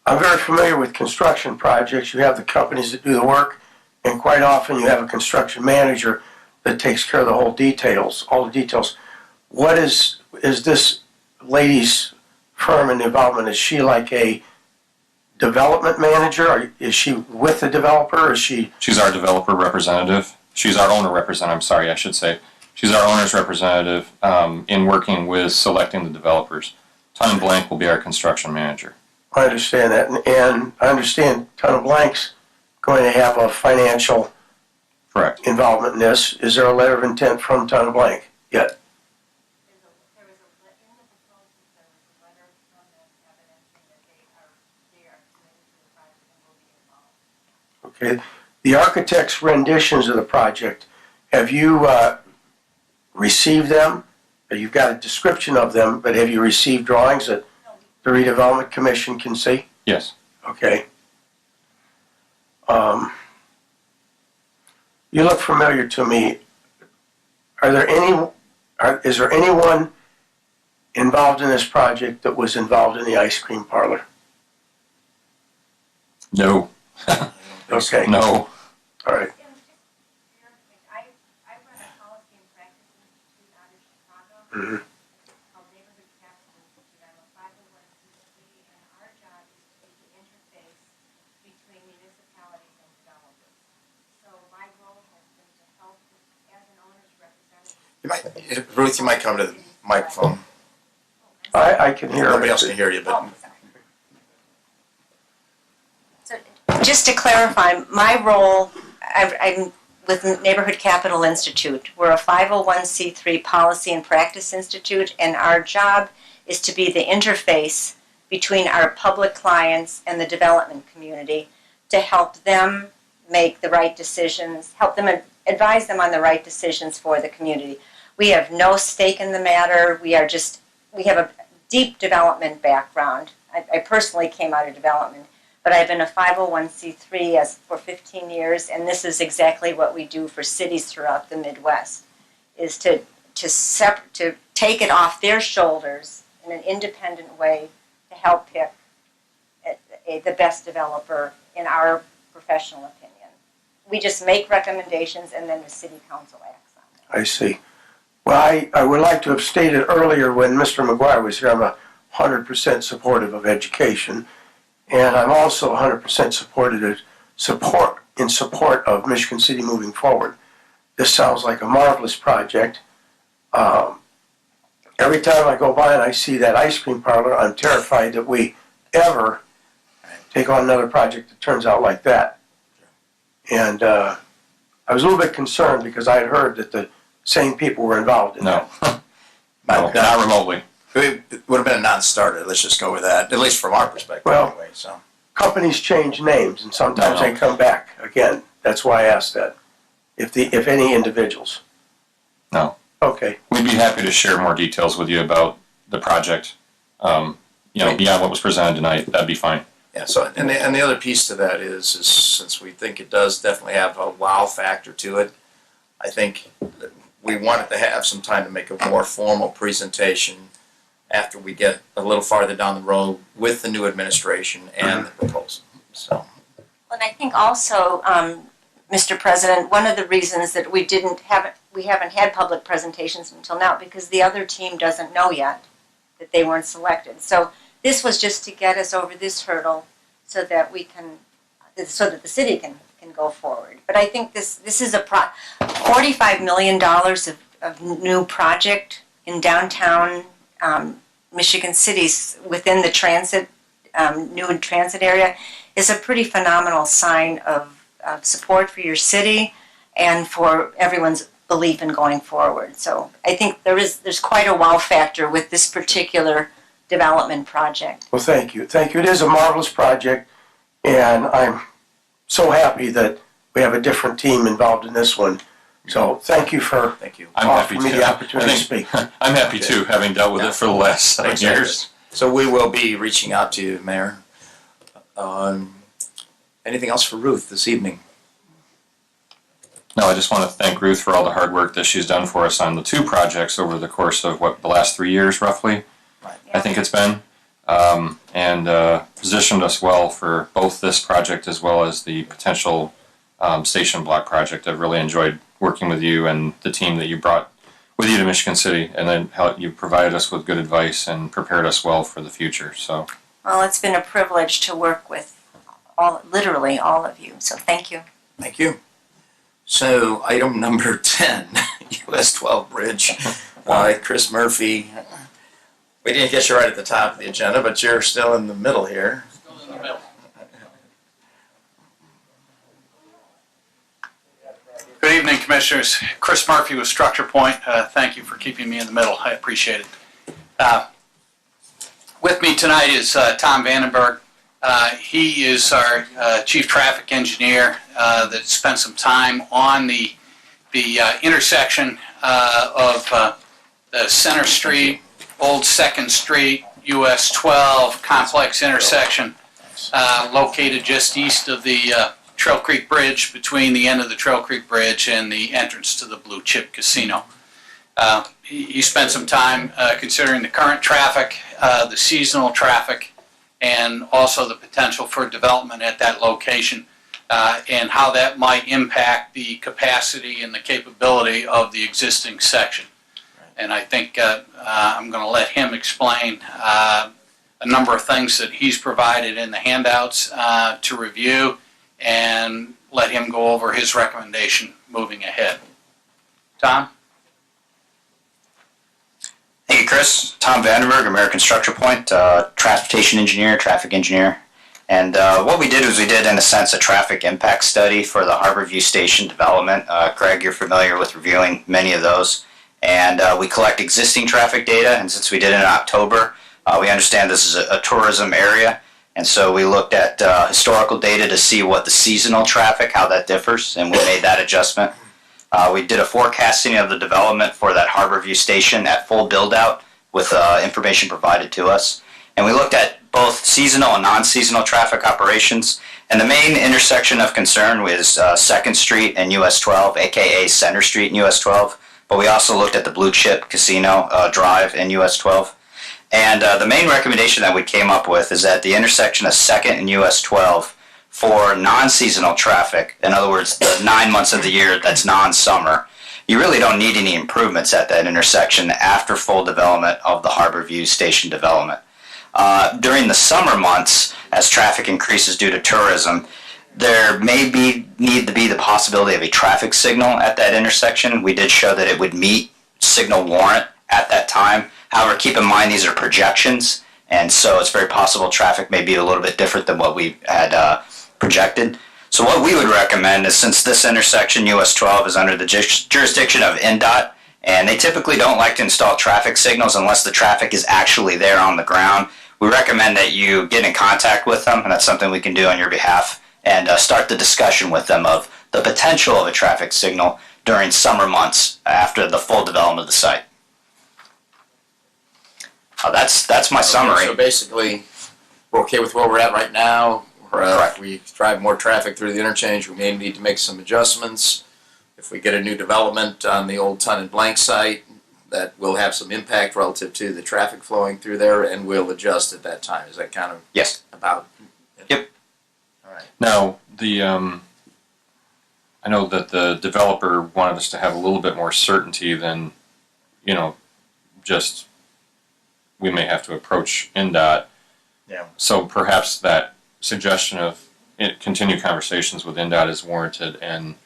I'm very familiar with construction projects. You have the companies that do the work, and quite often you have a construction manager that takes care of the whole details, all the details. What is this lady's firm and involvement? Is she like a development manager? Or is she with the developer? Or is she? She's our developer representative. She's our owner representative. I'm sorry, I should say. She's our owner's representative in working with selecting the developers. Ton and Blank will be our construction manager. I understand that, and I understand Ton of Blank's going to have a financial Correct. involvement in this. Is there a letter of intent from Ton of Blank yet? Okay. The architect's renditions of the project, have you received them? You've got a description of them, but have you received drawings that the redevelopment commission can see? Yes. Okay. You look familiar to me. Is there anyone involved in this project that was involved in the ice cream parlor? No. Okay. No. All right. I run a policy and practice institute out of Chicago Mhm. called Neighborhood Capital Institute. I'm a 501c3, and our job is to be the interface between municipalities and developers. So my role has been to help as an owner's representative. Ruth, you might come to the microphone. I can hear. Nobody else can hear you, but Just to clarify, my role, I'm with Neighborhood Capital Institute. We're a 501c3 policy and practice institute, and our job is to be the interface between our public clients and the development community to help them make the right decisions, help them advise them on the right decisions for the community. We have no stake in the matter. We have a deep development background. I personally came out of development. But I've been a 501c3 for 15 years, and this is exactly what we do for cities throughout the Midwest, is to take it off their shoulders in an independent way to help pick the best developer in our professional opinion. We just make recommendations, and then the city council acts on them. I see. Well, I would like to have stated earlier when Mr. McGuire was here, I'm 100% supportive of education. And I'm also 100% in support of Michigan City moving forward. This sounds like a marvelous project. Every time I go by and I see that ice cream parlor, I'm terrified that we ever take on another project that turns out like that. And I was a little bit concerned because I had heard that the same people were involved in that. No, not remotely. it would have been a non-starter. Let's just go with that, at least from our perspective. Well, anyway. So companies change names, and sometimes they come back again. That's why I asked that. If any individuals. No. Okay. We'd be happy to share more details with you about the project. Beyond what was presented tonight, that'd be fine. Yeah. So and the other piece to that is since we think it does definitely have a wow factor to it, I think that we wanted to have some time to make a more formal presentation after we get a little farther down the road with the new administration and the proposal. So. Well, and I think also, Mr. President, one of the reasons that we haven't had public presentations until now because the other team doesn't know yet that they weren't selected. So this was just to get us over this hurdle so that the city can go forward. But I think this is $45 million of new project in downtown Michigan Cities within the transit, new transit area is a pretty phenomenal sign of support for your city and for everyone's belief in going forward. So I think there's quite a wow factor with this particular development project. Well, thank you. Thank you. It is a marvelous project, and I'm so happy that we have a different team involved in this one. So thank you for offering me the opportunity to speak. I'm happy too, having dealt with it for the last 7 years. So we will be reaching out to you, Mayor. Anything else for Ruth this evening? No, I just want to thank Ruth for all the hard work that she's done for us on the 2 projects over the course of the last 3 years, roughly. Right. I think it's been, and positioned us well for both this project as well as the potential station block project. I've really enjoyed working with you and the team that you brought with you to Michigan City, and then how you provided us with good advice and prepared us well for the future. So, Well, it's been a privilege to work with literally all of you. So thank you. Thank you. So item number 10, US 12 Bridge. Chris Murphy. We didn't get you right at the top of the agenda, but you're still in the middle here. Good evening, Commissioners. Chris Murphy with Structure Point. Thank you for keeping me in the middle. I appreciate it. With me tonight is Tom Vandenberg. He is our Chief Traffic Engineer that spent some time on the intersection of the Center Street, Old 2nd Street, US 12 complex intersection located just east of the Trail Creek Bridge, between the end of the Trail Creek Bridge and the entrance to the Blue Chip Casino. He spent some time considering the current traffic, the seasonal traffic, and also the potential for development at that location, and how that might impact the capacity and the capability of the existing section. And I think I'm going to let him explain a number of things that he's provided in the handouts to review, and let him go over his recommendation moving ahead. Tom? Thank you, Chris. Tom Vandenberg, American Structure Point, transportation engineer, traffic engineer. And what we did was we did, in a sense, a traffic impact study for the Harborview Station development. Craig, you're familiar with reviewing many of those. And we collect existing traffic data, and since we did it in October, we understand this is a tourism area. And so we looked at historical data to see what the seasonal traffic, how that differs, and we made that adjustment. We did a forecasting of the development for that Harborview Station at full build-out with information provided to us. And we looked at both seasonal and non-seasonal traffic operations. And the main intersection of concern was 2nd Street and US 12, aka Center Street and US 12. But we also looked at the Blue Chip Casino Drive in US 12. And the main recommendation that we came up with is that the intersection of 2nd and US 12 for non-seasonal traffic, in other words, the 9 months of the year that's non-summer, you really don't need any improvements at that intersection after full development of the Harborview Station development. During the summer months, as traffic increases due to tourism, there may need to be the possibility of a traffic signal at that intersection. We did show that it would meet signal warrant at that time. However, keep in mind these are projections, and so it's very possible traffic may be a little bit different than what we had projected. So what we would recommend is, since this intersection, US 12, is under the jurisdiction of NDOT, and they typically don't like to install traffic signals unless the traffic is actually there on the ground, we recommend that you get in contact with them, and that's something we can do on your behalf, and start the discussion with them of the potential of a traffic signal during summer months after the full development of the site. That's my summary. So basically, we're okay with where we're at right now. If we drive more traffic through the interchange, we may need to make some adjustments. If we get a new development on the old Ton and Blank site, that will have some impact relative to the traffic flowing through there, and we'll adjust at that time. Is that kind of about? Yep. All right. Now, I know that the developer wanted us to have a little bit more certainty than, just we may have to approach NDOT. Yeah. So perhaps that suggestion of continue conversations with NDOT is warranted. And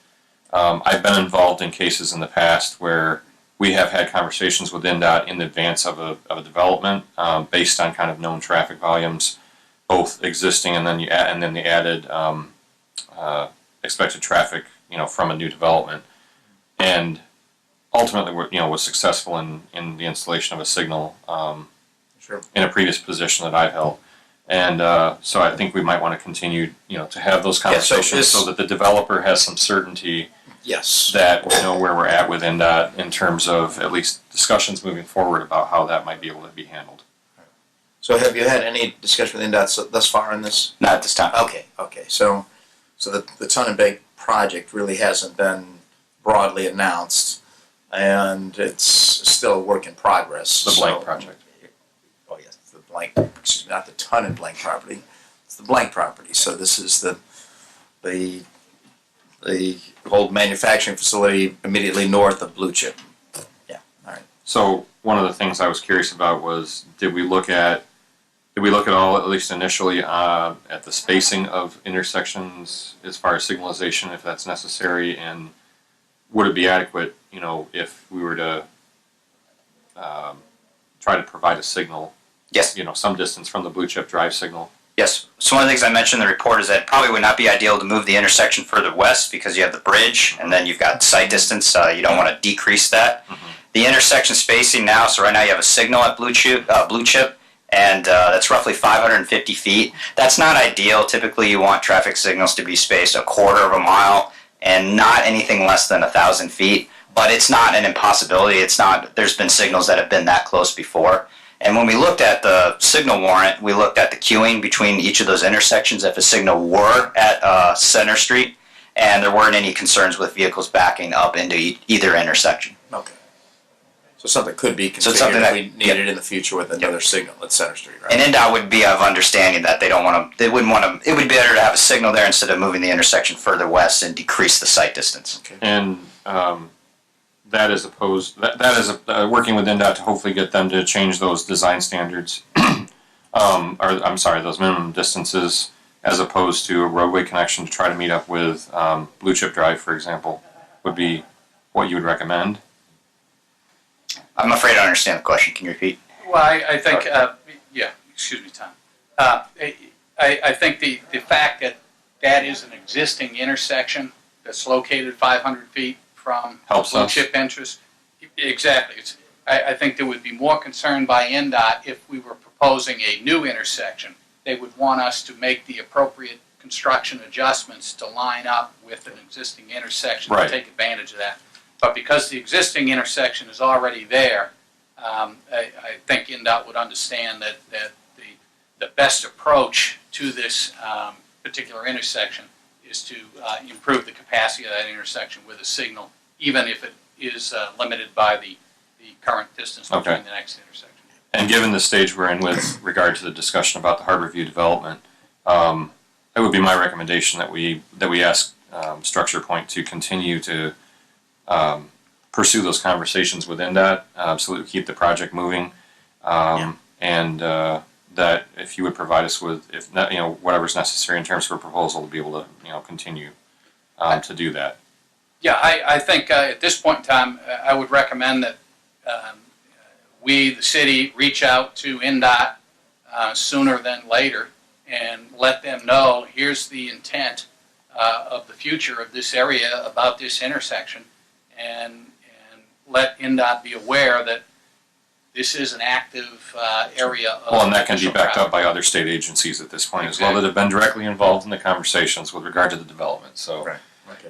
I've been involved in cases in the past where we have had conversations with NDOT in advance of a development based on kind of known traffic volumes, both existing and then the added expected traffic, from a new development. And ultimately, was successful in the installation of a signal in a previous position that I've held. And so I think we might want to continue, to have those conversations so that the developer has some certainty. Yes. That we know where we're at with NDOT in terms of at least discussions moving forward about how that might be able to be handled. So have you had any discussion with NDOT thus far in this? Not at this time. Okay. So the Ton and Bake project really hasn't been broadly announced, and it's still a work in progress. The Blank project. Oh yes, the Blank. Excuse me, not the Ton and Blank property. It's the Blank property. So this is the old manufacturing facility immediately north of Blue Chip. Yeah. All right. So one of the things I was curious about was, did we look at all, at least initially, at the spacing of intersections as far as signalization, if that's necessary, and would it be adequate, if we were to try to provide a signal? Yes. Some distance from the Blue Chip Drive signal. Yes. So one of the things I mentioned in the report is that it probably would not be ideal to move the intersection further west because you have the bridge and then you've got sight distance. You don't want to decrease that. Mm-hmm. The intersection spacing now, so right now you have a signal at Blue Chip, and that's roughly 550 feet. That's not ideal. Typically you want traffic signals to be spaced a quarter of a mile and not anything less than 1,000 feet. But it's not an impossibility. There's been signals that have been that close before. And when we looked at the signal warrant, we looked at the queuing between each of those intersections if a signal were at Center Street, and there weren't any concerns with vehicles backing up into either intersection. Okay. So something could be configured if we need it in the future with another signal at Center Street, right? And NDOT would be of understanding that they wouldn't want to, it would be better to have a signal there instead of moving the intersection further west and decrease the sight distance. Okay. And that is working with NDOT to hopefully get them to change those design standards, those minimum distances, as opposed to a roadway connection to try to meet up with Blue Chip Drive, for example, would be what you would recommend? I'm afraid I don't understand the question. Can you repeat? Well, I think, excuse me, Tom. I think the fact that that is an existing intersection that's located 500 feet from Blue Chip entrance. Exactly. I think there would be more concern by NDOT if we were proposing a new intersection. They would want us to make the appropriate construction adjustments to line up with an existing intersection to take advantage of that. But because the existing intersection is already there, I think NDOT would understand that the best approach to this particular intersection is to improve the capacity of that intersection with a signal, even if it is limited by the current distance between the next intersection. And given the stage we're in with regard to the discussion about the Harborview development, it would be my recommendation that we ask Structure Point to continue to pursue those conversations with NDOT, so that we keep the project moving, and that if you would provide us with, whatever's necessary in terms of a proposal to be able to, continue to do that. Yeah, I think at this point in time, I would recommend that we, the city, reach out to NDOT sooner than later and let them know, here's the intent of the future of this area about this intersection, and let NDOT be aware that this is an active area of Well, and that can be backed traffic. up by other state agencies at this point as well that have been directly involved in the conversations with regard to the development. So,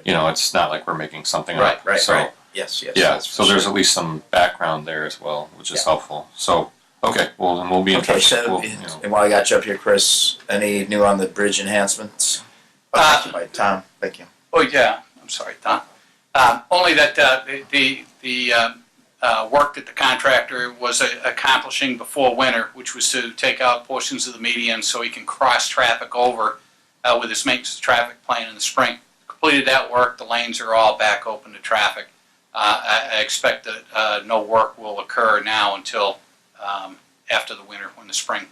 it's not like we're making something up. So, Yes. Yeah, so there's at least some background there as well, which is helpful. So, okay, well, then we'll be in touch. So, and while I got you up here, Chris, any new on the bridge enhancements? Thank you, Mike. Tom, thank you. Oh, yeah, I'm sorry, Tom. Only that the work that the contractor was accomplishing before winter, which was to take out portions of the median so he can cross traffic over with his maintenance traffic plan in the spring. Completed that work, the lanes are all back open to traffic. I expect that no work will occur now until after the winter, when the spring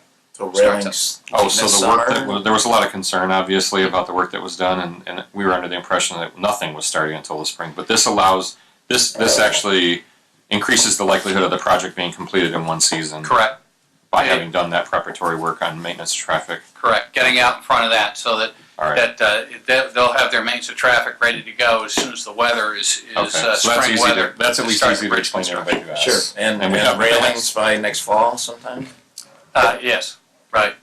So starts railings. up. Oh, so this the work summer? that was, there was a lot of concern, obviously, about the work that was done, and we were under the impression that nothing was starting until the spring. But this allows this actually increases the likelihood of the project being completed in one season. Correct. By having done that preparatory work on maintenance of traffic. Correct. Getting out in front of that so that All right. they'll have their maintenance of traffic ready to go as soon as the weather is Okay. So that's spring easy weather. to, that's at least Start easy to bridge explain to construction. everybody who asks. Sure. And we have railings by next fall sometime? Yes, right.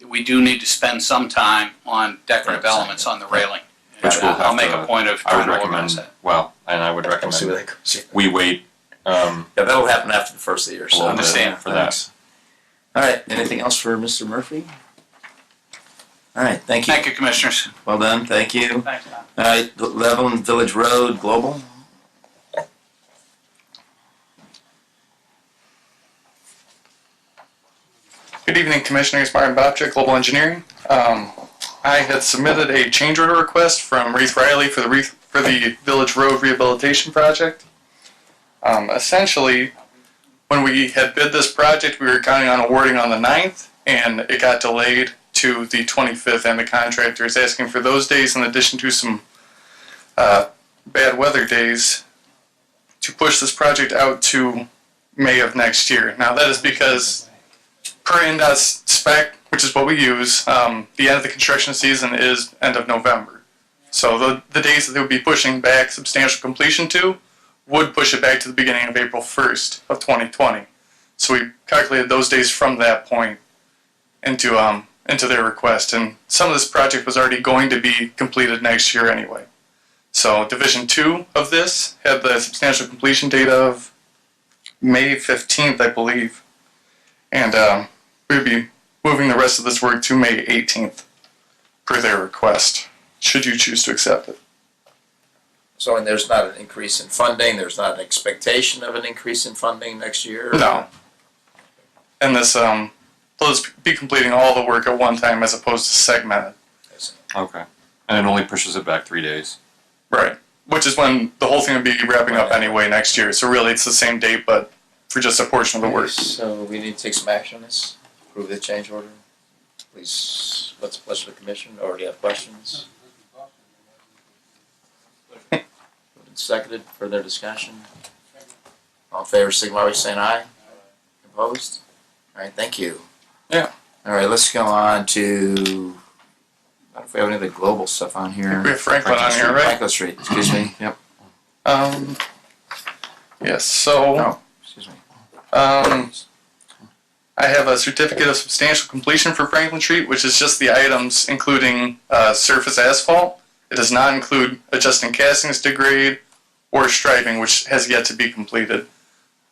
We do need to spend some time on decorative elements on the railing. Which we'll I'll have make to- a point of I would trying to organize recommend, that. well, and I would recommend we wait. Yeah, that'll happen after the first of the year. So Understand for that. All right. Anything else for Mr. Murphy? All right. Thank you. Thank you, Commissioners. Well done. Thank you. Thanks, Tom. All right. 11 Village Road Global. Good evening, Commissioners. Martin Bobchick, Global Engineering. I had submitted a change order request from Reith Riley for the Village Road Rehabilitation Project. Essentially, when we had bid this project, we were counting on awarding on the 9th, and it got delayed to the 25th, and the contractor is asking for those days in addition to some bad weather days to push this project out to May of next year. Now, that is because per NDOT's spec, which is what we use, the end of the construction season is end of November. So the days that they would be pushing back substantial completion to would push it back to the beginning of April 1st of 2020. So we calculated those days from that point into their request. And some of this project was already going to be completed next year anyway. So Division 2 of this had the substantial completion date of May 15th, I believe. And we would be moving the rest of this work to May 18th per their request, should you choose to accept it. So, and there's not an increase in funding, there's not an expectation of an increase in funding next year? No. And this, they'll just be completing all the work at one time as opposed to segmented. Okay. And it only pushes it back 3 days. Right. Which is when the whole thing would be wrapping up anyway next year. So really it's the same date, but for just a portion of the work. So we need to take some action on this, approve the change order. Please, what's the pleasure of the commission, or do you have questions? Seconded, further discussion? All in favor, signify by saying aye. Opposed? All right, thank you. Yeah. All right, let's go on to, I don't know if we have any of the global stuff on here. We have Franklin on here, Street, right? Franklin Street, excuse me, yep. Yes, so. Oh, excuse me. I have a certificate of substantial completion for Franklin Street, which is just the items including surface asphalt. It does not include adjusting castings to grade or striping, which has yet to be completed.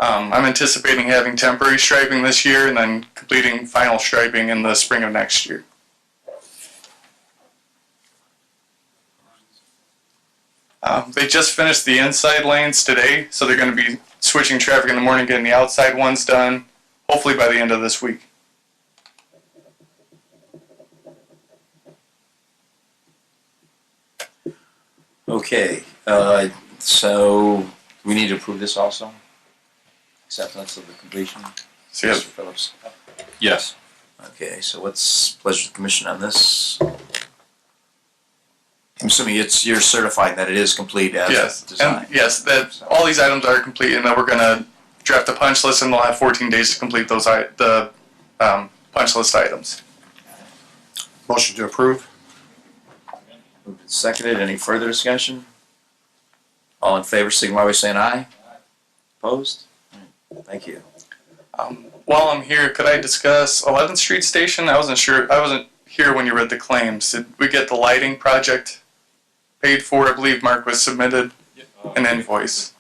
I'm anticipating having temporary striping this year and then completing final striping in the spring of next year. They just finished the inside lanes today, so they're going to be switching traffic in the morning, getting the outside ones done, hopefully by the end of this week. Okay, so we need to approve this also? Acceptance of the completion? So, yes. Mr. Phillips? Yes. Okay, so what's the pleasure of the commission on this? I'm assuming you're certifying that it is complete as Yes, designed. and yes, that all these items are complete, and that we're going to draft a punch list, and they'll have 14 days to complete those the punch list items. Motion to approve. Moved and seconded. Any further discussion? All in favor, signify by saying aye. Opposed? All right, thank you. While I'm here, could I discuss 11th Street Station? I wasn't here when you read the claims. Did we get the lighting project paid for? I believe Mark was submitted an invoice.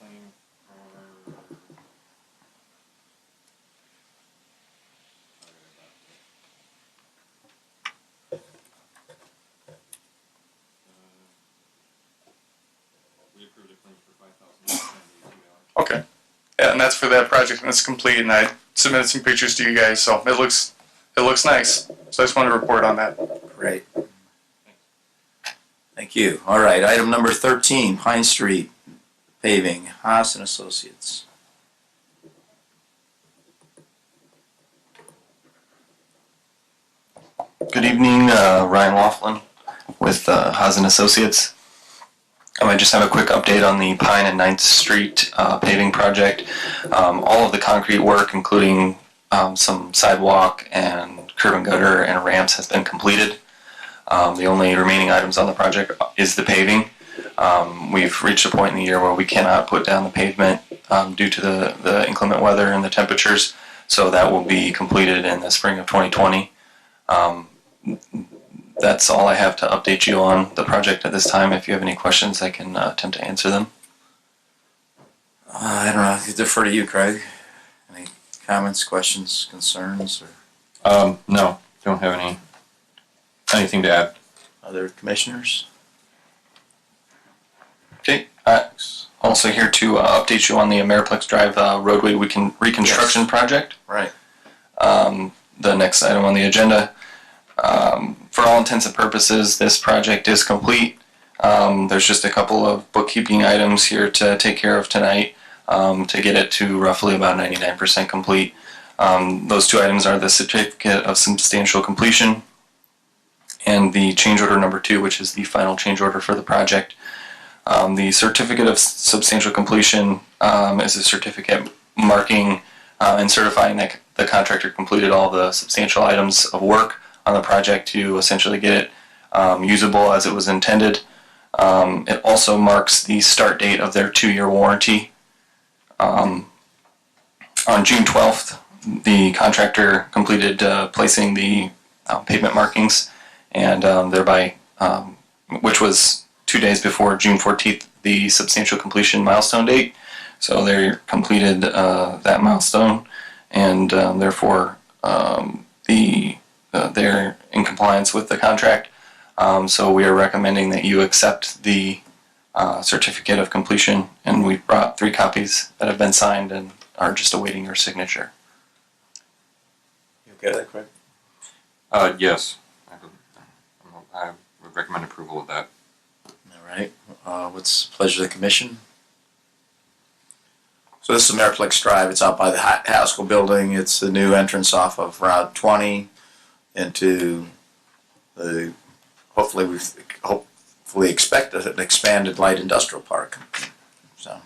Okay. Yeah, and that's for that project, and it's complete, and I submitted some pictures to you guys, so it looks nice. So I just wanted to report on that. Great. Thank you. All right, item number 13, Pine Street paving, Haas and Associates. Good evening, Ryan Laughlin with Hazen Associates. I just have a quick update on the Pine and 9th Street paving project. All of the concrete work, including some sidewalk and curb and gutter and ramps, has been completed. The only remaining items on the project is the paving. We've reached a point in the year where we cannot put down the pavement due to the inclement weather and the temperatures, so that will be completed in the spring of 2020. That's all I have to update you on the project at this time. If you have any questions, I can attempt to answer them. I don't know. I defer to you, Craig. Any comments, questions, concerns, or No, don't have anything to add. other commissioners? Okay. Also here to update you on the Ameriplex Drive roadway reconstruction project. Right. The next item on the agenda. For all intents and purposes, this project is complete. There's just a couple of bookkeeping items here to take care of tonight to get it to roughly about 99% complete. Those two items are the certificate of substantial completion and the change order number 2, which is the final change order for the project. The certificate of substantial completion is a certificate marking and certifying that the contractor completed all the substantial items of work on the project to essentially get it usable as it was intended. It also marks the start date of their 2-year warranty. On June 12th, the contractor completed placing the pavement markings, and thereby, which was 2 days before June 14th, the substantial completion milestone date. So they completed that milestone, and therefore they're in compliance with the contract. So we are recommending that you accept the certificate of completion, and we brought 3 copies that have been signed and are just awaiting your signature. You okay with that, Craig? Yes. I would recommend approval of that. All right. What's the pleasure of the commission? So this is Ameriplex Drive. It's out by the Haskell building. It's the new entrance off of Route 20 into the, hopefully expect an expanded light industrial park. So.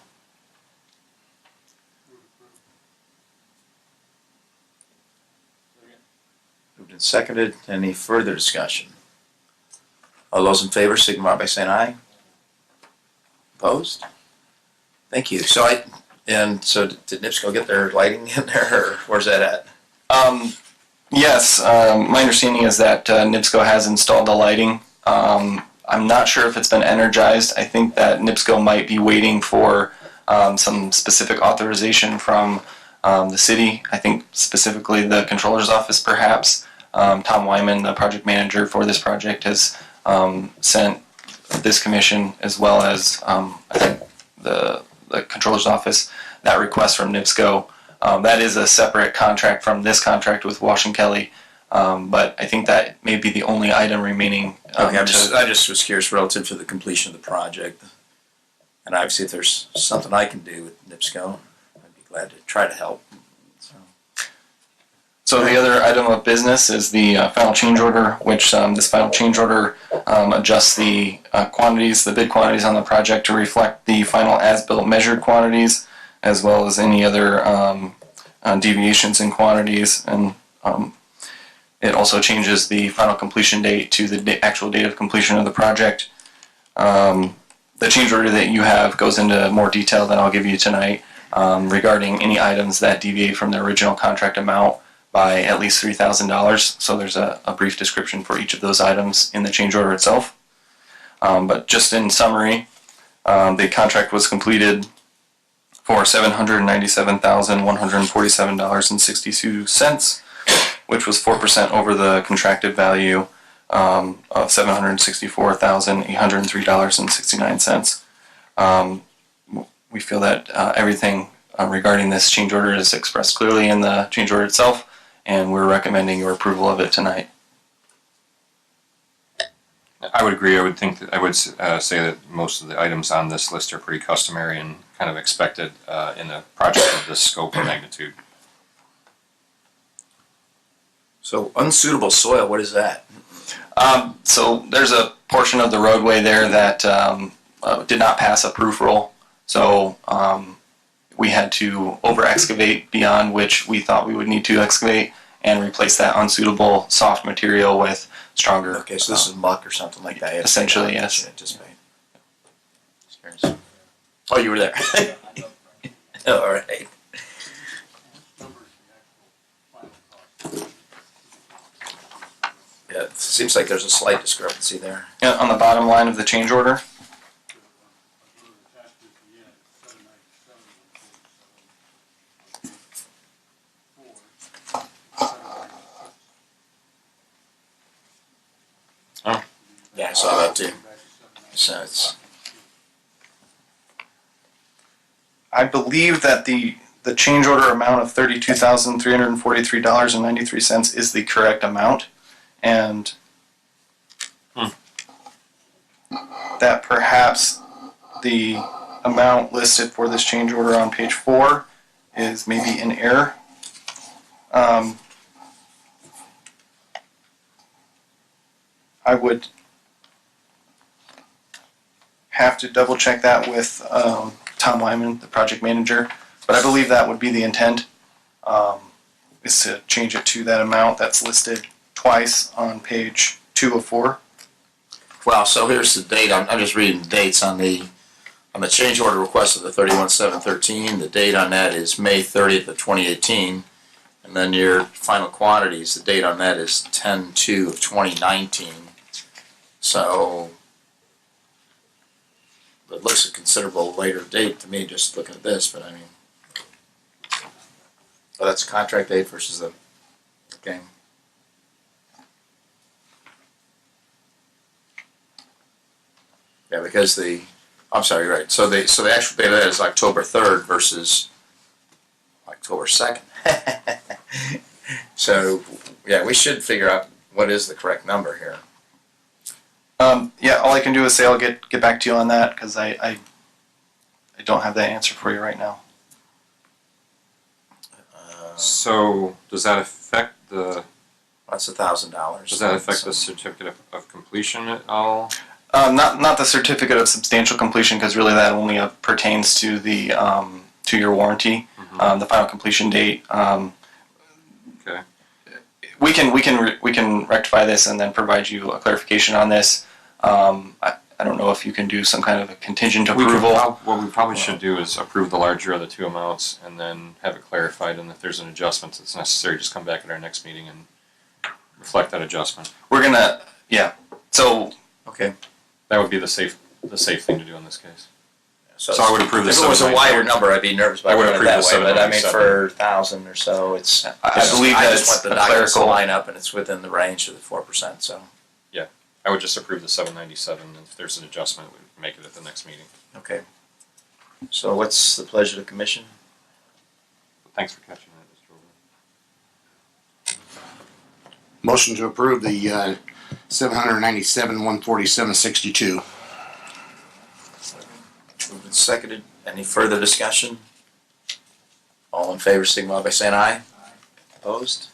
Moved and seconded. Any further discussion? All those in favor signify by saying aye. Opposed? Thank you. So did NIPSCO get their lighting in there, or where's that at? Yes, my understanding is that NIPSCO has installed the lighting. I'm not sure if it's been energized. I think that NIPSCO might be waiting for some specific authorization from the city. I think specifically the controller's office, perhaps. Tom Wyman, the project manager for this project, has sent this commission, as well as I think the controller's office, that request from NIPSCO. That is a separate contract from this contract with Wash and Kelly, but I think that may be the only item remaining. Okay, I just was curious relative to the completion of the project, and obviously if there's something I can do with NIPSCO, I'd be glad to try to help. So the other item of business is the final change order, which this final change order adjusts the quantities, the bid quantities on the project to reflect the final as-built measured quantities, as well as any other deviations in quantities, and it also changes the final completion date to the actual date of completion of the project. The change order that you have goes into more detail than I'll give you tonight regarding any items that deviate from the original contract amount by at least $3,000. So there's a brief description for each of those items in the change order itself. But just in summary, the contract was completed for $797,147.62, which was 4% over the contracted value of $764,803.69. We feel that everything regarding this change order is expressed clearly in the change order itself, and we're recommending your approval of it tonight. I would agree. I would think that I would say that most of the items on this list are pretty customary and kind of expected in a project of this scope and magnitude. So unsuitable soil, what is that? So there's a portion of the roadway there that did not pass a proof roll. So we had to over excavate beyond which we thought we would need to excavate and replace that unsuitable soft material with stronger. Okay, so this is muck or something like that. Essentially, yes. Anticipate. Oh, you were there. All right. Yeah, it seems like there's a slight discrepancy there. Yeah, on the bottom line of the change order. Oh, yeah, I saw that too. So it's. I believe that the change order amount of $32,343.93 is the correct amount, and that perhaps the amount listed for this change order on page 4 is maybe in error. I would have to double check that with Tom Lyman, the project manager, but I believe that would be the intent, is to change it to that amount that's listed twice on page 2 of 4. Well, so here's the date. I'm just reading the dates on the change order request of the 31/7/13. The date on that is May 30th of 2018, and then your final quantities. The date on that is 10/2 of 2019. So it looks a considerable later date to me, just looking at this. But I mean, oh, that's contract date versus the okay. Yeah, because I'm sorry, you're right. So the actual date of that is October 3rd versus October 2nd. So yeah, we should figure out what is the correct number here. Yeah, all I can do is say I'll get back to you on that, because I don't have that answer for you right now. So does that affect the? That's $1,000. Does that affect the certificate of completion at all? Not the certificate of substantial completion, because really that only pertains to the 2-year warranty. The final completion date. Okay. We can rectify this and then provide you a clarification on this. I don't know if you can do some kind of a contingent approval. What we probably should do is approve the larger of the two amounts and then have it clarified, and if there's an adjustment that's necessary, just come back at our next meeting and reflect that adjustment. We're gonna, yeah. So okay, that would be the safe thing to do in this case. So I would approve the. If it was a wider number, I'd be nervous about doing it that way. But I mean, for 1,000 or so, it's. I believe I that's just want the a documents to clerical line up, and it's within the range of the 4%. So. Yeah, I would just approve the 797, and if there's an adjustment, we'd make it at the next meeting. Okay. So what's the pleasure of the commission? Thanks for catching that, Mr. Overman. Motion to approve the 797,147.62. Moved and seconded. Any further discussion? All in favor, signify by saying aye. Opposed?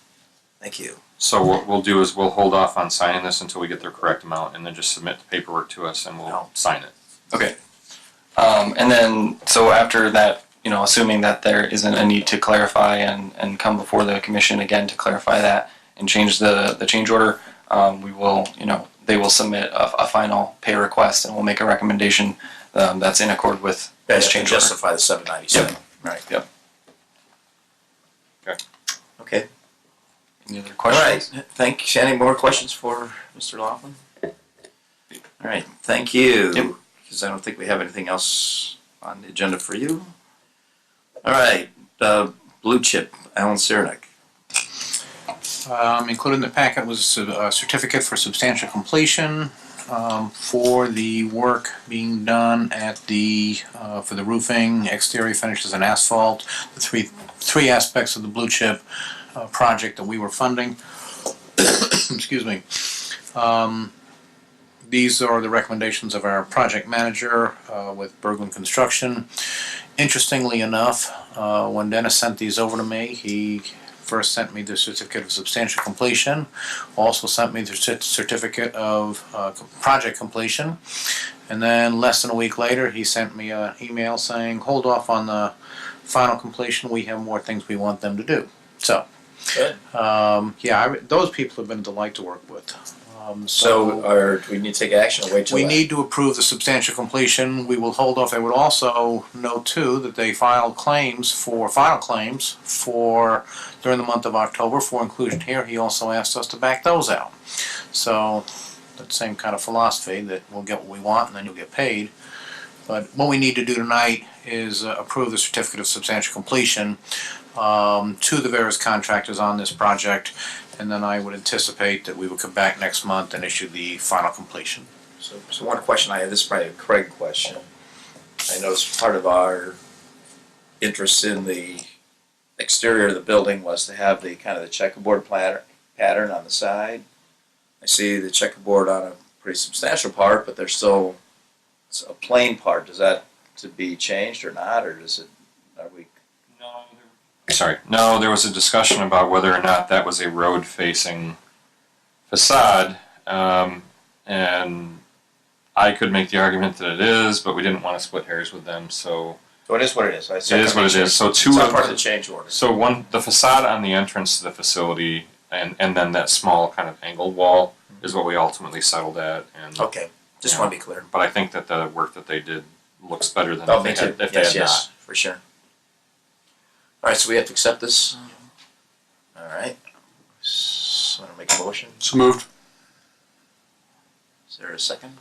Thank you. So what we'll do is we'll hold off on signing this until we get their correct amount, and then just submit the paperwork to us, and we'll sign it. Okay. And then, so after that, assuming that there isn't a need to clarify and come before the commission again to clarify that and change the change order, we will, they will submit a final pay request, and we'll make a recommendation that's in accord with this change order. Justify the 797. Yep. Right. Yep. Okay. Okay. Any other questions? All right. Thank you. Any more questions for Mr. Laughlin? All right. Thank you. Yep. Because I don't think we have anything else on the agenda for you. All right. Blue Chip, Alan Cernick. Included in the packet was a certificate for substantial completion for the work being done at for the roofing, exterior finishes, and asphalt. The three aspects of the Blue Chip project that we were funding. Excuse me. These are the recommendations of our project manager with Berglund Construction. Interestingly enough, when Dennis sent these over to me, he first sent me the certificate of substantial completion, also sent me the certificate of project completion, and then less than a week later, he sent me an email saying, hold off on the final completion, we have more things we want them to do. So, Good. Those people have been a delight to work with. Do we need to take action or wait till We that? need to approve the substantial completion. We will hold off. I would also note too that they filed final claims for during the month of October for inclusion here. He also asked us to back those out. So that same kind of philosophy that we'll get what we want and then you'll get paid. But what we need to do tonight is approve the certificate of substantial completion to the various contractors on this project, and then I would anticipate that we would come back next month and issue the final completion. So one question I have, this is probably a Craig question. I noticed part of our interest in the exterior of the building was to have the kind of the checkerboard pattern on the side. I see the checkerboard on a pretty substantial part, but there's still a plain part. Does that to be changed or not, or does it? Are we? No, there was a discussion about whether or not that was a road-facing facade, and I could make the argument that it is, but we didn't want to split hairs with them, so. So it is what it is. It is what it is. So two of part of the change order. So the facade on the entrance to the facility, and then that small kind of angled wall is what we ultimately settled at. And okay, just want to be clear. But I think that the work that they did looks better than if they had not. For sure. All right, so we have to accept this. All right. So I'm going to make a motion. So moved. Is there a second?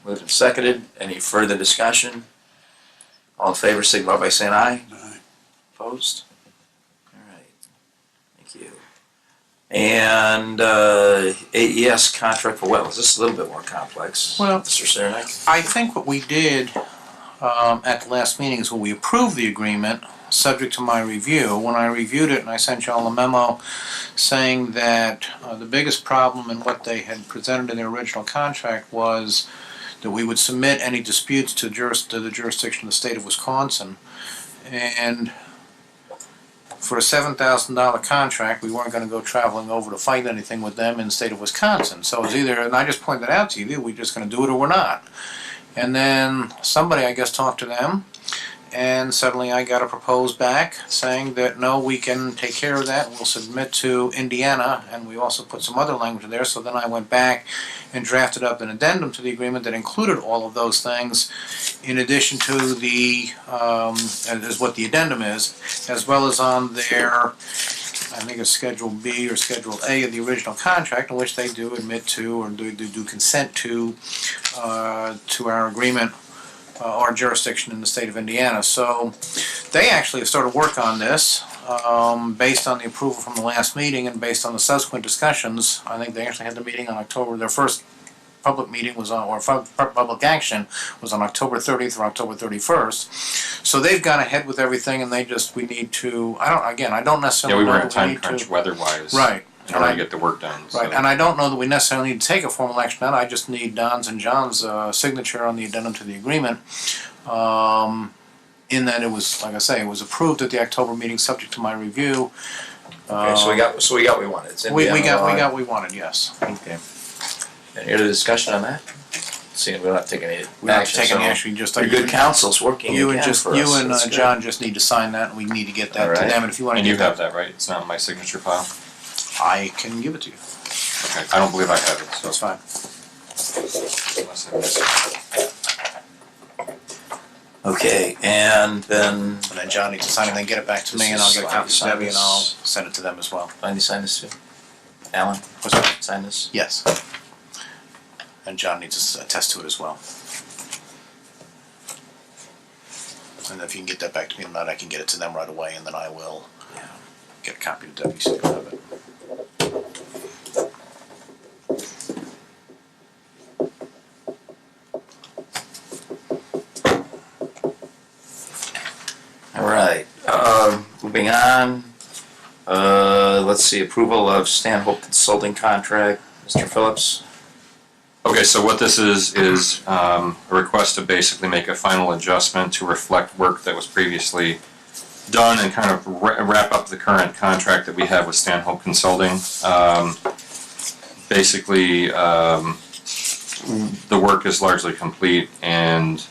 Moved and seconded. Any further discussion? All in favor, signify by saying aye. Aye. Opposed? All right. Thank you. And AES contract for wetlands. This is a little bit more complex. Well, Mr. Cernak. I think what we did at the last meeting is when we approved the agreement, subject to my review. When I reviewed it and I sent you all a memo saying that the biggest problem in what they had presented in their original contract was that we would submit any disputes to the jurisdiction of the state of Wisconsin. And for a $7,000 contract, we weren't going to go traveling over to fight anything with them in the state of Wisconsin. So it was either, and I just pointed that out to you, we're just going to do it or we're not. And then somebody, I guess, talked to them, and suddenly I got a proposed back saying that no, we can take care of that, we'll submit to Indiana, and we also put some other language in there. So then I went back and drafted up an addendum to the agreement that included all of those things, in addition to the, as what the addendum is, as well as on their, I think it's Schedule B or Schedule A of the original contract, in which they do admit to or do consent to our agreement or jurisdiction in the state of Indiana. So they actually have started work on this based on the approval from the last meeting and based on the subsequent discussions. I think they actually had the meeting on October, their first public meeting was on, or public action was on October 30th or October 31st. So they've gone ahead with everything, and we need to, I don't necessarily we know were in that we time need crunch to. weather-wise. Right. In order to get the work done. So. Right, and I don't know that we necessarily need to take a formal action on it. I just need Don's and John's signature on the addendum to the agreement. In that it was, like I say, it was approved at the October meeting, subject to my review. Okay, so we got what we wanted. It's We got what we wanted, yes. Okay. Any other discussion on that? Seeing we don't have to take any action. We don't have to take any action. Just your good counsel's working. You and again for us. you and That's good. John just need to sign that, and we need to get that All to right. them. And if you want to, And you have that, right? It's not in my signature file. I can give it to you. Okay, I don't believe I have it. So that's fine. Unless I miss it. Okay, and then John needs to sign it, and then get it back to me, and I'll get a copy to Debbie, and I'll send it to them as well. Finally sign this too. Alan, what's that? Sign this. Yes. And John needs to attest to it as well. And if you can get that back to me tonight, I can get it to them right away, and then I will get a copy to Debbie so you have it. All right. Moving on. Let's see. Approval of Stanhope Consulting contract. Mr. Phillips. Okay, so what this is a request to basically make a final adjustment to reflect work that was previously done and kind of wrap up the current contract that we have with Stanhope Consulting. Basically, the work is largely complete, and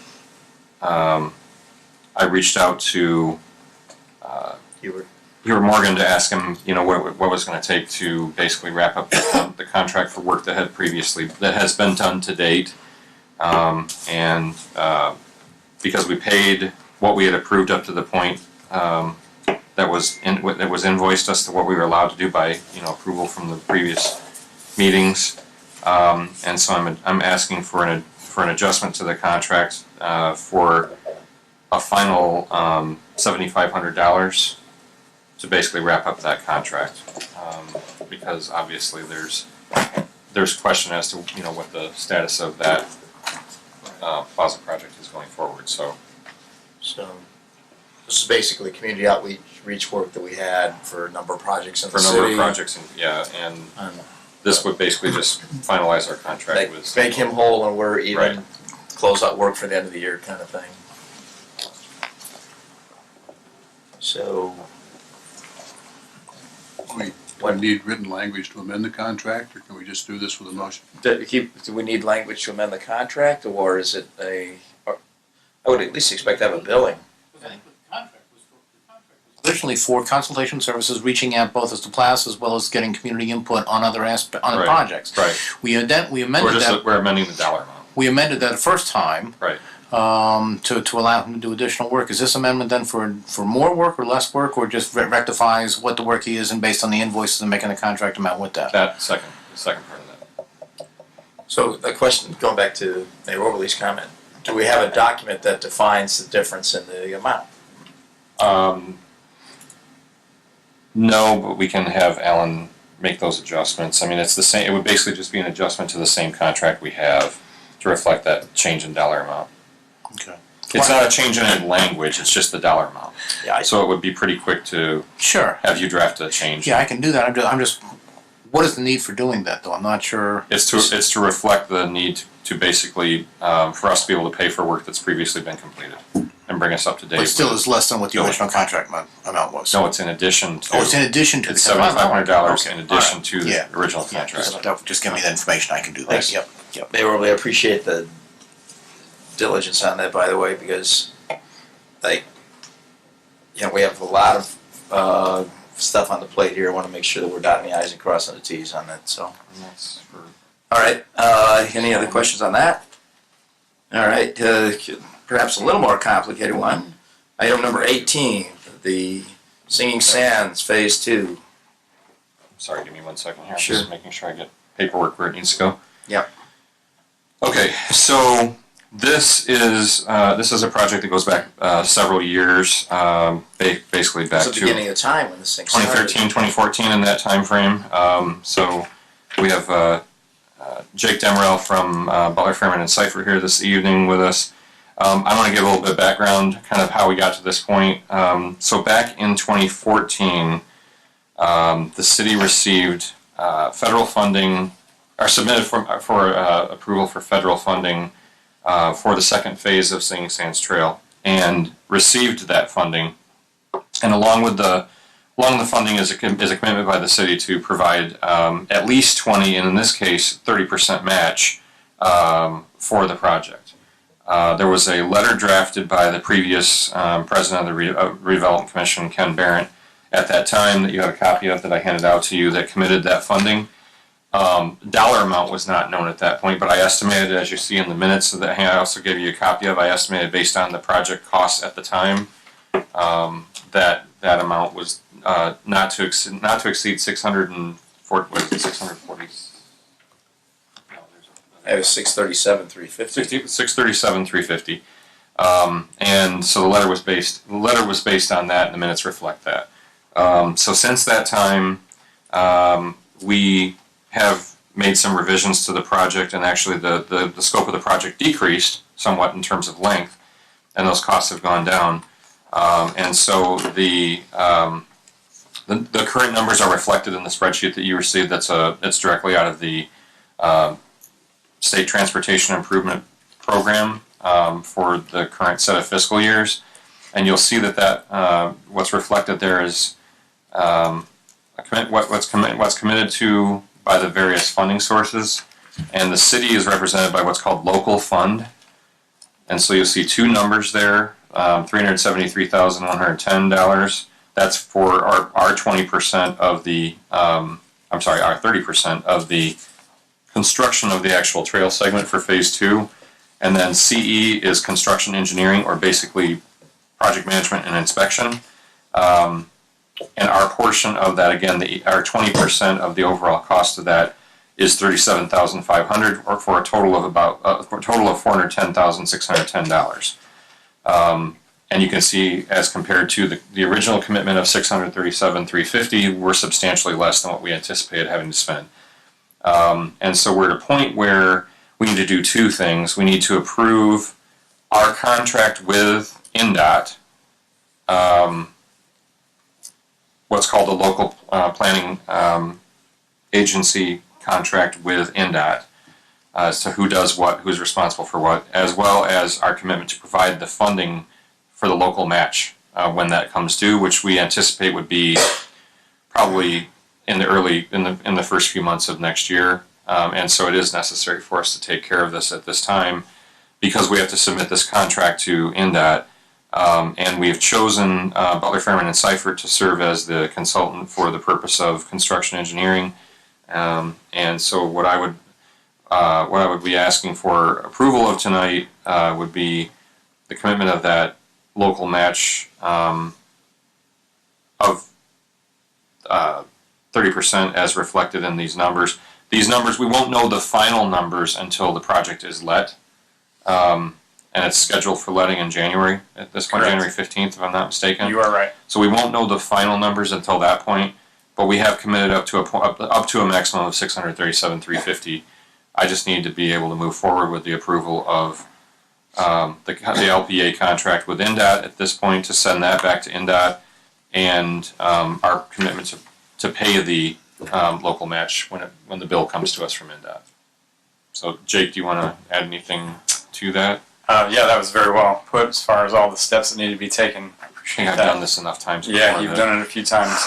I reached out to Hubert Morgan to ask him, what was going to take to basically wrap up the contract for work that has been done to date, and because we paid what we had approved up to the point that was invoiced us to what we were allowed to do by approval from the previous meetings, and so I'm asking for an adjustment to the contract for a final $7,500 to basically wrap up that contract, because obviously there's question as to what the status of that plaza project is going forward. So this is basically community outreach work that we had for a number of projects in the city. For a number of projects, and this would basically just finalize our contract with. Make him whole, and we're even Right. close out work for the end of the year kind of thing. So. We need written language to amend the contract, or can we just do this with a motion? Do we need language to amend the contract, or is it I would at least expect to have a billing. Originally for consultation services, reaching out both as to plaza as well as getting community input on other on the Right. projects. Right. We amended that. We're amending the dollar amount. We amended that the first time. Right. To allow him to do additional work. Is this amendment then for more work or less work, or just rectifies what the work he is and based on the invoices and making the contract amount with that? The second part of that. So the question, going back to Mayor Overly's comment, do we have a document that defines the difference in the amount? No, but we can have Alan make those adjustments. I mean, it's the same. It would basically just be an adjustment to the same contract we have to reflect that change in dollar amount. Okay. It's not a change in language. It's just the dollar amount. Yeah. So it would be pretty quick to have you draft a change. Yeah, I can do that. I'm just. What is the need for doing that, though? I'm not sure. It's to reflect the need to basically for us to be able to pay for work that's previously been completed and bring us up to date. But still with- is less than what the original contract amount was. No, it's in addition to. Oh, it's in addition to. It's $7,500 Okay. in addition All to right. the original contract. Just give me that information. I can do that. Thanks. Yep. Mayor Overly, I appreciate the diligence on that, by the way, because we have a lot of stuff on the plate here. I want to make sure that we're dotting the i's and crossing the t's on that. So, all right. Any other questions on that? All right. Perhaps a little more complicated one. Item number 18, the Singing Sands Phase 2. Sorry, give me 1 second here. I'm Sure. just making sure I get paperwork where it needs to go. Yep. Okay, so this is a project that goes back several years, basically back It's the to beginning of time when this thing started. 2013, 2014 in that time frame. So we have Jake Demerel from Butler, Fairman, and Seifert here this evening with us. I want to give a little bit of background, kind of how we got to this point. So back in 2014, the city received federal funding, or submitted for approval for federal funding for the second phase of Singing Sands Trail, and received that funding. And along the funding is a commitment by the city to provide at least 20, and in this case 30% match for the project. There was a letter drafted by the previous president of the Redevelopment Commission, Ken Barrett, at that time that you have a copy of that I handed out to you that committed that funding. Dollar amount was not known at that point, but I estimated, as you see in the minutes that I also gave you a copy of, I estimated based on the project costs at the time that amount was not to exceed 640. What is it? 640. It was 637,350. 637,350. And so the letter was based on that, and the minutes reflect that. So since that time, we have made some revisions to the project, and actually the scope of the project decreased somewhat in terms of length, and those costs have gone down. And so the current numbers are reflected in the spreadsheet that you received. It's directly out of the State Transportation Improvement Program for the current set of fiscal years. And you'll see that what's reflected there is what's committed to by the various funding sources, and the city is represented by what's called local fund. And so you'll see two numbers there, $373,110. That's for our 20% of the, our 30% of the construction of the actual trail segment for phase 2. And then CE is construction engineering, or basically project management and inspection. And our portion of that, again, our 20% of the overall cost of that is $37,500, or for a total of $410,610. And you can see, as compared to the original commitment of $637,350, we're substantially less than what we anticipated having to spend. And so we're at a point where we need to do two things. We need to approve our contract with INDOT, what's called the local planning agency contract with INDOT, as to who does what, who's responsible for what, as well as our commitment to provide the funding for the local match when that comes due, which we anticipate would be probably in the first few months of next year. And so it is necessary for us to take care of this at this time, because we have to submit this contract to INDOT. And we have chosen Butler, Fairman, and Seifert to serve as the consultant for the purpose of construction engineering. And so what I would be asking for approval of tonight would be the commitment of that local match of 30% as reflected in these numbers. These numbers, we won't know the final numbers until the project is let. And it's scheduled for letting in January at this point, January 15th, if I'm not mistaken. You are right. So we won't know the final numbers until that point, but we have committed up to a maximum of $637,350. I just need to be able to move forward with the approval of the LPA contract with INDOT at this point, to send that back to INDOT, and our commitment to pay the local match when the bill comes to us from INDOT. So, Jake, do you want to add anything to that? Yeah, that was very well put as far as all the steps that need to be taken. I think I've done this enough times before. Yeah, you've done it a few times.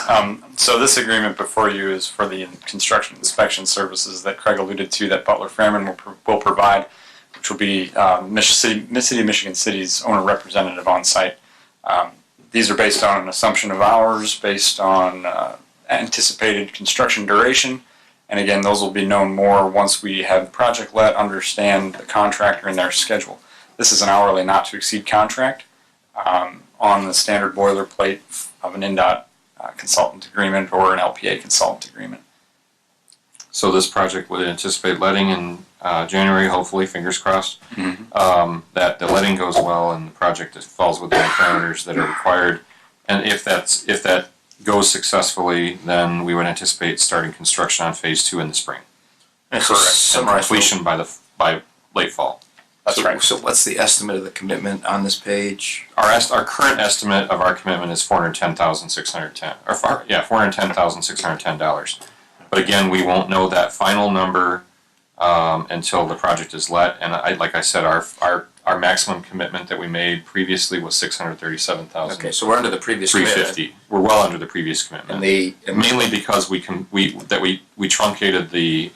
So this agreement before you is for the construction inspection services that Craig alluded to that Butler Fairman will provide, which will be City of Michigan City's owner representative on site. These are based on an assumption of hours, based on anticipated construction duration. And again, those will be known more once we have the project let, understand the contractor and their schedule. This is an hourly not to exceed contract on the standard boilerplate of an INDOT consultant agreement or an LPA consultant agreement. So this project would anticipate letting in January, hopefully, fingers crossed, that the letting goes well and the project falls within the parameters that are required. And if that goes successfully, then we would anticipate starting construction on phase 2 in the spring. Correct. And completion by late fall. That's right. So what's the estimate of the commitment on this page? Our current estimate of our commitment is $410,610, $410,610. But again, we won't know that final number until the project is let. And like I said, our maximum commitment that we made previously was $637,000. Okay, so we're under the previous $350,000. We're well under the previous commitment. Mainly because we truncated the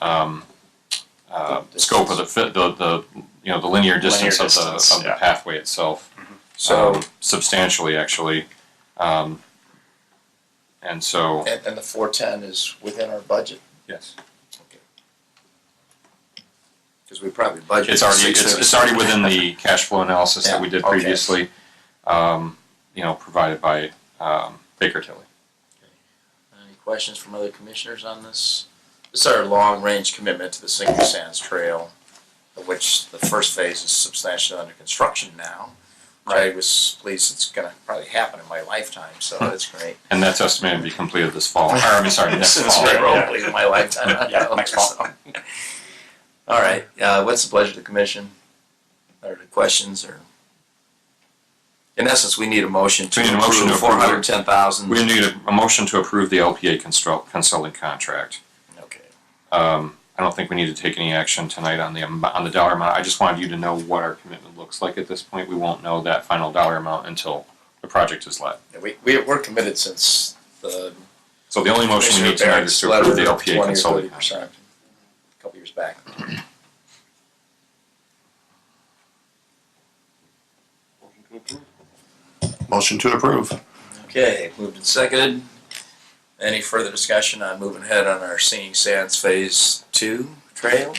scope of the linear distance of the pathway itself. So substantially, actually. And so. And the 410 is within our budget? Yes. Okay. Because we probably budgeted. It's already within the cash flow analysis that we did previously, provided by Baker Tilly. Any questions from other commissioners on this? This is our long-range commitment to the Sinking Sands Trail, of which the first phase is substantially under construction now. I was pleased it's going to probably happen in my lifetime, so that's great. And that's estimated to be completed this fall. Next fall. Hopefully in my lifetime. Next fall. All right. What's the pleasure of the commission? Are there questions or? In essence, we need a motion to approve $410,000. We need a motion to approve the LPA consulting contract. Okay. I don't think we need to take any action tonight on the dollar amount. I just wanted you to know what our commitment looks like at this point. We won't know that final dollar amount until the project is let. We're committed since the. So the only motion we need tonight is to approve the LPA consulting. 20% a couple years back. Motion to approve. Okay, moved and seconded. Any further discussion on moving ahead on our Singing Sands Phase 2 trail?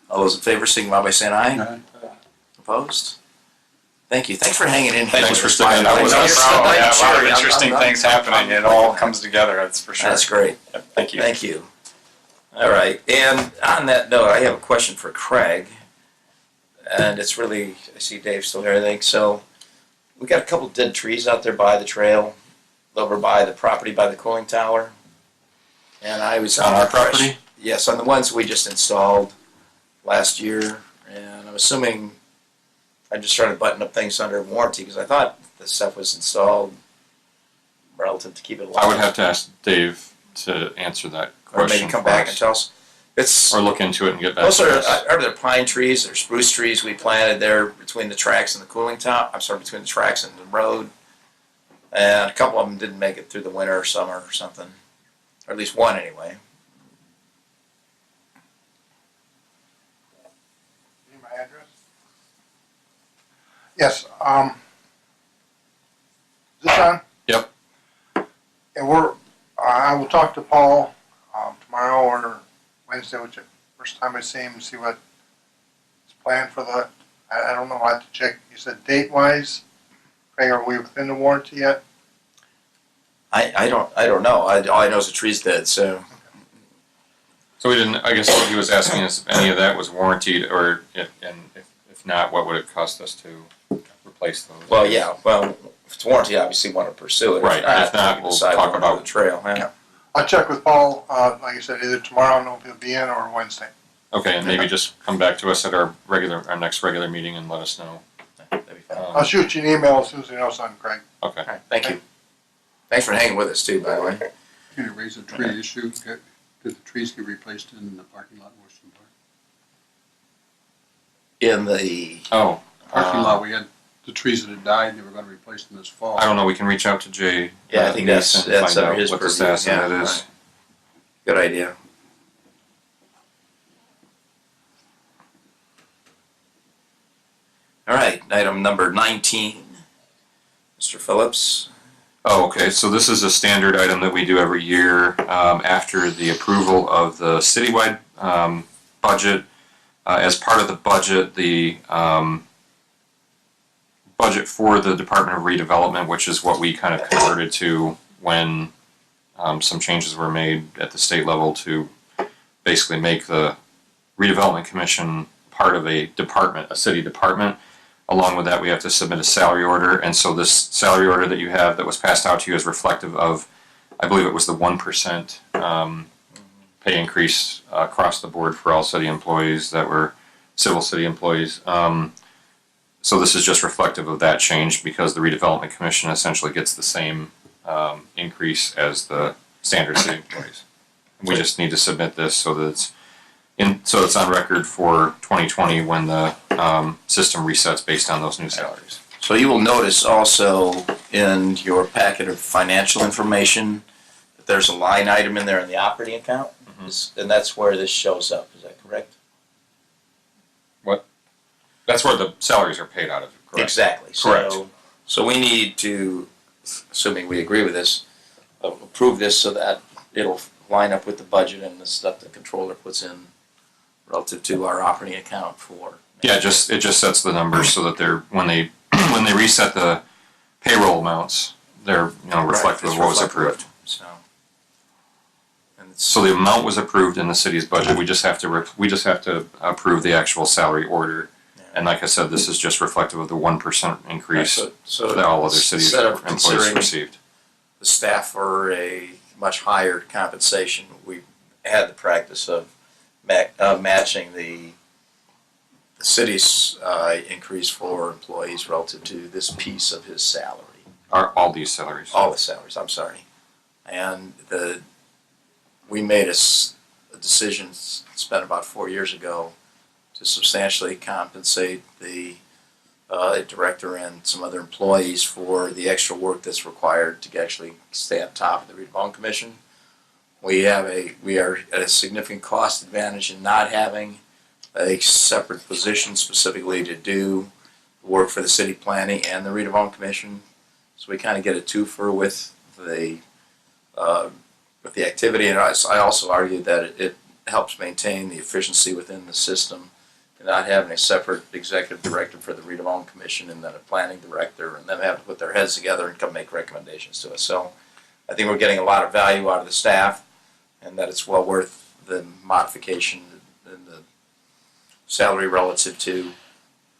All those in favor, signify by saying aye. Opposed? Thank you. Thanks for hanging in. Thanks for sticking out with us. Yeah, a lot of interesting things happening. It all comes together, that's for sure. That's great. Yep, thank you. Thank you. All right, and on that note, I have a question for Craig. And it's really, I see Dave still here, I think. So we got a couple dead trees out there by the trail, over by the property by the cooling tower. And I was on our property? Yes, on the ones we just installed last year. And I'm assuming I just started buttoning up things under warranty because I thought this stuff was installed relative to keep it alive. I would have to ask Dave to answer that Or question. maybe come back and tell us. Or look into it and get back Those to us. are there pine trees or spruce trees we planted there between the tracks and the cooling tower? I'm sorry, between the tracks and the road. And a couple of them didn't make it through the winter or summer or something. Or at least one anyway. Need my address? Yes, is this on? Yep. And I will talk to Paul, tomorrow or Wednesday, which is the first time I see him, see what is planned for the, I don't know, I have to check. You said date-wise, Craig, are we within the warranty yet? I don't know. All I know is the tree's dead, so. So we didn't, I guess what he was asking is if any of that was warranted, or if not, what would it cost us to replace those? Well, yeah, well, if it's warranty, obviously want to pursue it. Right, if not, we'll talk about the trail. Yeah. I'll check with Paul, like I said, either tomorrow, I know if he'll be in, or Wednesday. Okay, and maybe just come back to us at our next regular meeting and let us know. That'd be fine. I'll shoot you an email as soon as I know something, Craig. Okay. All right, thank you. Thanks for hanging with us too, by the way. Can you raise a tree issue? Did the trees get replaced in the parking lot in Washington Park? In the Parking lot, we had the trees that had died, they were gonna replace them this fall. I don't know, we can reach out to Jay. Yeah, I think Neese and that's find out his what the purview. status of Yeah, that is. right. Good idea. All right, item number 19. Mr. Phillips. Oh, okay, so this is a standard item that we do every year after the approval of the citywide budget. As part of the budget, the budget for the Department of Redevelopment, which is what we kind of converted to when some changes were made at the state level to basically make the Redevelopment Commission part of a department, a city department. Along with that, we have to submit a salary order, and so this salary order that you have that was passed out to you is reflective of, I believe it was the 1% pay increase across the board for all city employees that were civil city employees. So this is just reflective of that change because the Redevelopment Commission essentially gets the same increase as the standard city employees. We just need to submit this so that it's on record for 2020 when the system resets based on those new salaries. So you will notice also in your packet of financial information that there's a line item in there in the operating account, and that's where this shows up. Is that correct? What? That's where the salaries are paid out of, correct? Exactly. Correct. So we need to, assuming we agree with this, approve this so that it'll line up with the budget and the stuff the controller puts in relative to our operating account for. Yeah, it just sets the numbers so that they're when they reset the payroll amounts, they're reflective of what was approved. So the amount was approved in the city's budget. We just have to approve the actual salary order. And like I said, this is just reflective of the 1% increase that all other city employees received. The staff for a much higher compensation. We had the practice of matching the city's increase for employees relative to this piece of his salary. All these salaries? All the salaries, I'm sorry. And we made a decision spent about 4 years ago to substantially compensate the director and some other employees for the extra work that's required to actually stay on top of the redevelopment commission. We are at a significant cost advantage in not having a separate position specifically to do work for the city planning and the redevelopment commission. So we kind of get a twofer with the activity, and I also argued that it helps maintain the efficiency within the system, and not having a separate executive director for the redevelopment commission and then a planning director, and them having to put their heads together and come make recommendations to us. So I think we're getting a lot of value out of the staff, and that it's well worth the modification in the salary relative to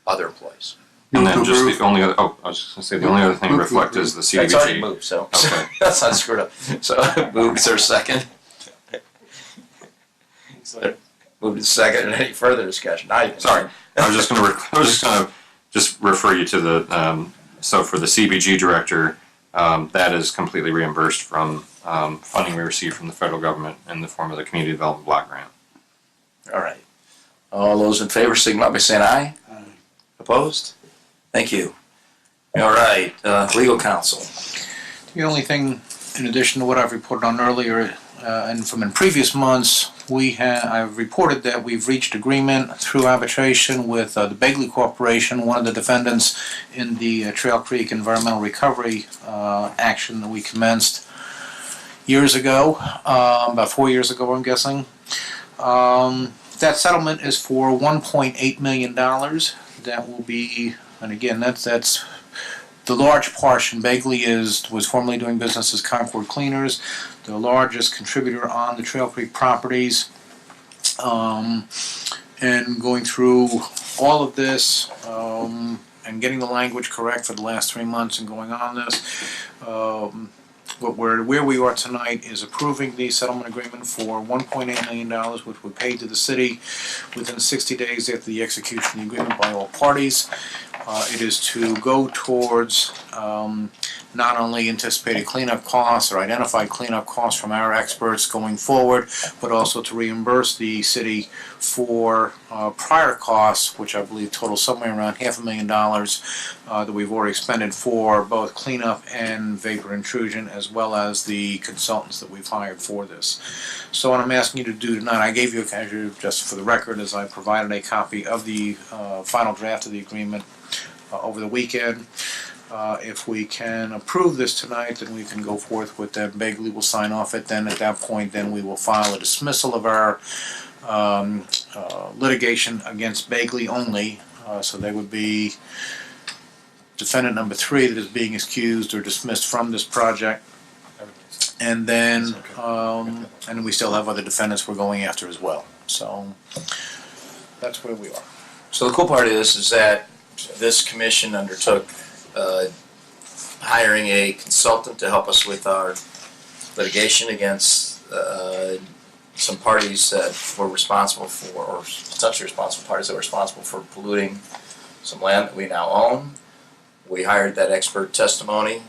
other employees. And then just the only other, I was just going to say, the only other thing to reflect is the CDBG. It's already moved, so Okay. that's not screwed up. So moved, is there a second? Moved to second, and any further discussion? Now you can. Sorry, I was just going to refer you to the, so for the CBG director, that is completely reimbursed from funding we received from the federal government in the form of the Community Development Block Grant. All right. All those in favor signify by saying aye. Aye. Opposed? Thank you. All right, legal counsel. The only thing, in addition to what I've reported on earlier, and from in previous months, I've reported that we've reached agreement through arbitration with the Begley Corporation, one of the defendants in the Trail Creek environmental recovery action that we commenced years ago, about 4 years ago, I'm guessing. That settlement is for $1.8 million. That will be, and again, that's the large portion. Begley was formerly doing business as Concord Cleaners, the largest contributor on the Trail Creek properties. And going through all of this and getting the language correct for the last 3 months and going on this, where we are tonight is approving the settlement agreement for $1.8 million, which we paid to the city within 60 days after the execution of the agreement by all parties. It is to go towards not only anticipated cleanup costs or identified cleanup costs from our experts going forward, but also to reimburse the city for prior costs, which I believe total somewhere around $500,000 that we've already expended for both cleanup and vapor intrusion, as well as the consultants that we've hired for this. So what I'm asking you to do tonight, I gave you, just for the record, as I provided a copy of the final draft of the agreement over the weekend. If we can approve this tonight, then we can go forth with that. Begley will sign off it. Then at that point, then we will file a dismissal of our litigation against Begley only. So they would be defendant number 3 that is being excused or dismissed from this project. And then we still have other defendants we're going after as well. So that's where we are. So the cool part of this is that this commission undertook hiring a consultant to help us with our litigation against some parties that were responsible for, or potentially responsible parties that were responsible for polluting some land that we now own. We hired that expert testimony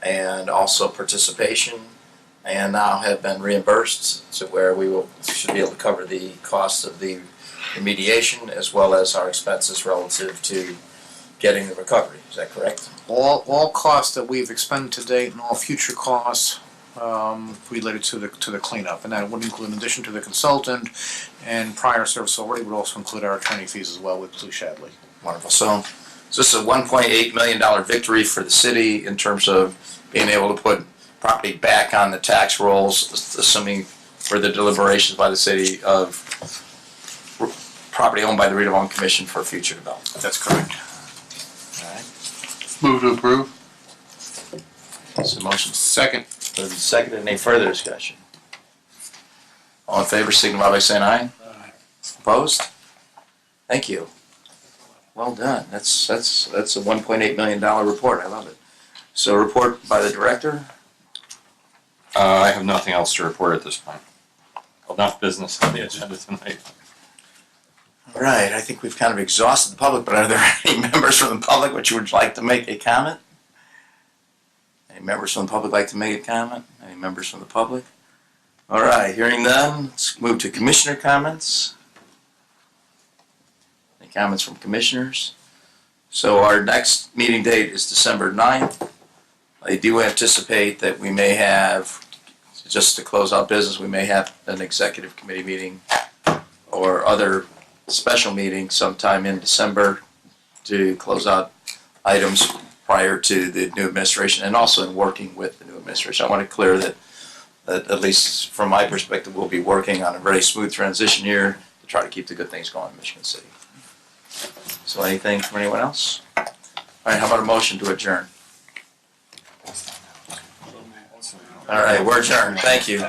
and also participation, and now have been reimbursed to where should be able to cover the cost of the remediation as well as our expenses relative to getting the recovery. Is that correct? All costs that we've expended to date and all future costs related to the cleanup, and that would include, in addition to the consultant and prior service already, would also include our attorney fees as well with Blue Shadley. Wonderful. So this is a $1.8 million victory for the city in terms of being able to put property back on the tax rolls, assuming for the deliberations by the city of property owned by the Redevelopment Commission for future development. That's correct. All right. Move to approve. So motion. Second. Moved and seconded. Any further discussion? All in favor, signify by saying aye. Aye. Opposed? Thank you. Well done. That's a $1.8 million report. I love it. So report by the director. I have nothing else to report at this point. Enough business on the agenda tonight. All right. I think we've kind of exhausted the public, but are there any members from the public which would like to make a comment? Any members from the public like to make a comment? Any members from the public? All right. Hearing none, let's move to commissioner comments. Any comments from commissioners? So our next meeting date is December 9th. I do anticipate that we may have, just to close out business, we may have an executive committee meeting or other special meeting sometime in December to close out items prior to the new administration, and also in working with the new administration. I want to clear that at least from my perspective, we'll be working on a very smooth transition here to try to keep the good things going in Michigan City. So anything from anyone else? All right, how about a motion to adjourn? All right, we're adjourned. Thank you.